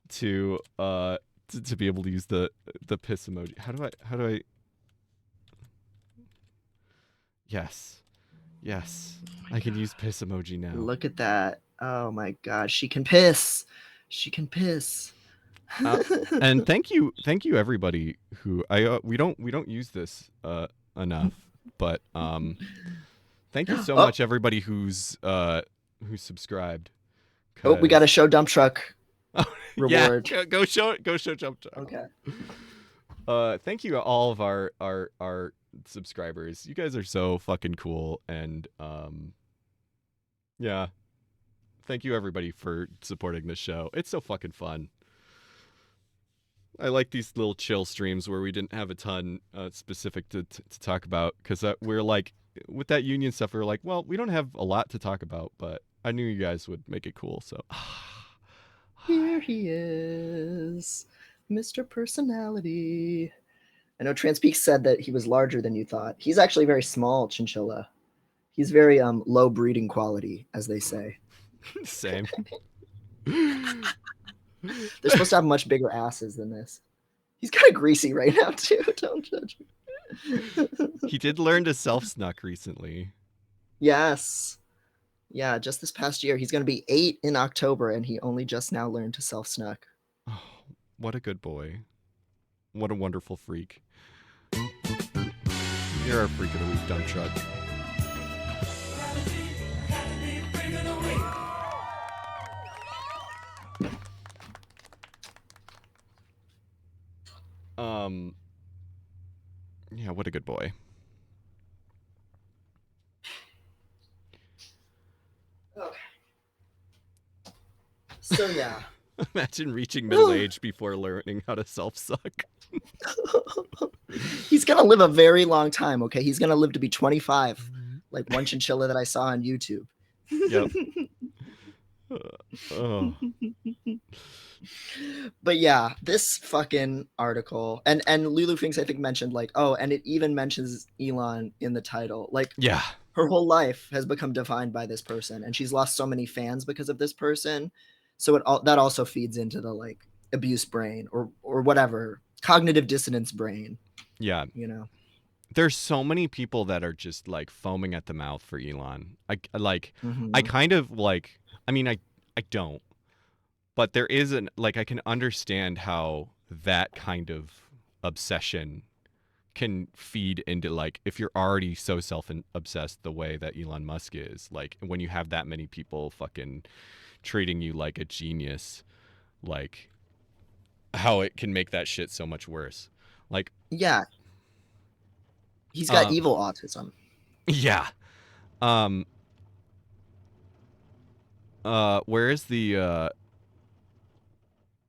To be able to use the piss emoji. How do I? Yes. I can use piss emoji now. Look at that. Oh my god, she can piss. She can piss. And thank you everybody who we don't use this enough, but thank you so much everybody who's subscribed. Oh, we got a show dump truck reward. Yeah, go show jump truck. Okay. Thank you to all of our subscribers. You guys are so fucking cool, and yeah. Thank you everybody for supporting this show. It's so fucking fun. I like these little chill streams where we didn't have a ton specific to talk about, because we're like, with that union stuff, we were like, well, we don't have a lot to talk about, but I knew you guys would make it cool, so. Here he is, Mr. Personality. I know Transpeak said that he was larger than you thought. He's actually very small chinchilla. He's very low breeding quality, as they say. Same. They're supposed to have much bigger asses than this. He's kind of greasy right now too. Don't judge me. He did learn to self-snuck recently. Yes. Yeah, just this past year. He's going to be 8 in October, and he only just now learned to self-snuck. Oh, what a good boy. What a wonderful freak. You're our freak of the week, dump truck. Yeah, what a good boy. Okay. So yeah. Imagine reaching middle age before learning how to self-suck. He's gonna live a very long time, okay? He's gonna live to be 25, like one chinchilla that I saw on YouTube. Yep. Oh. But yeah, this fucking article, and Lulu Finks I think mentioned like, oh, and it even mentions Elon in the title. Like, Yeah. her whole life has become defined by this person, and she's lost so many fans because of this person. So that also feeds into the like abuse brain or whatever, cognitive dissonance brain. Yeah. There's so many people that are just like foaming at the mouth for Elon. I kind of like, I mean, I don't, but there is I can understand how that kind of obsession can feed into like, if you're already so self-obsessed the way that Elon Musk is, like when you have that many people fucking treating you like a genius, like how it can make that shit so much worse. Like, Yeah. He's got Um, evil autism. Yeah. Um. Where is the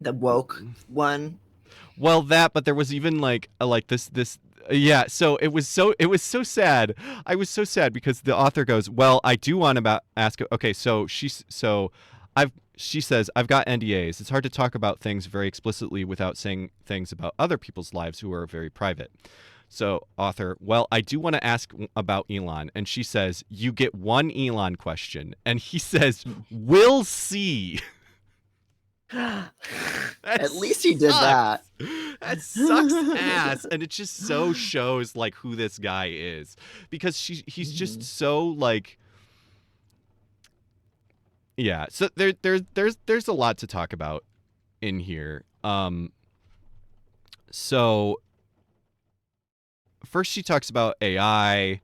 The woke one. Well, that, but there was even like this. Yeah, so it was so sad. I was so sad because the author goes, "Well, I do want to ask." Okay, so she says, "I've got NDAs. It's hard to talk about things very explicitly without saying things about other people's lives who are very private." So, author, well, I do want to ask about Elon. And she says, "You get one Elon question." And he says, "We'll see." That At least he did that. That sucks ass. And it just so shows like who this guy is. Because he's just so like, yeah. So there's a lot to talk about in here. So first she talks about AI.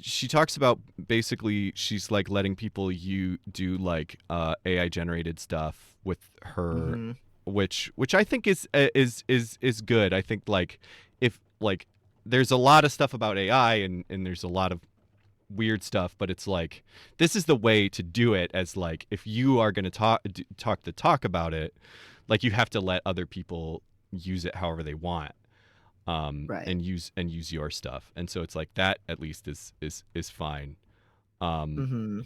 She talks about basically she's like letting people do like AI generated stuff with her, Mm-hmm. which I think is good. I think like if like there's a lot of stuff about AI and there's a lot of weird stuff, but it's like this is the way to do it. As like if you are going to talk the talk about it, like you have to let other people use it however they want. Right. And use your stuff, and so it's like that at least is fine. Mm-hmm.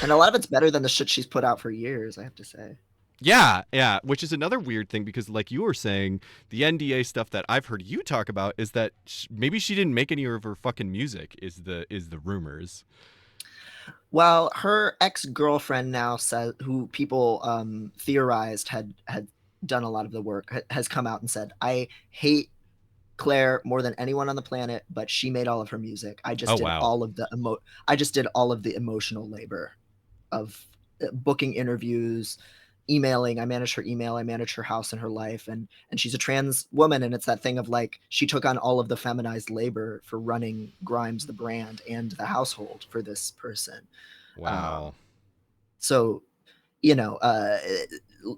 And a lot of it's better than the shit she's put out for years, I have to say. Yeah, which is another weird thing because like you were saying, the NDA stuff that I've heard you talk about is that maybe she didn't make any of her fucking music. Is the rumors? Well, her ex-girlfriend now says, who people theorized had done a lot of the work, has come out and said, "I hate Claire more than anyone on the planet, but she made all of her music. I just Oh did wow. all of the I just did all of the emotional labor of booking interviews, emailing. I managed her email, I managed her house and her life, and she's a trans woman, and it's that thing of like she took on all of the feminized labor for running Grimes the brand and the household for this person. Wow. So, you know,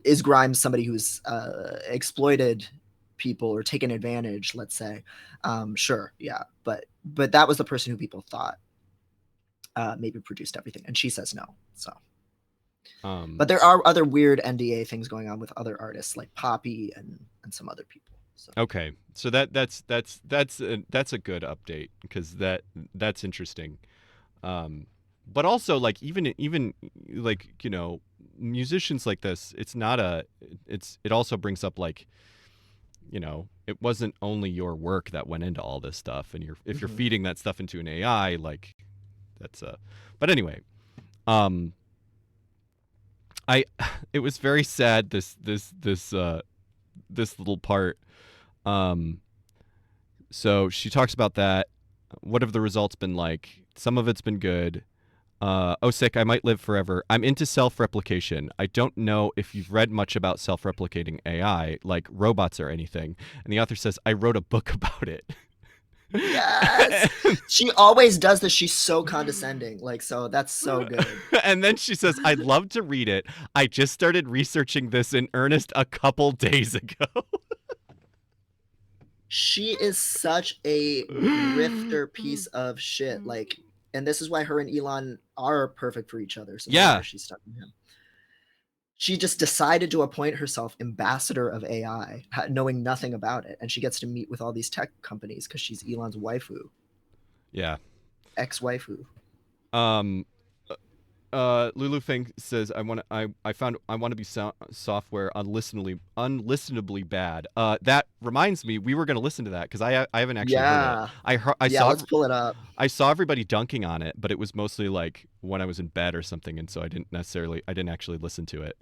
is Grimes somebody who's exploited people or taken advantage, let's say? Sure, yeah, but that was the person who people thought maybe produced everything, and she says no. So, but there are other weird NDA things going on with other artists like Poppy and some other people. So. Okay, so that's a good update because that's interesting. But also like even like musicians like this, it also brings up like it wasn't only your work that went into all this stuff, and if you're feeding that stuff into an AI, like that's but anyway, it was very sad this little part. So she talks about that. What have the results been like? Some of it's been good. Oh, sick, I might live forever. I'm into self-replication. I don't know if you've read much about self-replicating AI, like robots or anything. And the author says, I wrote a book about it. Yes. She always does this. She's so condescending. Like, so that's so good. And then she says, I'd love to read it. I just started researching this in earnest a couple days ago. She is such a grifter piece of shit. Like, and this is why her and Elon are perfect for each other. So Yeah. she's stuck with him. She just decided to appoint herself ambassador of AI, knowing nothing about it, and she gets to meet with all these tech companies because she's Elon's waifu. Yeah. Ex-waifu. Lulu Feng says, I want to be software unlistenably bad. That reminds me, we were going to listen to that because I haven't actually heard it. I saw, let's pull it up. I saw everybody dunking on it, but it was mostly like when I was in bed or something, and so I didn't actually listen to it.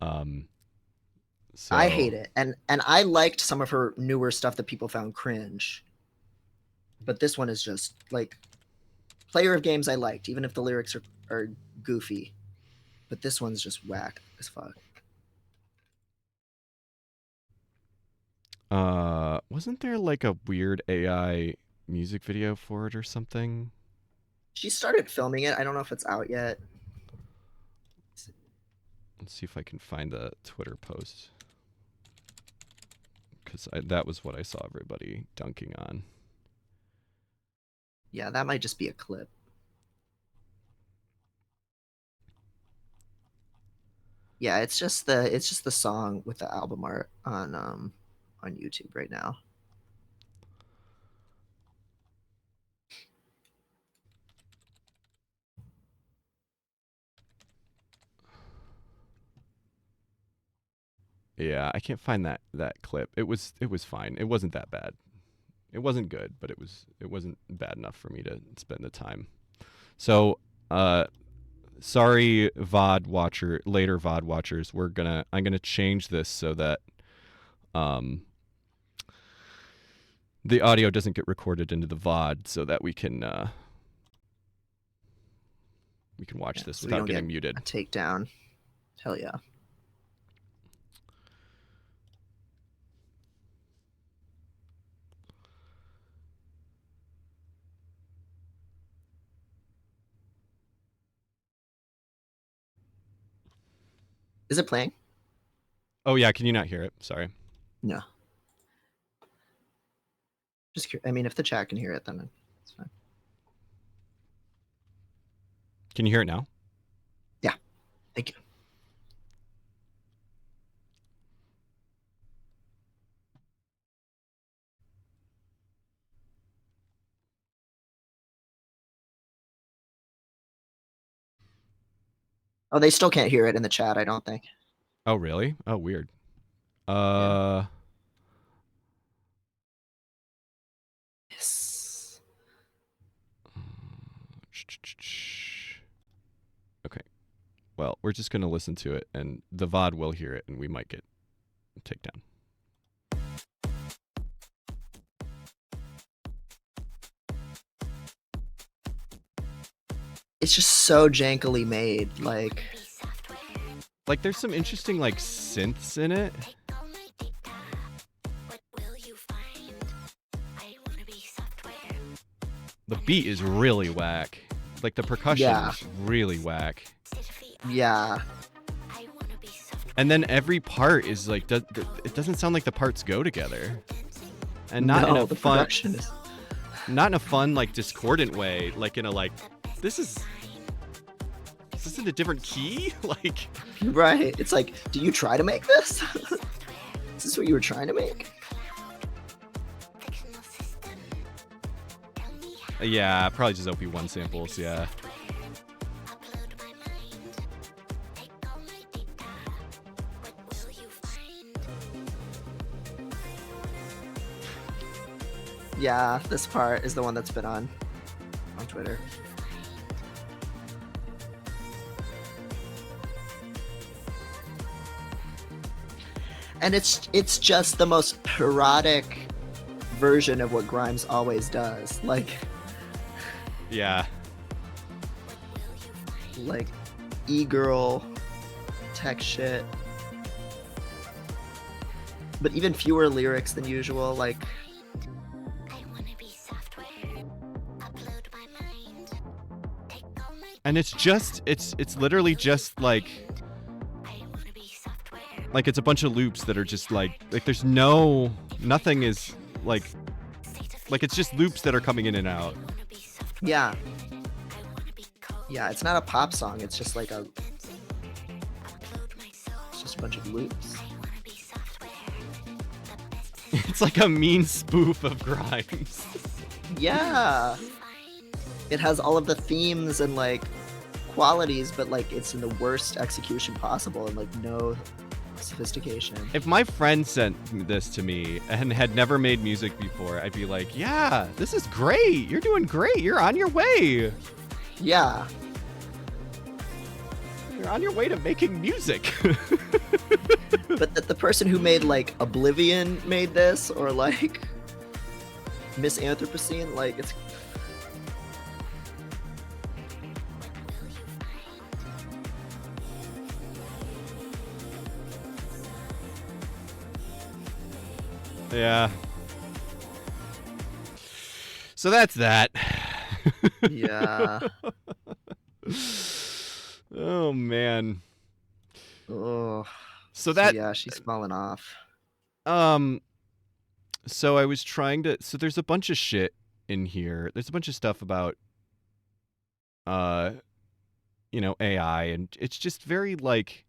So I hate it, and I liked some of her newer stuff that people found cringe, but this one is just like Player of Games I liked, even if the lyrics are goofy, but this one's just whack as fuck. Wasn't there like a weird AI music video for it or something? She started filming it. I don't know if it's out yet. Let's see if I can find the Twitter post. because that was what I saw everybody dunking on. Yeah, that might just be a clip. Yeah, it's just the song with the album art on YouTube right now. Yeah, I can't find that clip. It was fine. It wasn't that bad. It wasn't good, but it wasn't bad enough for me to spend the time. So, sorry, later VOD watchers. I'm gonna change this so that the audio doesn't get recorded into the VOD, so that we can watch this So we without don't getting get muted. a takedown. Hell yeah. Is it playing? Oh yeah, can you not hear it? Sorry. No. I mean, if the chat can hear it, then it's fine. Can you hear it now? Yeah. Thank you. Oh, they still can't hear it in the chat, I don't think. Oh really? Oh weird. Yes. Okay. Well, we're just gonna listen to it, and the VOD will hear it, and we might get takedown. It's just so jankily made. Like there's some interesting like synths in it. The beat is really whack. Like the percussion is really whack. Yeah. And then every part is like it doesn't sound like the parts go together. And not in a the fun production is... not in a fun like discordant way, like in a like this is in a different key? Like Right. It's like, do you try to make this? Is this what you were trying to make? yeah, probably just OP1 samples, yeah. Yeah, this part is the one that's been on Twitter. And it's just the most parodic version of what Grimes always does. Like e-girl tech shit. But even fewer lyrics than usual, like and it's literally just like it's a bunch of loops that are just like there's nothing is like it's just loops that are coming in and out. Yeah, it's not a pop song, it's just like it's just a bunch of loops. It's like a mean spoof of Grimes. Yeah, it has all of the themes and like qualities, but like it's in the worst execution possible and like no sophistication. If my friend sent this to me and had never made music before, I'd be like, yeah, this is great. You're doing great. You're on your way. Yeah. You're on your way to making music. But the person who made like Oblivion made this, or like Miss Anthropocene, like it's... Yeah. So that's that. Yeah. Oh man. Oh. So that yeah, she's falling off. So I was trying to. So there's a bunch of shit in here. There's a bunch of stuff about, uh, AI, and it's just very like.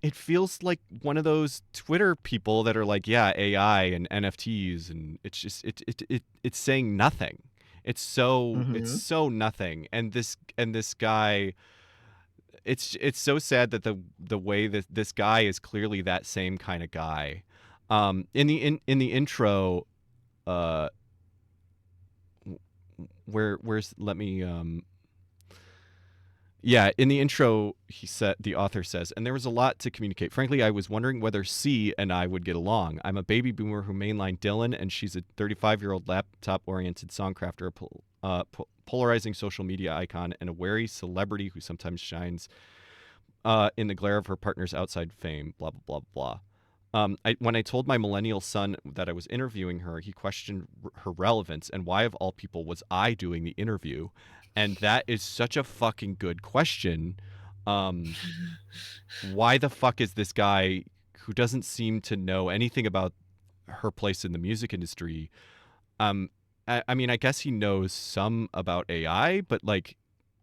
It feels like one of those Twitter people that are like, yeah, AI and NFTs, and it's just it's saying nothing. It's Hmm. so nothing. And this guy, it's so sad that the way that this guy is clearly that same kind of guy. In the intro, uh, where's let me Yeah, in the intro, the author says, and there was a lot to communicate. Frankly, I was wondering whether C and I would get along. I'm a baby boomer who mainlined Dylan, and she's a 35-year-old laptop-oriented songcrafter, polarizing social media icon, and a wary celebrity who sometimes shines in the glare of her partner's outside fame. Blah blah blah blah. When I told my millennial son that I was interviewing her, he questioned her relevance and why, of all people, was I doing the interview? And that is such a fucking good question. Why the fuck is this guy who doesn't seem to know anything about her place in the music industry? I mean, I guess he knows some about AI, but like,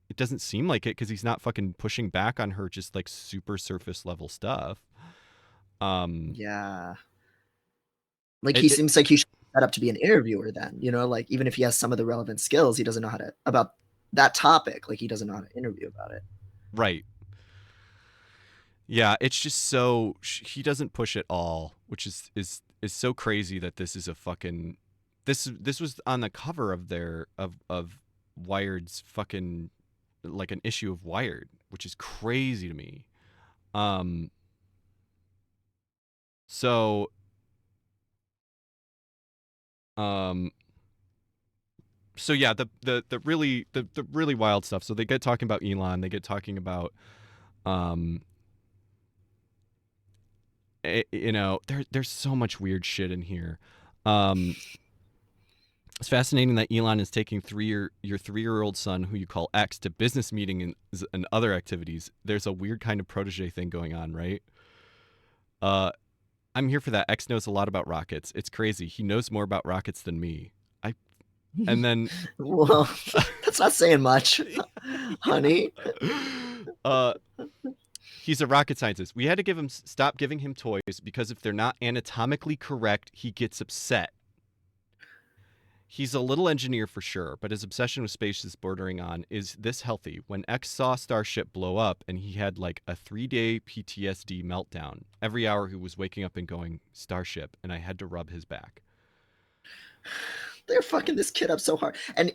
it doesn't seem like it because he's not fucking pushing back on her just like super surface level stuff. Yeah. Like he It, seems like he should be set up to be an interviewer then, like even if he has some of the relevant skills, he doesn't know how to about that topic. Like he doesn't know how to interview about it. right. Yeah, it's just so he doesn't push at all, which is so crazy that this is a fucking this was on the cover of their of Wired's fucking like an issue of Wired, which is crazy to me. Um so um so yeah, the really wild stuff. So they get talking about Elon, they get talking about um there's so much weird shit in here. It's fascinating that Elon is taking your 3-year-old son, who you call X, to business meetings and other activities. There's a weird kind of protege thing going on, right? I'm here for that. X knows a lot about rockets. It's crazy. He knows more about rockets than me. And then Well, that's not saying much, honey. He's a rocket scientist. We had to stop giving him toys because if they're not anatomically correct, he gets upset. He's a little engineer for sure, but his obsession with space is bordering on, is this healthy? When X saw Starship blow up and he had like a 3-day PTSD meltdown, every hour he was waking up and going, Starship, and I had to rub his back. They're fucking this kid up so hard. And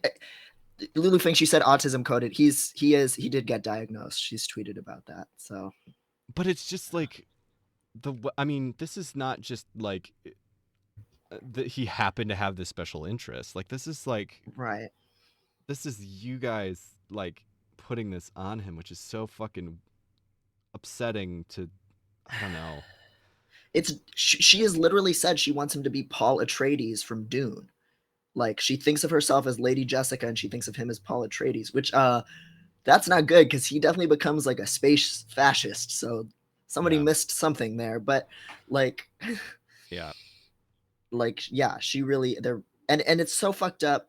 Lulu thinks she said autism coded. He did get diagnosed. She's tweeted about that. So, but it's just like I mean, this is not just like that he happened to have this special interest. Like this is like right. This is you guys like putting this on him, which is so fucking upsetting to, I don't know. She has literally said she wants him to be Paul Atreides from Dune. Like she thinks of herself as Lady Jessica and she thinks of him as Paul Atreides, which that's not good because he definitely becomes like a space fascist. So somebody missed something there, but like yeah. Like yeah, she really and it's so fucked up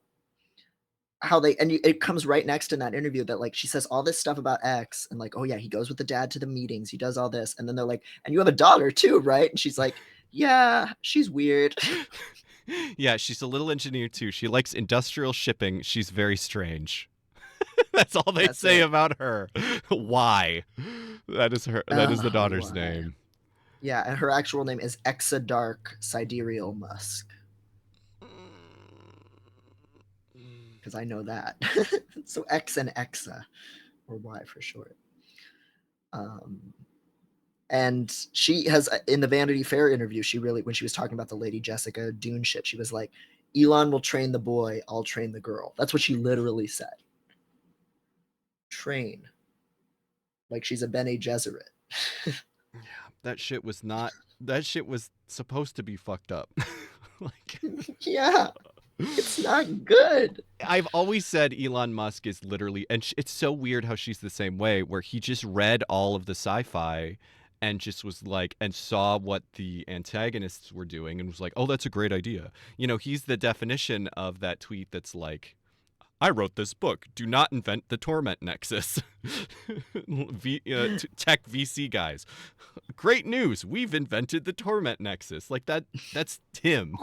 how it comes right next in that interview that like she says all this stuff about X and like, oh yeah, he goes with the dad to the meetings, he does all this, and then they're like, and you have a daughter too, right? And she's like, yeah, she's weird. Yeah, she's a little engineer too. She likes industrial shipping. She's very strange. That's all they say about her. Why? That is her. That is the daughter's name. Yeah, and her actual name is Exadark Sidereal Musk. Because I know that. So X and Exa, or Y for short. And she has, in the Vanity Fair interview, when she was talking about the Lady Jessica Dune shit, she was like, Elon will train the boy, I'll train the girl. That's what she literally said. Train. Like she's a Bene Gesserit. Yeah, that shit was supposed to be fucked up. Like, yeah. It's not good. I've always said Elon Musk is literally, and it's so weird how she's the same way, where he just read all of the sci-fi and just was like, and saw what the antagonists were doing and was like, oh, that's a great idea. You know, he's the definition of that tweet that's like, I wrote this book. Do not invent the torment nexus. Tech VC guys. Great news. We've invented the torment nexus. Like that's Tim.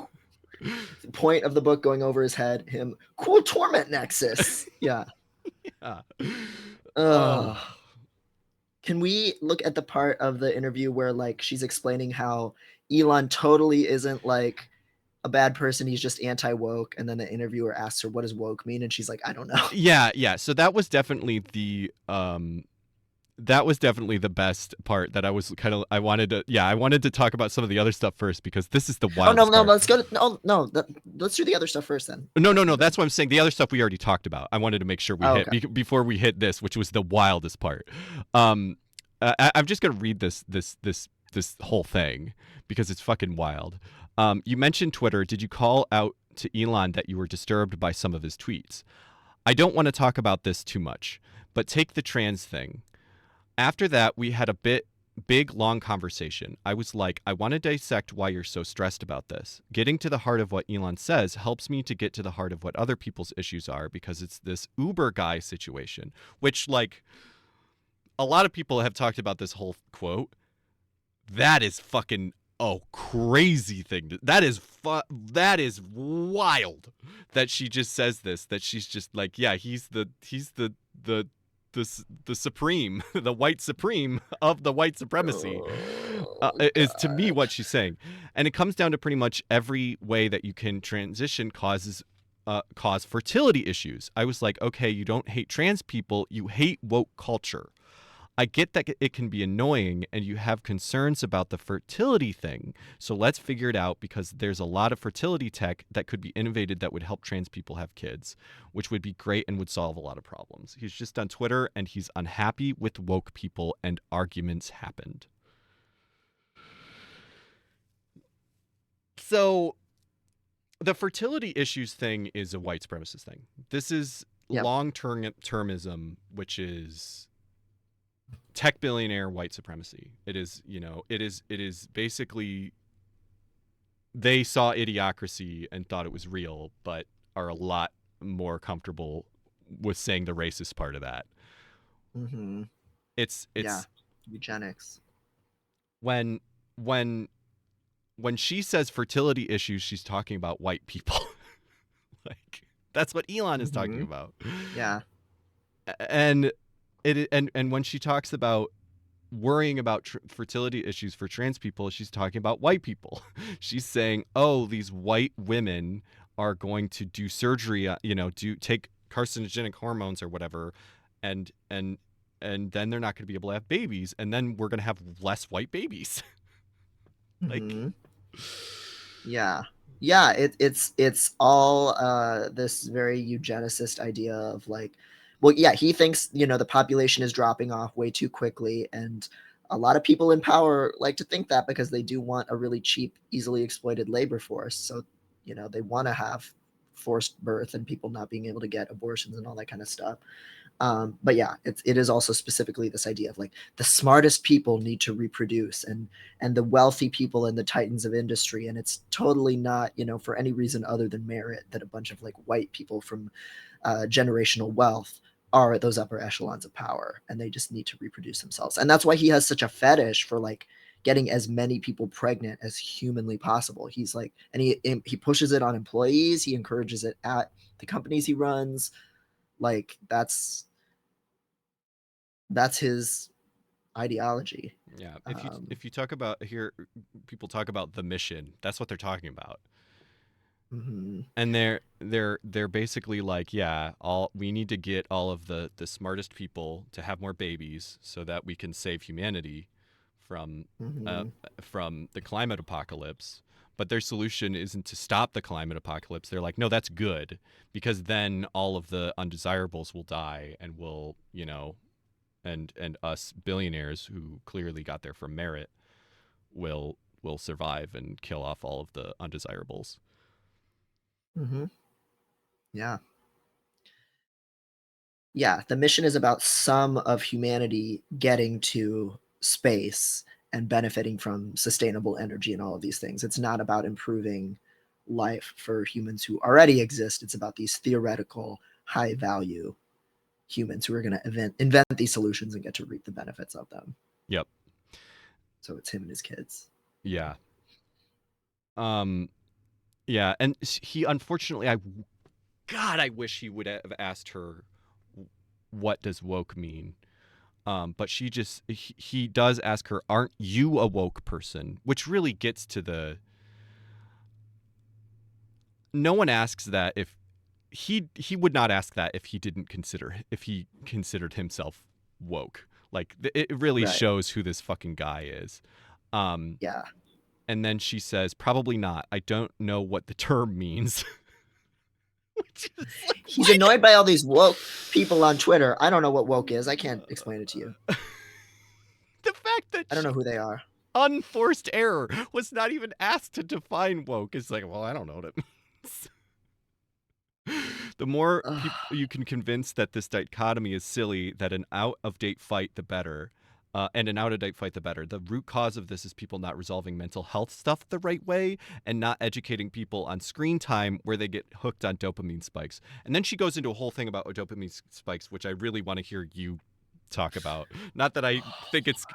Point of the book going over his head, him, cool torment nexus. Yeah. Yeah. Can we look at the part of the interview where like she's explaining how Elon totally isn't like a bad person, he's just anti-woke, and then the interviewer asks her what does woke mean, and she's like, I don't know. Yeah. So that was definitely the best part that I was kind of I wanted to talk about some of the other stuff first because this is the Oh wildest part. let's go to let's do the other stuff first then. No, that's what I'm saying. The other stuff we already talked about. I wanted to make sure we hit before we hit this, which was the wildest part. I'm just gonna read this whole thing because it's fucking wild. You mentioned Twitter. Did you call out to Elon that you were disturbed by some of his tweets? I don't want to talk about this too much, but take the trans thing. After that, we had a big, long conversation. I was like, I want to dissect why you're so stressed about this. Getting to the heart of what Elon says helps me to get to the heart of what other people's issues are because it's this Uber guy situation, which, like, a lot of people have talked about this whole quote. That is fucking crazy thing. That is wild that she just says this, that she's just like, yeah, he's the supreme, the white supreme of the white supremacy, is to me what she's saying. And it comes down to pretty much every way that you can transition cause fertility issues. I was like, okay, you don't hate trans people, you hate woke culture. I get that it can be annoying and you have concerns about the fertility thing. So let's figure it out because there's a lot of fertility tech that could be innovated that would help trans people have kids, which would be great and would solve a lot of problems. He's just on Twitter and he's unhappy with woke people and arguments happened. So the fertility issues thing is a white supremacist thing. This is long-termism, which is tech billionaire white supremacy. It is basically they saw Idiocracy and thought it was real, but are a lot more comfortable with saying the racist part of that. Mm-hmm. It's eugenics. When she says fertility issues, she's talking about white people. Like that's what Elon is talking about. Yeah. And when she talks about worrying about fertility issues for trans people, she's talking about white people. She's saying, oh, these white women are going to do surgery, take carcinogenic hormones or whatever, and then they're not going to be able to have babies, and then we're going to have less white babies. It's all this very eugenicist idea of like, well, yeah, he thinks, the population is dropping off way too quickly. And a lot of people in power like to think that because they do want a really cheap, easily exploited labor force. So, they want to have forced birth and people not being able to get abortions and all that kind of stuff. But yeah, it is also specifically this idea of like the smartest people need to reproduce and the wealthy people and the titans of industry. And it's totally not, for any reason other than merit that a bunch of like white people from generational wealth are at those upper echelons of power, and they just need to reproduce themselves. And that's why he has such a fetish for like getting as many people pregnant as humanly possible. He's like, and he pushes it on employees. He encourages it at the companies he runs. Like that's his ideology. Yeah. If you talk about here, people talk about the mission. That's what they're talking about. Mm-hmm. And they're basically like, yeah, we need to get all of the smartest people to have more babies so that we can save humanity from the climate apocalypse. But their solution isn't to stop the climate apocalypse. They're like, no, that's good because then all of the undesirables will die and we'll, and us billionaires who clearly got there from merit will survive and kill off all of the undesirables. Mm-hmm. Yeah. The mission is about some of humanity getting to space and benefiting from sustainable energy and all of these things. It's not about improving life for humans who already exist. It's about these theoretical, high value humans who are going to invent these solutions and get to reap the benefits of them. Yep. So it's him and his kids. Yeah. Yeah, and he unfortunately, God, I wish he would have asked her, what does woke mean? But he does ask her, aren't you a woke person? Which really gets to the, no one asks that if he would not ask that if he considered himself woke. Like it really Right. shows who this fucking guy is. Yeah. And then she says, probably not. I don't know what the term means. Which is like, He's what? annoyed by all these woke people on Twitter. I don't know what woke is. I can't explain it to you. The fact that I don't know who they are. unforced error was not even asked to define woke is like, well, I don't know what it means. The more people you can convince that this dichotomy is silly, that an out-of-date fight, the better. And an out-of-date fight, the better. The root cause of this is people not resolving mental health stuff the right way and not educating people on screen time where they get hooked on dopamine spikes. And then she goes into a whole thing about dopamine spikes, which I really want to hear you talk about. Not that I think it's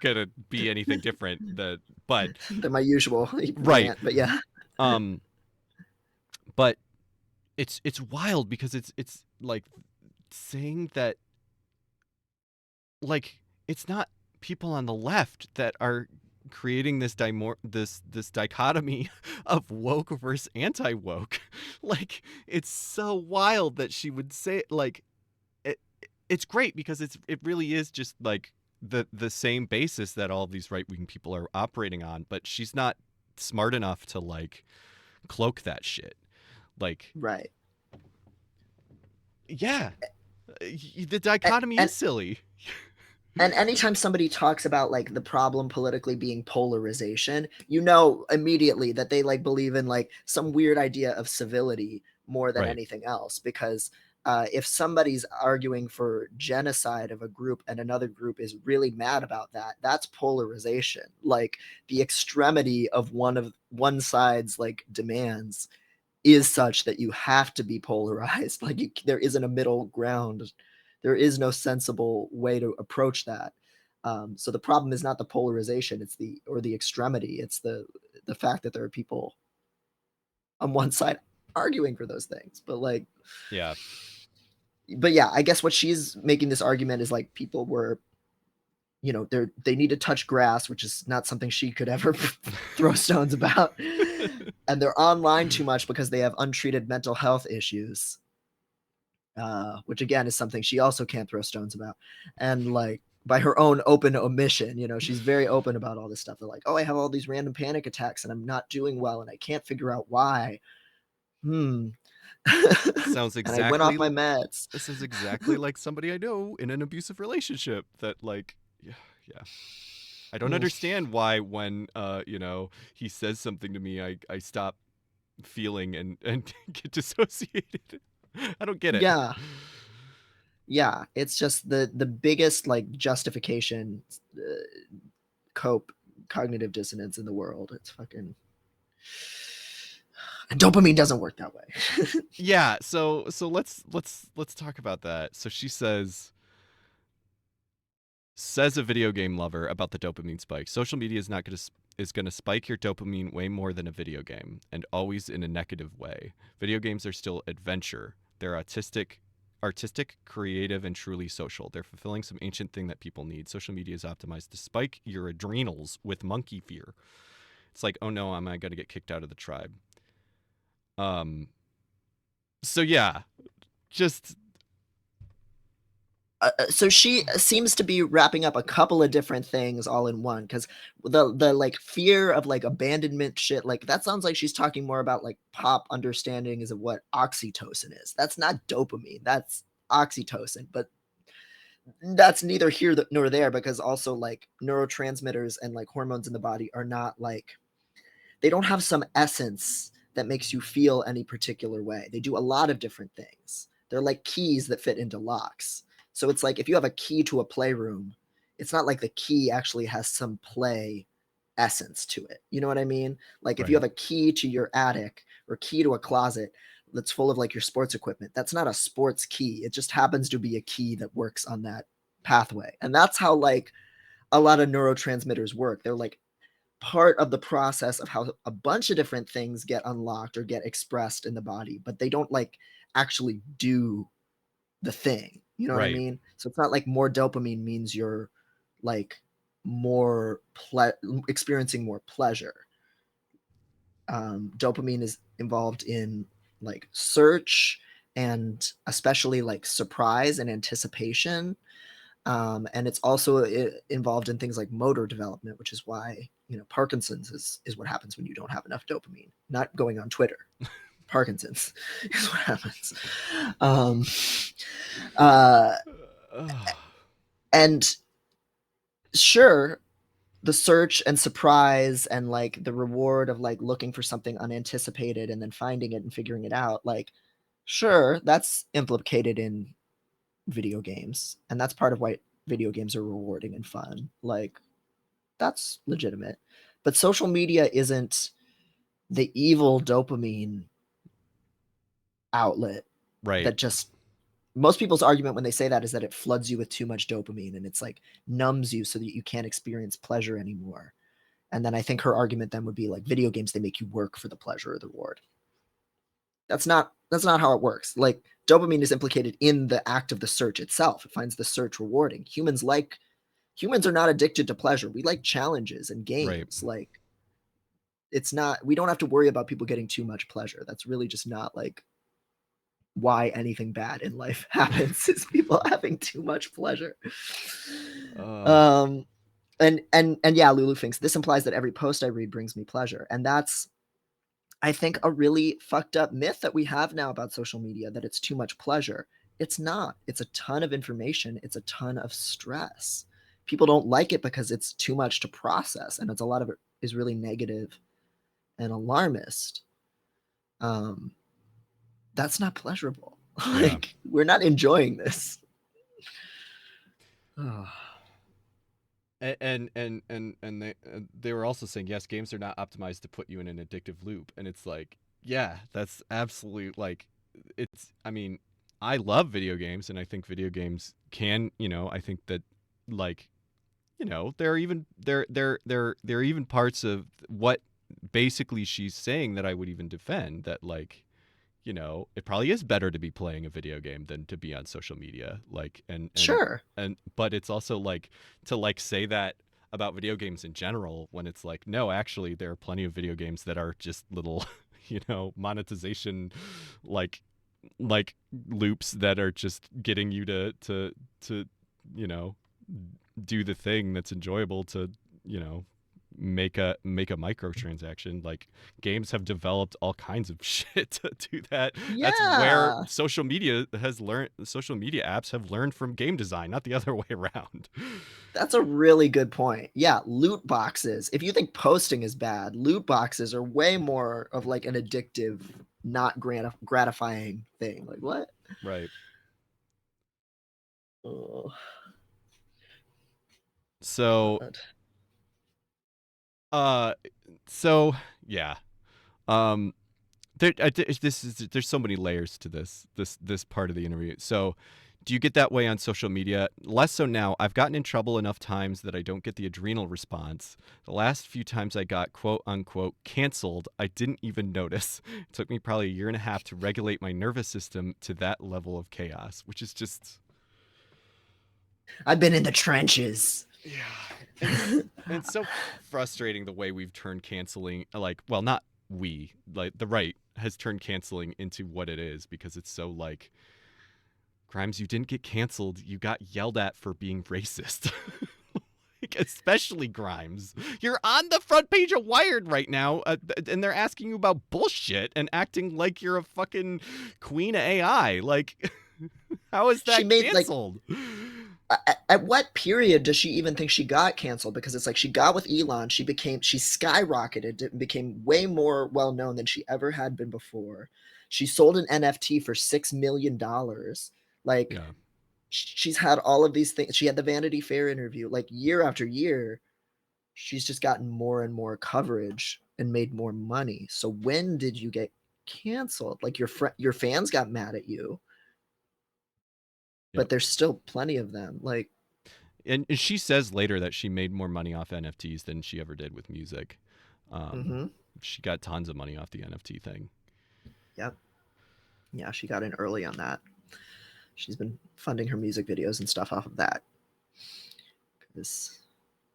going to be anything different, but They're my usual Right. rant, but yeah. But it's wild because it's like saying that, like, it's not people on the left that are creating this dichotomy of woke versus anti-woke. Like, it's so wild that she would say, like, it's great because it really is just like the same basis that all of these right-wing people are operating on, but she's not smart enough to like cloak that shit. Like, Right. yeah, the dichotomy is silly. And anytime somebody talks about like the problem politically being polarization, you know immediately that they like believe in like some weird idea of civility more than Right. anything else. Because if somebody's arguing for genocide of a group and another group is really mad about that, that's polarization. Like the extremity of one side's like demands is such that you have to be polarized. Like there isn't a middle ground. There is no sensible way to approach that. So the problem is not the polarization, it's the extremity. It's the fact that there are people on one side arguing for those things. But like, Yeah. but yeah, I guess what she's making this argument is like people were, you know, they need to touch grass, which is not something she could ever throw stones about. And they're online too much because they have untreated mental health issues. Which again is something she also can't throw stones about. And like by her own open omission, you know, she's very open about all this stuff. They're like, oh, I have all these random panic attacks and I'm not doing well and I can't figure out why. Sounds exactly. And I went off my meds. This is exactly like somebody I know in an abusive relationship that like, yeah. I don't understand why when, you know, he says something to me, I stop feeling and get dissociated. I don't get it. Yeah, it's just the biggest like justification cope cognitive dissonance in the world. It's fucking, and dopamine doesn't work that way. Yeah, so let's talk about that. So she says a video game lover about the dopamine spike. Social media is going to spike your dopamine way more than a video game, and always in a negative way. Video games are still adventure. They're artistic, creative, and truly social. They're fulfilling some ancient thing that people need. Social media is optimized to spike your adrenals with monkey fear. It's like, oh no, am I going to get kicked out of the tribe? So yeah, just... So she seems to be wrapping up a couple of different things all in one, because the like fear of like abandonment shit, like that sounds like she's talking more about like pop understandings of what oxytocin is. That's not dopamine, that's oxytocin. But that's neither here nor there, because also like neurotransmitters and like hormones in the body are not like, they don't have some essence that makes you feel any particular way. They do a lot of different things. They're like keys that fit into locks. So it's like if you have a key to a playroom, it's not like the key actually has some play essence to it. You know what I mean? Like if you Right. have a key to your attic or key to a closet that's full of like your sports equipment, that's not a sports key. It just happens to be a key that works on that pathway. And that's how like a lot of neurotransmitters work. They're like part of the process of how a bunch of different things get unlocked or get expressed in the body, but they don't like actually do the thing. You know what I Right. mean? So it's not like more dopamine means you're like more experiencing more pleasure. Dopamine is involved in like search and especially like surprise and anticipation. And it's also involved in things like motor development, which is why, you know, Parkinson's is what happens when you don't have enough dopamine. Not going on Twitter. Parkinson's is what happens. And sure, the search and surprise and like the reward of like looking for something unanticipated and then finding it and figuring it out, like, sure, that's implicated in video games, and that's part of why video games are rewarding and fun. Like, that's legitimate. But social media isn't the evil dopamine outlet Right. that just most people's argument when they say that is that it floods you with too much dopamine and it's like numbs you so that you can't experience pleasure anymore. And then I think her argument then would be like video games, they make you work for the pleasure or the reward. That's not how it works. Like dopamine is implicated in the act of the search itself. It finds the search rewarding. Humans are not addicted to pleasure. We like challenges and games. Right. Like it's not, we don't have to worry about people getting too much pleasure. That's really just not like why anything bad in life happens, is people having too much pleasure. And yeah, Lulu thinks this implies that every post I read brings me pleasure. And that's, I think, a really fucked up myth that we have now about social media, that it's too much pleasure. It's not. It's a ton of information. It's a ton of stress. People don't like it because it's too much to process. And it's a lot of it is really negative and alarmist. That's not pleasurable. Like, we're not enjoying this. And they were also saying, yes, games are not optimized to put you in an addictive loop. And it's like, yeah, that's absolutely like, it's, I mean, I love video games and I think video games can, you know, I think that like, you know, there are even parts of what basically she's saying that I would even defend, that like, you know, it probably is better to be playing a video game than to be on social media. Like, and Sure. but it's also like to like say that about video games in general when it's like, no, actually there are plenty of video games that are just little, you know, monetization like loops that are just getting you to you know, do the thing that's enjoyable to, you know, make a microtransaction. Like games have developed all kinds of shit to do that. Yeah. That's where social media apps have learned from game design, not the other way around. That's a really good point. Yeah, loot boxes. If you think posting is bad, loot boxes are way more of like an addictive, not gratifying thing. Like what? Right. Oh. So yeah. There's so many layers to this part of the interview. So do you get that way on social media? Less so now. I've gotten in trouble enough times that I don't get the adrenal response. The last few times I got quote unquote canceled, I didn't even notice. It took me probably a year and a half to regulate my nervous system to that level of chaos, which is just, I've been in the trenches. yeah. It's so frustrating the way we've turned canceling, like, well, not we, like the right has turned canceling into what it is, because it's so like, Grimes, you didn't get canceled, you got yelled at for being racist. Like, especially Grimes. You're on the front page of Wired right now, and they're asking you about bullshit and acting like you're a fucking queen of AI. Like, how is that canceled? At what period does she even think she got canceled? Because it's like she got with Elon, she skyrocketed and became way more well known than she ever had been before. She sold an NFT for $6 million. Like, yeah. she's had all of these things. She had the Vanity Fair interview, like year after year. She's just gotten more and more coverage and made more money. So when did you get canceled? Like your fans got mad at you, Yep. but there's still plenty of them. Like, And she says later that she made more money off NFTs than she ever did with music. She got tons of money off the NFT thing. yep, yeah, she got in early on that. She's been funding her music videos and stuff off of that. Because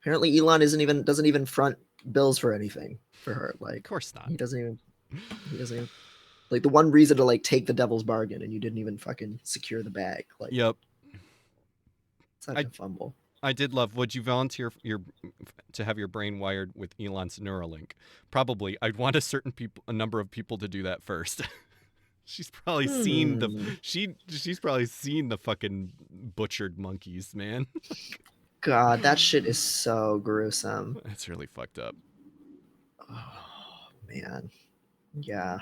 apparently Elon doesn't even front bills for anything for her. Of Like, course not. he doesn't even like the one reason to like take the devil's bargain, and you didn't even fucking secure the bag. Like, Yep. such a fumble. I did love. Would you volunteer to have your brain wired with Elon's Neuralink? Probably. I'd want a number of people to do that first. She's probably seen she's probably seen the fucking butchered monkeys, man. God, that shit is so gruesome. That's really fucked up. Oh man, yeah.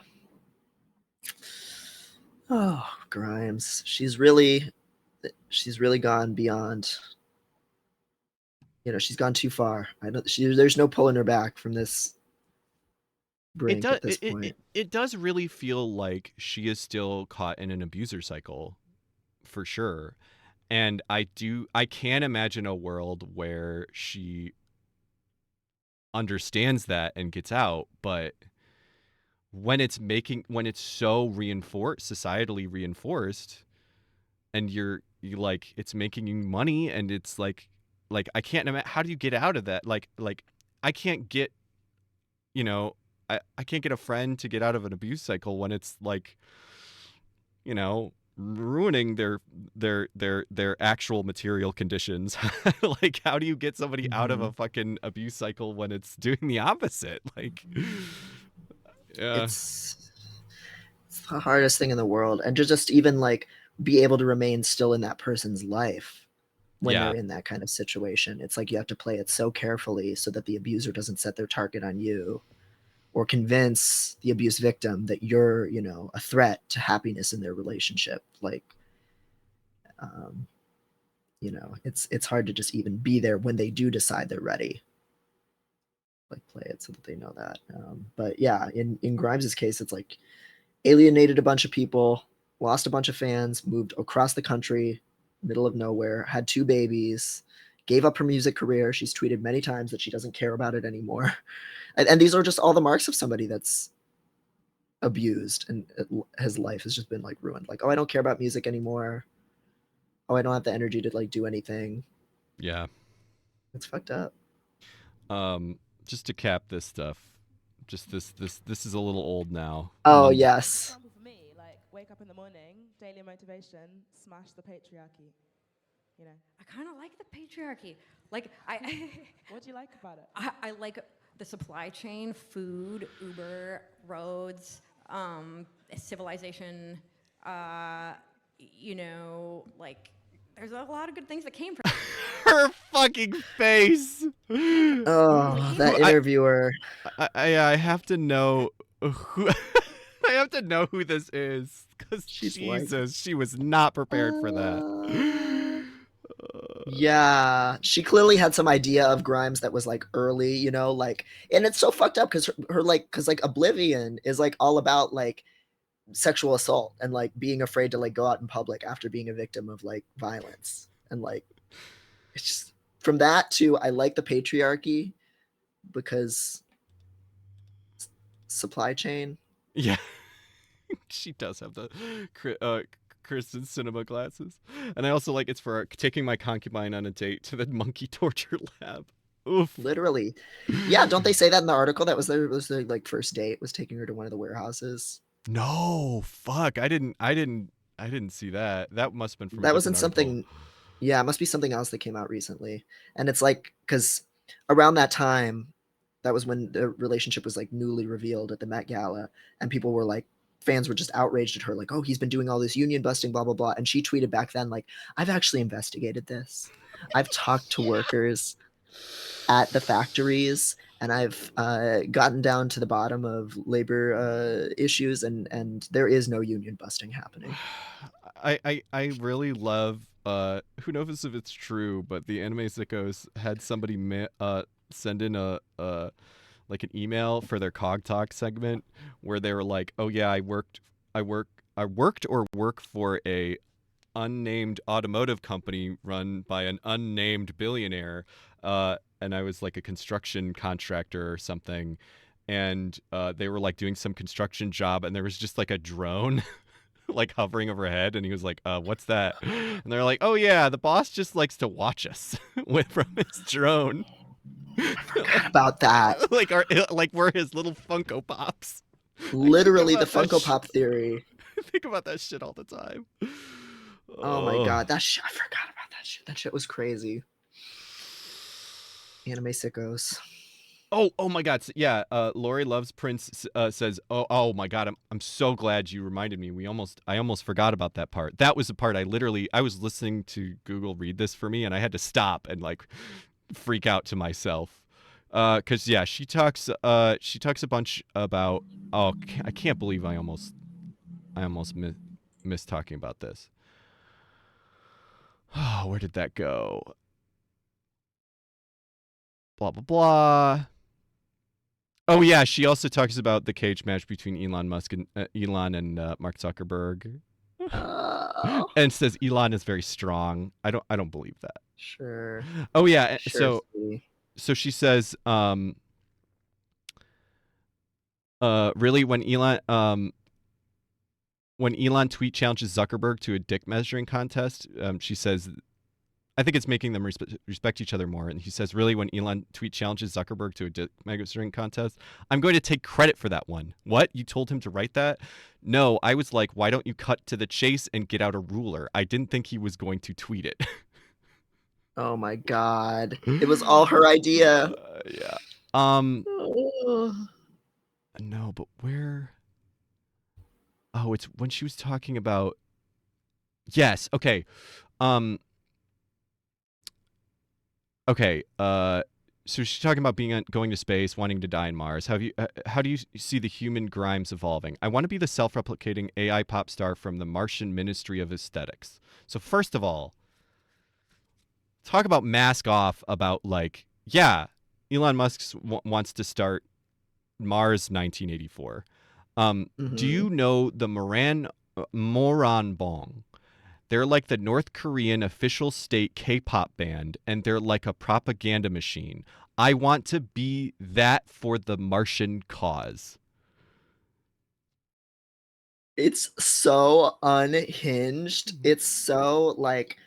Oh, Grimes, she's really gone beyond. She's gone too far. There's no pulling her back from this brink at this point. It does really feel like she is still caught in an abuser cycle, for sure. And I can imagine a world where she understands that and gets out, but when it's so societally reinforced, and you like, it's making you money, and it's like I can't imagine, how do you get out of that? Like I can't get, I can't get a friend to get out of an abuse cycle when it's like, ruining their actual material conditions. Like, how do you get somebody out of a fucking abuse cycle when it's doing the opposite? Like, yeah, It's the hardest thing in the world, and to just even like be able to remain still in that person's life when they're in that kind of situation. It's like you have to play it so carefully so that the abuser doesn't set their target on you, or convince the abuse victim that you're, a threat to happiness in their relationship. Like, it's hard to just even be there when they do decide they're ready. Like, play it so that they know that. But yeah, in Grimes' case, it's like alienated a bunch of people, lost a bunch of fans, moved across the country, middle of nowhere, had 2 babies, gave up her music career. She's tweeted many times that she doesn't care about it anymore. And these are just all the marks of somebody that's abused, and his life has just been like ruined. Like, oh, I don't care about music anymore. Oh, I don't have the energy to like do anything. yeah. It's fucked up. Just to cap this stuff, just this is a little old now. Oh, yes. For me, like, wake up in the morning, daily motivation, smash the patriarchy. I kind of like the patriarchy. Like, What do you like about it? I like the supply chain, food, Uber, roads, civilization. Like, there's a lot of good things that came from Her fucking face. Oh, that interviewer. I have to know who. I have to know who this is, because Jesus, she was not prepared for that. Yeah, she clearly had some idea of Grimes that was like early, like, and it's so fucked up because because Oblivion is like all about like sexual assault and like being afraid to like go out in public after being a victim of like violence, and like it's just from that to I like the patriarchy because supply chain. Yeah, she does have the Kristen cinema glasses, and I also like it's for taking my concubine on a date to the monkey torture lab. Oof. Literally, yeah. Don't they say that in the article? That was their like first date, was taking her to one of the warehouses. No, fuck. I didn't see that. That must have been from That wasn't something. Yeah, it must be something else that came out recently. And it's like, because around that time, that was when the relationship was like newly revealed at the Met Gala, and people were like, fans were just outraged at her, like, oh, he's been doing all this union busting, blah blah blah. And she tweeted back then, like, I've actually investigated this. I've talked to workers at the factories, and I've gotten down to the bottom of labor issues, and there is no union busting happening. I really love who knows if it's true, but the Anime Sickos had somebody send in a like an email for their Cog Talk segment where they were like, "Oh yeah, I worked or work for a unnamed automotive company run by an unnamed billionaire, and I was like a construction contractor or something." And they were like doing some construction job, and there was just like a drone like hovering overhead, and he was like, "What's that?" And they're like, "Oh yeah, the boss just likes to watch us from his drone." Forgot about that. like we're his little Funko Pops. Literally the about that Funko Pop theory. I think about that shit all the time. Oh my god, that shit! I forgot about that shit. That shit was crazy. Anime Sickos. Oh my god. Yeah, Lori Loves Prince says, "Oh my god, I'm so glad you reminded me. I almost forgot about that part. That was the part I was listening to Google read this for me, and I had to stop and like freak out to myself. Cuz yeah, she talks a bunch about I can't believe I almost missed talking about this. Oh, where did that go? Blah blah blah. Oh yeah, she also talks about the cage match between Elon Musk and Mark Zuckerberg, and says Elon is very strong. I don't believe that. Sure. Oh yeah, Sure. so she says, really when Elon tweet challenges Zuckerberg to a dick measuring contest, she says, I think it's making them respect each other more. And he says, really, when Elon tweet challenges Zuckerberg to a dick measuring contest, I'm going to take credit for that one. What? You told him to write that? No, I was like, why don't you cut to the chase and get out a ruler? I didn't think he was going to tweet it. Oh my god. It was all her idea. Yeah. No, but where? Oh, it's when she was talking about. Yes. Okay. Okay. So she's talking about going to space, wanting to die in Mars. How do you see the human Grimes evolving? I want to be the self-replicating AI pop star from the Martian Ministry of Aesthetics. So first of all, talk about mask off about like, yeah, Elon Musk wants to start Mars 1984. Do you know the Moranbong? They're like the North Korean official state K-pop band, and they're like a propaganda machine. I want to be that for the Martian cause. It's so unhinged. It's so like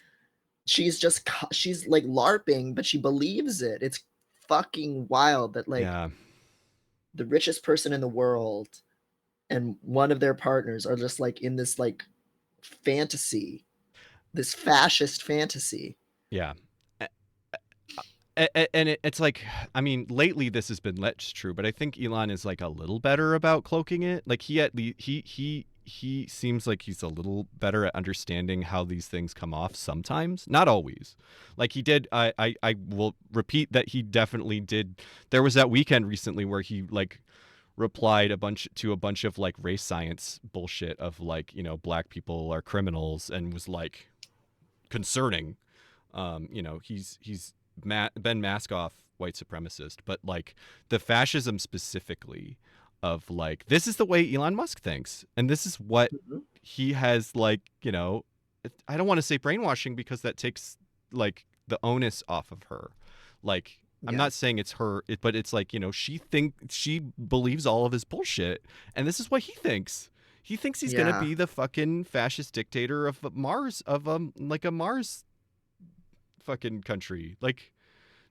she's like LARPing, but she believes it. It's fucking wild that like the richest person in the world and one of their partners are just like in this like fantasy, this fascist fantasy. Yeah. And it's like, I mean, lately this has been less true, but I think Elon is like a little better about cloaking it. Like he seems like he's a little better at understanding how these things come off sometimes, not always. Like he did, I will repeat that he definitely did. There was that weekend recently where he like replied to a bunch of like race science bullshit of like, you know, black people are criminals and was like concerning. You know, he's been mask off white supremacist, but like the fascism specifically of like, this is the way Elon Musk thinks, and this is what he has, like, you know, I don't want to say brainwashing because that takes like the onus off of her. Like, I'm not saying it's her, but it's like, you know, she believes all of his bullshit, and this is what he thinks. He thinks he's gonna be the fucking fascist dictator of Mars, of like a Mars fucking country. Like,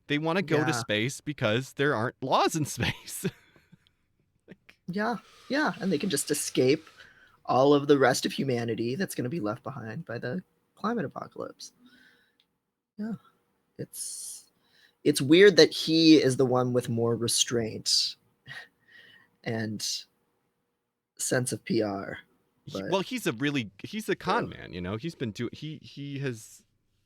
they want to go to space because there aren't laws in space. Yeah, and they can just escape all of the rest of humanity that's going to be left behind by the climate apocalypse. Yeah, it's weird that he is the one with more restraint and sense of PR. Well, he's a con man, you know. He's been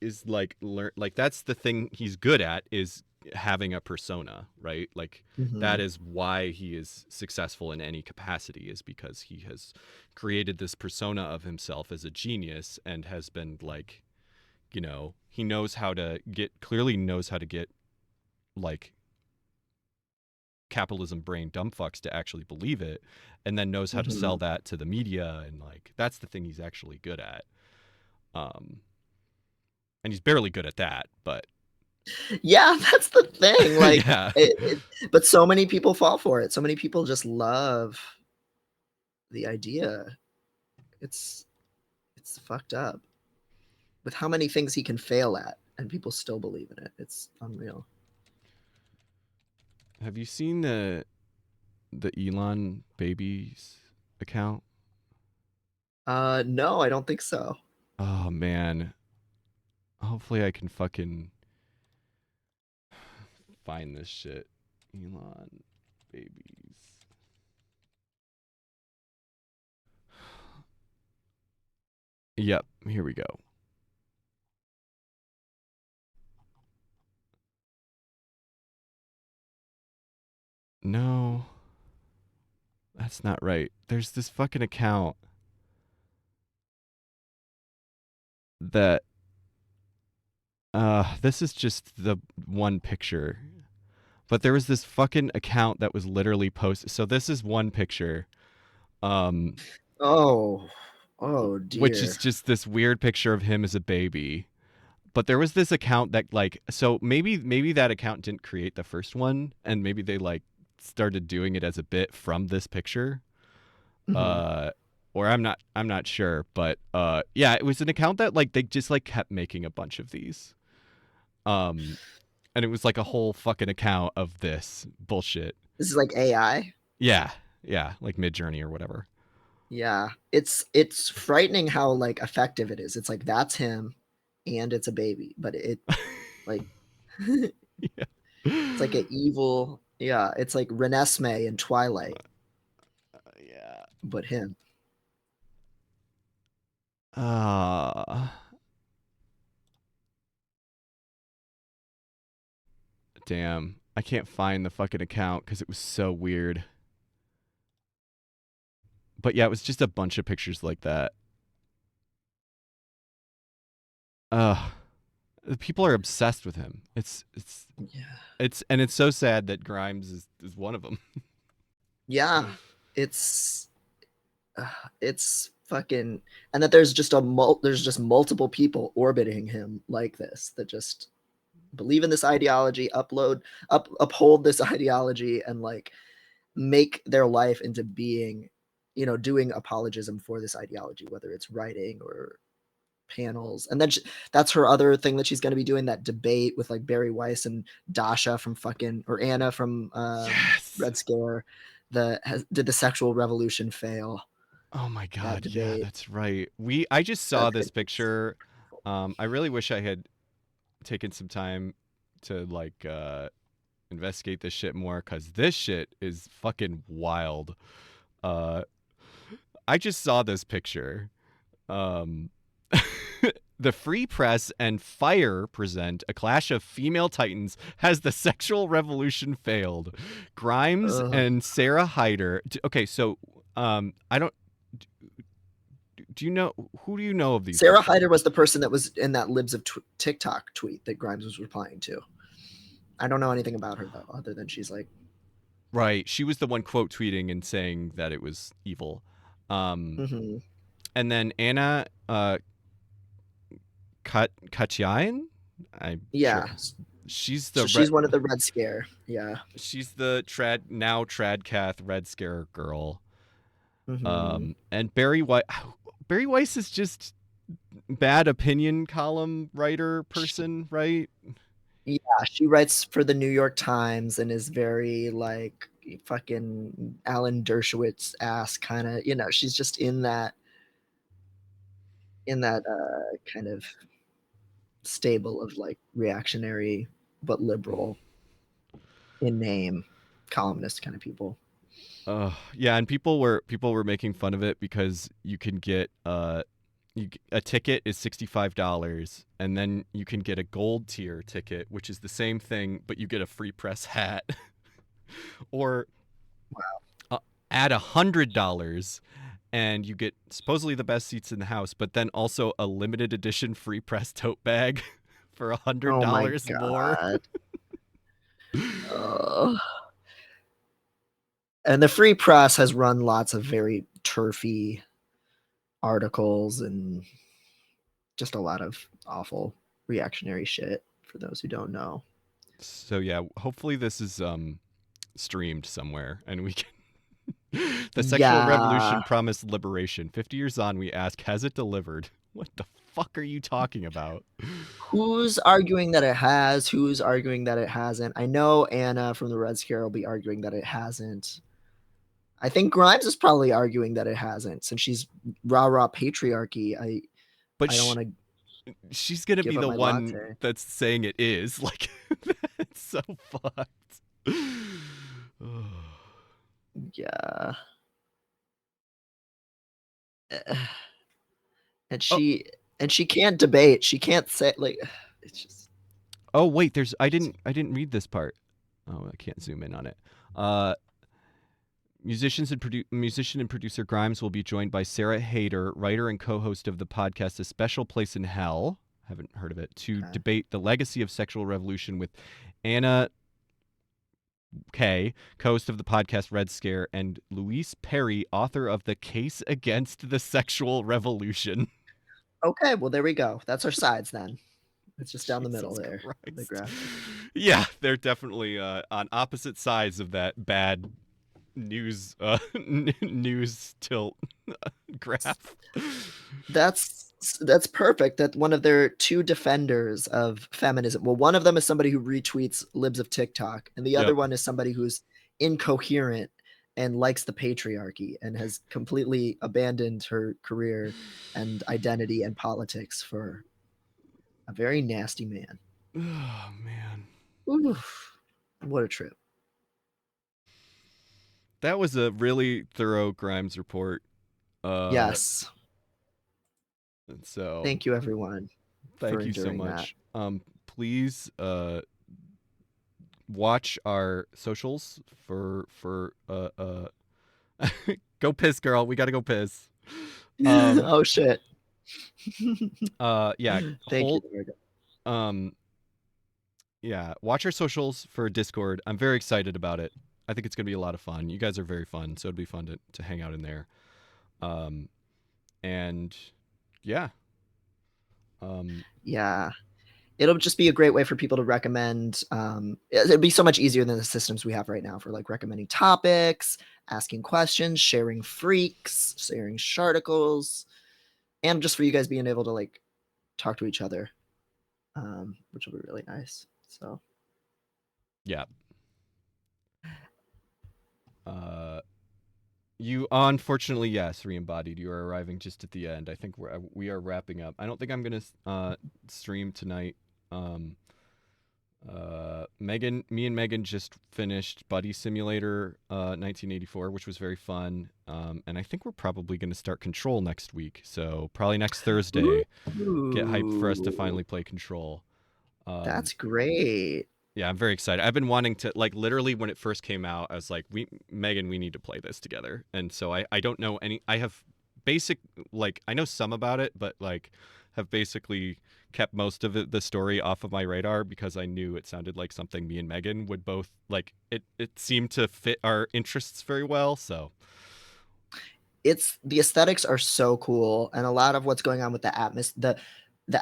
is like learn, like that's the thing he's good at, is having a persona, right? Like that is why he is successful in any capacity, is because he has created this persona of himself as a genius and has been like you know, he knows how to clearly knows how to get like capitalism brain dumb fucks to actually believe it, and then knows how to sell that to the media, and like that's the thing he's actually good at. And he's barely good at that, but Yeah, that's the thing. Like, yeah. But so many people fall for it. So many people just love the idea. It's fucked up with how many things he can fail at, and people still believe in it. It's unreal. Have you seen the Elon Babies account? No, I don't think so. Oh man. Hopefully I can fucking find this shit. Elon Babies. Yep, here we go. No. That's not right. There's this fucking account that this is just the one picture. But there was this fucking account that was literally posted. So this is one picture. Oh dear. Which is just this weird picture of him as a baby. But there was this account that like, so maybe that account didn't create the first one, and maybe they like started doing it as a bit from this picture. Or I'm not sure, but yeah, it was an account that like they just like kept making a bunch of these. And it was like a whole fucking account of this bullshit. This is like AI. Yeah, like Midjourney or whatever. Yeah, it's frightening how like effective it is. It's like that's him, and it's a baby, but it like Yeah. it's like an evil. Yeah, it's like Renesmee in Twilight, Yeah. but him. Damn. I can't find the fucking account because it was so weird. But yeah, it was just a bunch of pictures like that. People are obsessed with him. It's so sad that Grimes is one of them. Yeah, it's fucking, and that there's just multiple people orbiting him like this that just believe in this ideology, uphold this ideology, and like make their life into being, you know, doing apologism for this ideology, whether it's writing or panels. And then that's her other thing that she's going to be doing, that debate with like Barry Weiss and Dasha from fucking, or Anna from Red Scare, did the sexual revolution fail? Oh my god, yeah, that's right. I just saw this picture. I really wish I had taken some time to like investigate this shit more, because this shit is fucking wild. I just saw this picture. The Free Press and Fire present a clash of female titans. Has the sexual revolution failed? Grimes and Sarah Hyder. Okay, so I don't. Do you know, who do you know of these? Sarah Hyder was the person that was in that Libs of TikTok tweet that Grimes was replying to. I don't know anything about her though, other than she's like, right. She was the one quote tweeting and saying that it was evil. And then Anna Katiayan? yeah. Sure. She's one of the Red Scare. Yeah. She's the Tradcath Red Scare girl. And Barry Weiss is just bad opinion column writer person, right? Yeah, she writes for the New York Times and is very like fucking Alan Dershowitz ass kind of, you know, she's just in that kind of stable of like reactionary but liberal in name columnist kind of people. Yeah, and people were making fun of it because you can get a ticket is $65, and then you can get a gold tier ticket, which is the same thing, but you get a Free Press hat. Or add $100 and you get supposedly the best seats in the house, but then also a limited edition free press tote bag for Oh my $100 more. god. Ugh. And the free press has run lots of very turfy articles and just a lot of awful reactionary shit for those who don't know. So yeah, hopefully this is streamed somewhere and we can The sexual revolution Yeah. promised liberation. 50 years on, we ask, has it delivered? What the fuck are you talking about? Who's arguing that it has? Who's arguing that it hasn't? I know Anna from the Red Scare will be arguing that it hasn't. I think Grimes is probably arguing that it hasn't, since she's rah patriarchy. I But don't want to. she's gonna give be up the my one latte. that's saying it is. Like, it's so fucked. Yeah. And Oh. she can't debate. She can't say, like, it's just. Oh wait, I didn't read this part. Oh, I can't zoom in on it. Musician and producer Grimes will be joined by Sarah Hayter, writer and co-host of the podcast A Special Place in Hell, haven't heard of it, to debate the legacy of sexual revolution with Anna Kay, co-host of the podcast Red Scare, and Louise Perry, author of The Case Against the Sexual Revolution. Okay, well, there we go. That's our sides then. It's just down the middle Jesus there. Christ. The graph. Yeah, they're definitely on opposite sides of that bad news news tilt graph. That's perfect. That one of their two defenders of feminism. Well, one of them is somebody who retweets libs of TikTok, and the other one is somebody who's incoherent and likes the patriarchy and has completely abandoned her career and identity and politics for a very nasty man. Oh man. Oof. What a trip. That was a really thorough Grimes report. Yes. So thank you, everyone. Thank you so much. Please watch our socials for go piss, girl. We gotta go piss. Oh shit. Yeah. Thank you. Yeah, watch our socials for Discord. I'm very excited about it. I think it's gonna be a lot of fun. You guys are very fun, so it'd be fun to hang out in there. And yeah. Yeah. It'll just be a great way for people to recommend. It'd be so much easier than the systems we have right now for like recommending topics, asking questions, sharing freaks, sharing sharticles, and just for you guys being able to like talk to each other, which will be really nice. So yeah. You unfortunately, yes, Reembodied. You are arriving just at the end. I think we are wrapping up. I don't think I'm gonna stream tonight. Megan, me and Megan just finished Buddy Simulator 1984, which was very fun. And I think we're probably gonna start Control next week. So probably next Thursday. Get hyped for us to finally play Control. That's great. Yeah, I'm very excited. I've been wanting to, like, literally when it first came out, I was like, Megan, we need to play this together. And so I don't know I have basic, like, I know some about it, but like have basically kept most of the story off of my radar because I knew it sounded like something me and Megan would both like. It seemed to fit our interests very well. So the aesthetics are so cool, and a lot of what's going on with the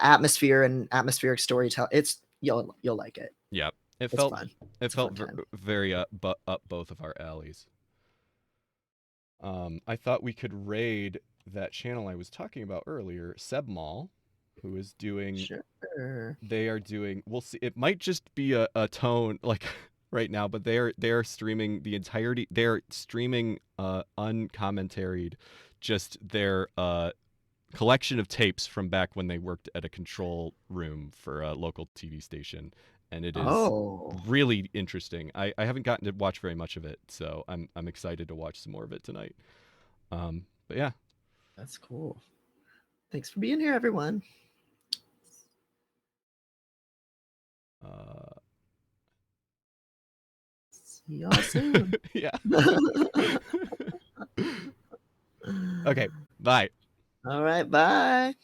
atmosphere and atmospheric storytelling, you'll like it. Yeah, it's felt fun. It felt very up both of our alleys. I thought we could raid that channel I was talking about earlier, Sebmall, who is doing. Sure. They are doing. We'll see. It might just be a tone like right now, but they are streaming the entirety. They're streaming uncommentaried, just their collection of tapes from back when they worked at a control room for a local TV station. And it is really interesting. I haven't gotten to watch very much of it, so I'm excited to watch some more of it tonight. But yeah. That's cool. Thanks for being here, everyone. See y'all soon. Yeah. Okay, bye. All right, bye.